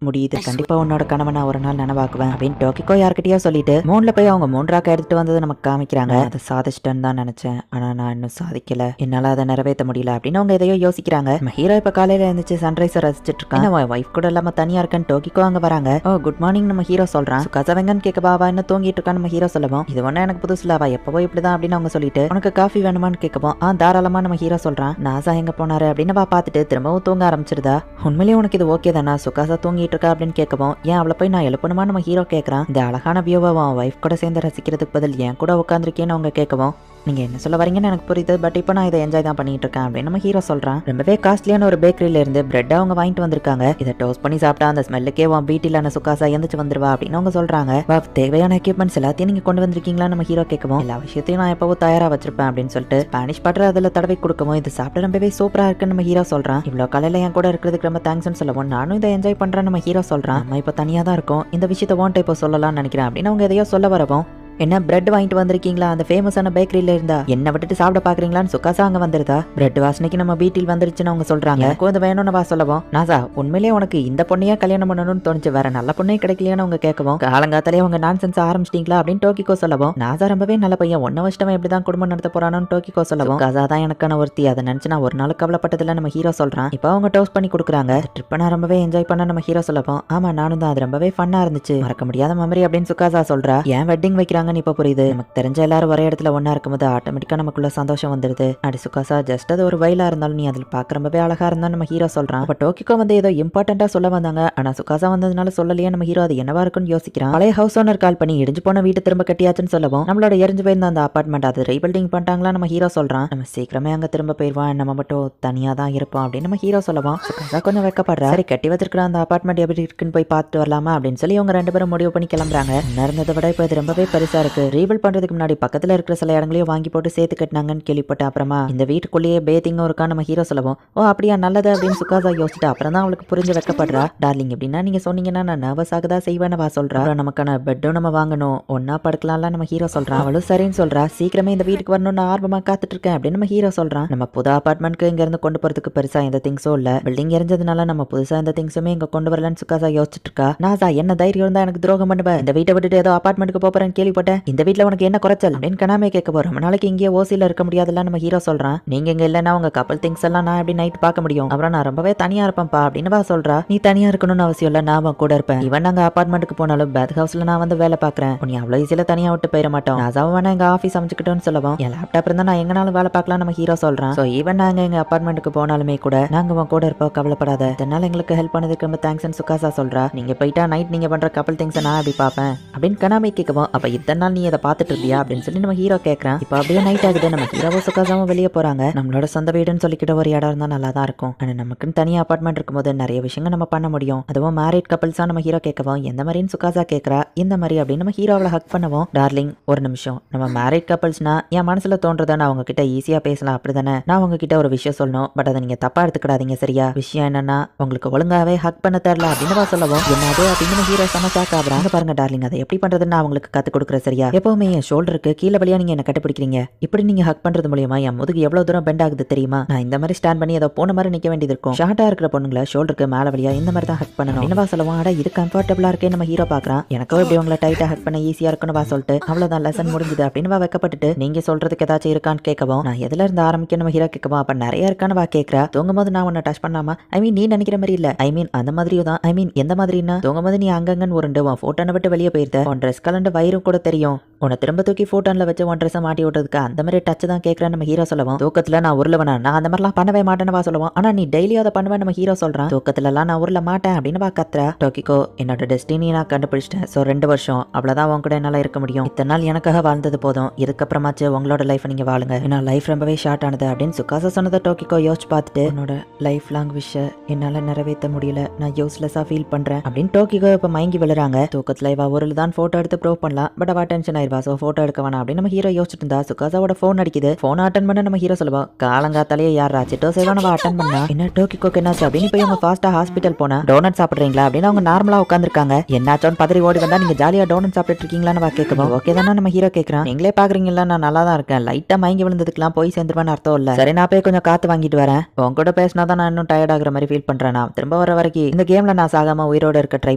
[SPEAKER 1] முடியுது. கண்டிப்பா உன்னோட கனவை நான் ஒரு நாள் நனவாக்குவேன் அப்படின்னு டோக்கிக்கோ யார்கிட்டயோ சொல்லிட்டு மூணுல போய் அவங்க 3 ராக்க எடுத்துட்டு வந்தது நமக்கு காமிக்கிறாங்க. அதை சாதிச்சிட்டேன்னு தான் நினைச்சேன், ஆனா நான் இன்னும் சாதிக்கல, என்னால அதை நிறைவேற்ற முடியல அப்படின்னு அவங்க எதையோ யோசிக்கிறாங்க. நம்ம ஹீரோ இப்ப காலையில இருந்துச்சு சன்ரைஸை ரசிச்சிட்டு இருக்கான். வைஃப் கூட இல்லாம தனியா இருக்கேன்னு டோக்கிக்கோ அங்க வராங்க. ஓ குட் மார்னிங் நம்ம ஹீரோ சொல்றான். சுகாசவங்கன்னு கேட்க பாவா என்ன தூங்கிட்டு இருக்கான்னு நம்ம ஹீரோ சொல்லுவோம். இது ஒண்ணு எனக்கு புதுசுல அவ எப்பவோ இப்படிதான் அப்படின்னு அவங்க சொல்லிட்டு உனக்கு காஃபி வேணுமான்னு கேட்கவும் தாராளமா நம்ம ஹீரோ சொல்றான். நாசா எங்க போனாரு அப்படின்னு அவ பார்த்துட்டு திரும்பவும் தூங்க ஆரம்பிச்சிருதா. உண்மையிலேயே உனக்கு இது ஓகே தானா, சுகாசா தூங்கிட்டு இருக்கா அப்படின்னு கேட்கவும் ஏன் அவளை போய் நான் எழுப்பணுமா நம்ம ஹீரோ கேட்கறான். இந்த அழகான வியூவை வைஃப் கூட சேர்ந்து ரசிக்கிறதுக்கு பதில் ஏன் கூட உட்காந்துருக்கேன்னு அவங்க கேட்கவும் நீங்க என்ன சொல்ல வரீங்கன்னு எனக்கு புரியுது, பட் இப்போ நான் இதை என்ஜாய் தான் பண்ணிட்டு இருக்கேன் அப்படின்னு நம்ம ஹீரோ சொல்றான். ரொம்பவே காஸ்ட்லியான ஒரு பேக்கரியில இருந்து பிரெட் அவங்க வாங்கிட்டு வந்திருக்காங்க. இதை டோஸ்ட் பண்ணி சாப்பிட்டா அந்த ஸ்மெல்லுக்கே உன் வீட்டிலான சுகாசா எந்திரிச்சு வந்துருவா அப்படின்னு அவங்க சொல்றாங்க. தேவையான எக்யூப்மெண்ட்ஸ் எல்லாத்தையும் நீங்க கொண்டு வந்திருக்கீங்களா நம்ம ஹீரோ கேட்கவும் எல்லா விஷயத்தையும் நான் எப்பவும் தயாரா வச்சிருப்பேன் அப்படின்னு சொல்லிட்டு ஸ்பானிஷ் பட்டர் அதுல தடவை கொடுக்கவும் இது சாப்பிட்டு ரொம்பவே சூப்பரா இருக்குன்னு நம்ம ஹீரோ சொல்றான். இவ்வளவு காலையில என் கூட இருக்கிறதுக்கு ரொம்ப தேங்க்ஸ்னு சொல்லவும் நானும் இதை என்ஜாய் பண்றேன் நம்ம ஹீரோ சொல்றான். நம்ம இப்போ தனியா தான் இருக்கோம், இந்த விஷயத்தை ஓன்ட்ட இப்போ சொல்லலாம்னு நினைக்கிறேன் அப்படின்னு அவங்க எதையோ சொல்ல வரவும் என்ன பிரெட் வாங்கிட்டு வந்திருக்கீங்களா அந்த ஃபேமஸான பேக்கரியில இருந்தா, என்ன விட்டுட்டு சாப்பிட பாக்குறீங்களான்னு சுகாசா அங்க வந்துருதா. பிரெட் வாசனைக்கு நம்ம வீட்டில் வந்துருச்சுன்னு அவங்க சொல்றாங்க. அது வேணும்னு வா சொல்லவும் நாசா உண்மையிலேயே உனக்கு இந்த பொண்ணையா கல்யாணம் பண்ணணும்னு தோணுச்சு, வேற நல்ல பொண்ணே கிடைக்கலையான்னு அவங்க கேட்கவும் காலங்காத்தாலே அவங்க நான்சென்ஸ் ஆரம்பிச்சிட்டீங்களா அப்படின்னு டோக்கிக்கோ சொல்லவும் நாசா ரொம்பவே நல்ல பையன், 1 வருஷம் எப்படிதான் குடும்பம் நடத்த போறானு டோக்கிக்கோ சொல்லவும் காசா தான் எனக்கான ஒருத்தி, அதை நினைச்சு நான் ஒரு நாள் கவலைப்பட்டதுல நம்ம ஹீரோ சொல்றான். இப்போ அவங்க டோஸ்ட் பண்ணி கொடுக்குறாங்க. ட்ரிப்பை நான் ரொம்பவே என்ஜாய் பண்ண நம்ம ஹீரோ சொல்லவும் ஆமா நானும் தான், அது ரொம்பவே ஃபன்னா இருந்துச்சு, மறக்க முடியாத மெமரி அப்படின்னு சுகாசா சொல்றா. ஏன் வெட்டிங் வைக்கிறாங்கன்னு இப்ப புரியுது. நமக்கு தெரிஞ்ச எல்லாரும் ஒரே இடத்துல ஒன்னா இருக்கும்போது ஆட்டோமேட்டிக்கா நமக்குள்ள சந்தோஷம் வந்துருது. அடி சுகாசா ஜஸ்ட் அது ஒரு வயலா இருந்தாலும் நீ அதில் பார்க்க ரொம்பவே அழகா இருந்தா நம்ம ஹீரோ சொல்றான். அப்ப டோக்கிக்கோ வந்து ஏதோ இம்பார்ட்டண்டா சொல்ல வந்தாங்க, ஆனா சுகாசா வந்ததுனால சொல்லலையே நம்ம ஹீரோ அது என்னவா இருக்குன்னு யோசிக்கிறான். பழைய ஹவுஸ் ஓனர் கால் பண்ணி இடிஞ்சு போன வீட்டு திரும்ப கட்டியாச்சுன்னு சொல்லவும் நம்மளோட எரிஞ்சு போயிருந்த அந்த அபார்ட்மெண்ட் அது ரீபில்டிங் பண்ணிட்டாங்களா நம்ம ஹீரோ சொல்றான். நம்ம சீக்கிரமே அங்க திரும்ப போயிருவான், நம்ம மட்டும் தனியா தான் இருப்போம் அப்படின்னு நம்ம ஹீரோ சொல்லவும் சுகாசா கொஞ்சம் வைக்கப்படுறா. சரி கட்டி வச்சிருக்கிற அந்த அபார்ட்மெண்ட் எப்படி இருக்குன்னு போய் பார்த்துட்டு வரலாமா அப்படின்னு சொல்லி அவங்க 2 பேரும் முடிவு பண்ணி கிளம்புறாங்க. இருந்ததை விட இப்போ இது ரொம்பவே பெருசா இருக்கு. ரீபில்ட் பண்றதுக்கு முன்னாடி பக்கத்துல இருக்கிற சில இடங்களையும் வாங்கி போட்டு சேர்த்து கட்டினாங்கன்னு கேள்விப்பட்ட அப்புறமா இந்த வீட்டுக்குள்ளேயே பேத்திங் இருக்கா நம்ம ஹீரோ சொல்லவும் ஓ அப்படியா நல்லது அப்படின்னு சுகாசா யோசிச்சுட்டு அப்புறம் தான் அவளுக்கு புரிஞ்சு வைக்கப்படுறா. டார்லிங் எப்படின்னா நீங்க சொன்னீங்கன்னா நான் நர்வஸ் ஆகதா செய்வேன்னு வா சொல்றா. நமக்கான பெட்டும் நம்ம வாங்கணும், ஒன்னா படுக்கலாம்ல நம்ம ஹீரோ சொல்றான். அவளும் சரின்னு சொல்றா. சீக்கிரமே இந்த வீட்டுக்கு வரணும்னு ஆர்வமா காத்துட்டு இருக்கேன் அப்படின்னு நம்ம ஹீரோ சொல்றான். நம்ம புது அபார்ட்மெண்ட்க்கு இங்க இருந்து கொண்டு போறதுக்கு பெருசா எந்த திங்ஸும் இல்ல, பில்டிங் எரிஞ்சதுனால நம்ம புதுசா எந்த திங்ஸுமே இங்க கொண்டு வரலன்னு சுகாசா யோசிச்சுட்டு இருக்கா. நாசா என்ன தைரியம் இருந்தா எனக்கு துரோகம் பண்ணுவ, இந்த வீட்டை விட்டுட்டு ஏதோ அபார்ட்மெண்ட்டுக்கு போறேன்னு கேள்விப்பட்டேன், இந்த வீட்டுல உனக்கு என்ன குறைச்சல் அப்படின்னு கனாமே கேட்க போறோம். நாளைக்கு இங்கே ஓசியில இருக்க முடியாதுல்ல நம்ம ஹீரோ சொல்றான். நீங்க இங்க இல்லைன்னா உங்க கப்பல் திங்ஸ் எல்லாம் நான் எப்படி நைட் பார்க்க முடியும், அப்புறம் நான் ரொம்பவே தனியா இருப்பேன்ப்பா அப்படின்னு வா சொல்றா. நீ தனியா இருக்கணும்னு அவசியம் இல்ல, நான் கூட இருப்பேன். இவன் நாங்க அபார்ட்மெண்ட்டுக்கு போனாலும் பேத் ஹவுஸ்ல நான் வந்து வேலை பாக்குறேன், நீ அவ்வளவு ஈஸியில தனியா விட்டு போயிட மாட்டோம். நாசாவும் வேணா எங்க ஆஃபீஸ் அமைச்சுக்கிட்டோன்னு சொல்லவும் என் லேப்டாப் இருந்தா நான் எங்கனாலும் வேலை பார்க்கலாம் நம்ம ஹீரோ சொல்றான். சோ ஈவன் நாங்க எங்க அபார்ட்மெண்ட்டுக்கு போனாலுமே கூட நாங்க உன் கூட இருப்போம், கவலைப்படாத. இதனால எங்களுக்கு ஹெல்ப் பண்ணதுக்கு ரொம்ப தேங்க்ஸ் சுகாசா சொல்றா. நீங்க போயிட்டா நைட் நீங்க பண்ற கப்பல் திங்ஸ் நான் எப்படி பாப்பேன் அப்படின்னு கனாமே கேட்கவும் அப்ப இத்தனை நாள் நீ அதை பார்த்துட்டு இருந்தியா அப்படின்னு சொல்லி நம்ம ஹீரோ கேட்கறான். இப்ப அப்படியே நைட் ஆகுது. நம்ம ஹீரோவும் சுகாசாவும் வெளியே போறாங்க. நம்மளோட சொந்த வீடுன்னு சொல்லிக்கிட்ட ஒரு இடம் இருந்தா நல்லா தான் இருக்கும், ஆனா நமக்குன்னு தனியா அபார்ட்மெண்ட் இருக்கும்போது நிறைய விஷயங்கள் நம்ம பண்ண முடியும். அதுவும் மேரிட் கப்பல்ஸா நம்ம ஹீரோ கேட்கவும் எந்த மாதிரின்னு சுகாசா கேட்கறா. இந்த மாதிரி அப்படின்னு நம்ம ஹீரோவை ஹக் பண்ணுவோம். டார்லிங் ஒரு நிமிஷம், நம்ம மேரிட் கப்பல்ஸ்னா என் மனசுல தோன்றதை நான் உங்ககிட்ட ஈஸியா பேசலாம் அப்படிதானே, நான் உங்ககிட்ட ஒரு விஷயம் சொல்லணும், பட் அதை நீங்க தப்பா எடுத்துக்கிடாதீங்க சரியா. விஷயம் என்னன்னா உங்களுக்கு ஒழுங்காவே ஹக் பண்ண தெரியல அப்படின்னு சொல்லவும் என்னது அப்படின்னு ஹீரோ சம ஷாக் ஆகுறாங்க. பாருங்க டார்லிங் அதை எப்படி பண்றதுன்னு நான் உங்களுக்கு கத்து கொடுக்குற சரியா? எப்பவுமே என் ஷோல்டருக்கு கீழே வழியா நீங்க என்ன கட்டுப்பிடிக்கிறீங்க. இப்படி நீங்க ஹக் பண்றது மூலியமா என் முதுகு எவ்வளவு தூரம் பெண்ட் ஆகுது தெரியுமா? நான் இந்த மாதிரி ஸ்டாண்ட் பண்ணி ஏதோ போன மாதிரி நிக்க வேண்டியது இருக்கும். ஷார்ட்டா இருக்கிற பொண்ணுங்களை ஷோல்டருக்கு மேல வழியா இந்த மாதிரி தான் ஹக் பண்ணணும். என்னவா சொல்லுவான், அட இது கம்ஃபர்டபுளா இருக்கே நம்ம ஹீரோ பாக்குறான். எனக்கோ இப்படி உங்களை டைட்டா ஹக் பண்ண ஈஸியா இருக்குன்னு வா சொல்லிட்டு அவ்வளவுதான் லெசன் முடிஞ்சது அப்படின்னு வைக்கப்பட்டுட்டு நீங்க சொல்றதுக்கு ஏதாச்சும் இருக்கான்னு கேட்கவும் நான் எதுல இருந்து ஆரம்பிக்க நம்ம ஹீரோ கேட்கவும் அப்ப நிறைய இருக்கான்னு வா கேட்கறா. தூங்கும் போது நான் உன்னை டச் பண்ணாமா? ஐ மீன் நீ நினைக்கிற மாதிரி இல்ல. ஐ மீன் அந்த மாதிரியும் தான். ஐ மீன் எந்த மாதிரின்னா தூங்கும் போது நீ அங்கங்கன்னு உருண்டு உன் போட்டோனை விட்டு வெளியே போயிருந்த. உன் ட்ரெஸ் கலண்டு வயிறு கூட தெரியும். உன்னை திரும்ப தூக்கி போட்டோன்ல வச்சு ஒன் ட்ரெஸ் மாட்டி விட்டுறதுக்கு அந்த மாதிரி டச் தான் கேட்கறேன் நம்ம ஹீரோ சொல்லவும். தூக்கத்துல நான் உருளவனா? நான் அந்த மாதிரிலாம் பண்ணவே மாட்டேன்னு வா சொல்லுவோம். ஆனா நீ டெய்லி அதை பண்ணுவேன் நம்ம ஹீரோ சொல்றான். தூக்கத்துல எல்லாம் நான் உருள மாட்டேன் அப்படின்னு வா கத்துறா. டோக்கிகோ, என்னோட டெஸ்டினி நான் கண்டுபிடிச்சிட்டேன். ஸோ 2 வருஷம் அவ்வளவுதான் உன் கூட என்னால இருக்க முடியும். இத்தனை நாள் எனக்காக வாழ்ந்தது போதும். இதுக்கப்புறமாச்சு உங்களோட லைஃப் நீங்க வாழுங்க. ஏன்னா லைஃப் ரொம்பவே ஷார்ட் ஆனது அப்படின்னு சுகாசா சொன்னதை டோக்கிகோ யோசிச்சு பார்த்துட்டு உன்னோட லைஃப் லாங் விஷ என்னால நிறைவேற்ற முடியல, நான் யூஸ்லெஸ்ஸா ஃபீல் பண்றேன் அப்படின்னு டோக்கிகோ இப்ப மயங்கி விழுறாங்க. தூக்கத்துல இவ ஒரு தான் போட்டோ எடுத்து ப்ரூவ் பண்ணலாம். பட் அவ டென்ஷன் ஆயிருவா. ஸோ போட்டோ எடுக்க வேணாம் அப்படின்னு நம்ம ஹீரோ யோசிச்சுட்டு இருந்தா சுகாசாவோட போன் அடிக்குது. போன் அட்டன் பண்ண நம்ம ஹீரோ சொல்லுவா, காலங்காத்தாலேயே யாரா சிட்டோ சேவானவா அட்டன் பண்ணா? என்ன டோக்கிகோக்கு என்னாச்சு அப்படின்னு போய் அவங்க ஃபாஸ்டா ஹாஸ்பிட்டல் போனா டோனட் சாப்பிடுறீங்களா அப்படின்னு அவங்க நார்மலா உட்காந்துருக்காங்க. என்னாச்சோன்னு பதறி ஓடி வந்தா நீங்க ஜாலியா டோனட் சாப்பிட்டு இருக்கீங்களான்னு கேட்கணும். ஓகே தானே நம்ம ஹீரோ கேட்கறான். நீங்களே பாக்குறீங்களா நான் நல்லா தான் இருக்கேன். லைட்டா மயங்கி விழுந்ததுக்கெல்லாம் போய் சேர்ந்துருவான்னு அர்த்தம் இல்ல. சரி நான் போய் கொஞ்சம் காத்து வாங்கிட்டு வரேன். உங்க கூட பேசினாதான் நான் இன்னும் டயர்ட் ஆகுற மாதிரி ஃபீல் பண்றேன். நான் திரும்ப வர வரைக்கும் இந்த கேம்ல நான் சாகாம உயிரோட இருக்க ட்ரை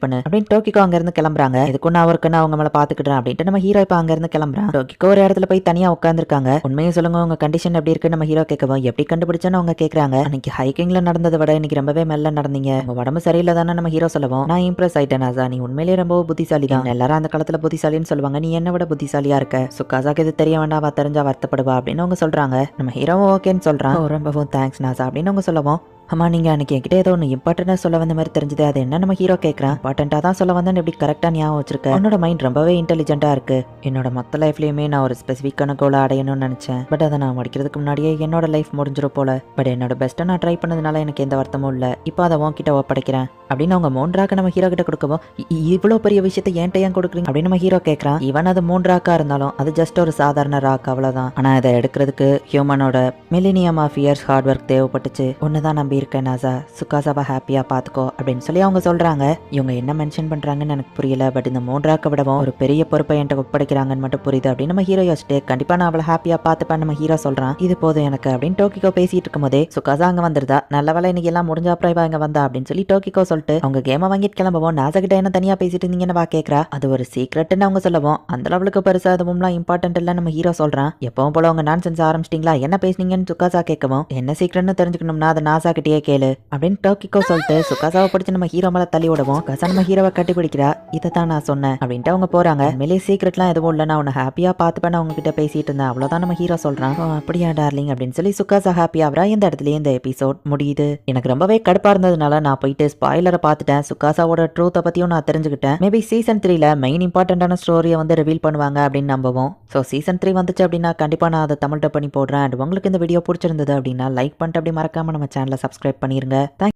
[SPEAKER 1] பண்ணு அப்படின்னு டோக்கிகோ அங்க இருந்து கிளம்புறாங்க. இதுக்கு நான் அவருக்கு அவங்க மேல பாத்துக்கிட்டேன் அப்படின்ட்டு நம்ம ஹீரோ இப்ப அங்க இருந்து கிளம்புறான். டோக்கிகோ ஒரு இடத்துல போய் தனியா உட்காந்துருக்காங்க. உண்மையை சொல்லுங்க உங்க கண்டிஷன் எப்படி இருக்கு நம்ம ஹீரோ கேட்கவும். எப்படி கண்டுபிடிச்சேன்னு அவங்க கேக்குறாங்க. அன்னைக்கு ஹைக்கிங்ல நடந்ததை விட இன்னைக்கு ரொம்பவே மெல்ல நடந்தீங்க. உங்க உடம்பு சரியில்லை தானே நம்ம ஹீரோ சொல்லவும். நான் இம்ப்ரெஸ் ஆயிட்டேன் ஆசா, நீ உண்மையிலேயே ரொம்ப புத்திசாலி தான். எல்லாரும் அந்த காலத்துல புத்திசாலின்னு சொல்லுவாங்க, நீ என்ன விட புத்திசாலியா இருக்க. சுகாசாக்கு இது தெரிய வேண்டாம், அவ தெரிஞ்சா வருத்தப்படுவா அப்படின்னு அவங்க சொல்றாங்க. நம்ம ஹீரோவும் ஓகேன்னு சொல்றான். ரொம்பவும் தேங்க்ஸ் நாசா அப்படின்னு அவங்க சொல்லவும். அம்மா நீங்க அன்னைக்கு என்கிட்ட ஏதோ ஒன்று இம்பார்ட்டண்டா சொல்ல வந்த மாதிரி தெரிஞ்சது, அது என்ன நம்ம ஹீரோ கேட்கறான். இம்பார்ட்டண்டா தான் சொல்ல வந்தேன்னு எப்படி கரெக்டா ஞாபகம் வச்சிருக்க. உன்னோட மைண்ட் ரொம்பவே இன்டெலிஜென்ட்டா இருக்கு. என்னோட மொத்த லைஃப்லயுமே நான் ஒரு ஸ்பெசிஃபிக்கான கோலை அடையணும்னு நினைச்சேன். பட் அதை நான் முடிக்கிறதுக்கு முன்னாடியே என்னோட லைஃப் முடிஞ்சிடும் போல. பட் என்னோட பெஸ்ட்டை நான் ட்ரை பண்ணதுனால எனக்கு எந்த வருத்தமும் இல்லை. இப்போ அதை உன்கிட்ட ஒப்படைக்கிறேன் அப்படின்னு அவங்க 3 ராக்க நம்ம ஹீரோ கிட்ட கொடுக்கவும், இவ்வளோ பெரிய விஷயத்தை ஏன்ட்ட ஏன் கொடுக்குறீங்க அப்படின்னு நம்ம ஹீரோ கேட்கறான். ஈவன் அது 3 ராக்கா இருந்தாலும் அது ஜஸ்ட் ஒரு சாதாரண ராக் அவ்வளவுதான். ஆனா இதை எடுக்கிறதுக்கு ஹியூமனோட millennium of years hard work தேவைப்பட்டுச்சு. ஒன்னுதான் நம்பி இருக்கேன் நாசா, சுகாசாவை ஹாப்பியா பாத்துக்கோ அப்படின்னு சொல்லி அவங்க சொல்றாங்க. இவங்க என்ன மென்ஷன் பண்றாங்கன்னு எனக்கு புரியல. பட் இந்த 3 ராக்க விடவும் ஒரு பெரிய பொறுப்பை என்கிட்ட ஒப்படைக்கிறாங்கன்னு மட்டும் புரியுது அப்படின்னு நம்ம ஹீரோ யோசிச்சுட்டு கண்டிப்பா நான் அவளை ஹாப்பியா பாத்துப்பேன் நம்ம ஹீரோ சொல்றான். இது போதும் எனக்கு அப்படின்னு டோக்கிகோ பேசிட்டு இருக்கும் போதே சுகாசா அங்க வந்துருதா. நல்ல வேலை இன்னைக்கு எல்லாம் முடிஞ்ச அப்புறம் இவ இங்க வந்தா அப்படின்னு சொல்லி டோக்கிகோ சொல்லிட்டு அவங்க கேமை வாங்கிட்டு கிளம்பவும் நாசா கிட்ட என்ன தனியா பேசிட்டு இருந்தீங்கன்னு வா கேட்கறா. அது ஒரு சீக்ரெட்னு அவங்க சொல்லவும் அந்த லெவலுக்கு பெருசா அதுவும்லாம் இம்பார்ட்டன்ட் இல்ல நம்ம ஹீரோ சொல்றான். எப்பவும் போல உங்க நான்சென்ஸ் ஆரம்பிச்சிட்டீங்களா, என்ன பேசுனீங்கன்னு சுகாசா கேட்கவும், என்ன சீக்ரெட்னு தெரிஞ்சுக்கணும்னா அதை நாசா கிட்டே கேளு அப்படின்னு டோக்கிகோ சொல்லிட்டு சுகாசாவை பிடிச்சி நம்ம ஹீரோ மேல தள்ளி விடவும் சுகாசா நம்ம ஹீரோவை கட்டி பிடிக்கிறா. இதைத்தான் நான் சொன்னேன் அப்படின்ட்டு அவங்க போறாங்க. மேலே சீக்ரெட்லாம் எதுவும் இல்லை, நான் உன்னை ஹாப்பியா பார்த்துப்பேன் அவங்க கிட்ட பேசிட்டு இருந்தேன் அவ்வளவுதான் நம்ம ஹீரோ சொல்றான். அப்படியா டார்லிங் அப்படின்னு சொல்லி சுகாசா ஹாப்பியா ஆகிறா. இந்த இடத்துல இந்த எபிசோட் முடியுது. எனக்கு ரொம்பவே கடுப்பா இருந்ததுனால நான் போயிட்டு ஸ்பாயிலரை பார்த்துட்டேன். சுகாசாவோட ட்ரூத்தை பத்தியும் நான் தெரிஞ்சுக்கிட்டேன். மேபி சீசன் 3ல மெயின் இம்பார்ட்டன்டான ஸ்டோரியை வந்து ரிவீல் பண்ணுவாங்க அப்படின்னு நம்பவும். ஸோ சீசன் 3 வந்துச்சு அப்படின்னா கண்டிப்பா நான் அதை தமிழ் டப் பண்ணி போடுறேன். அண்ட் உங்களுக்கு இந்த வீடியோ பிடிச்சிருந்தது அப்படின்னா லைக் பண்ணிட்டு அப்படி மறக்காம நம்ம சேனலை சப்ஸ்கிரைப் பண்ணிருங்க.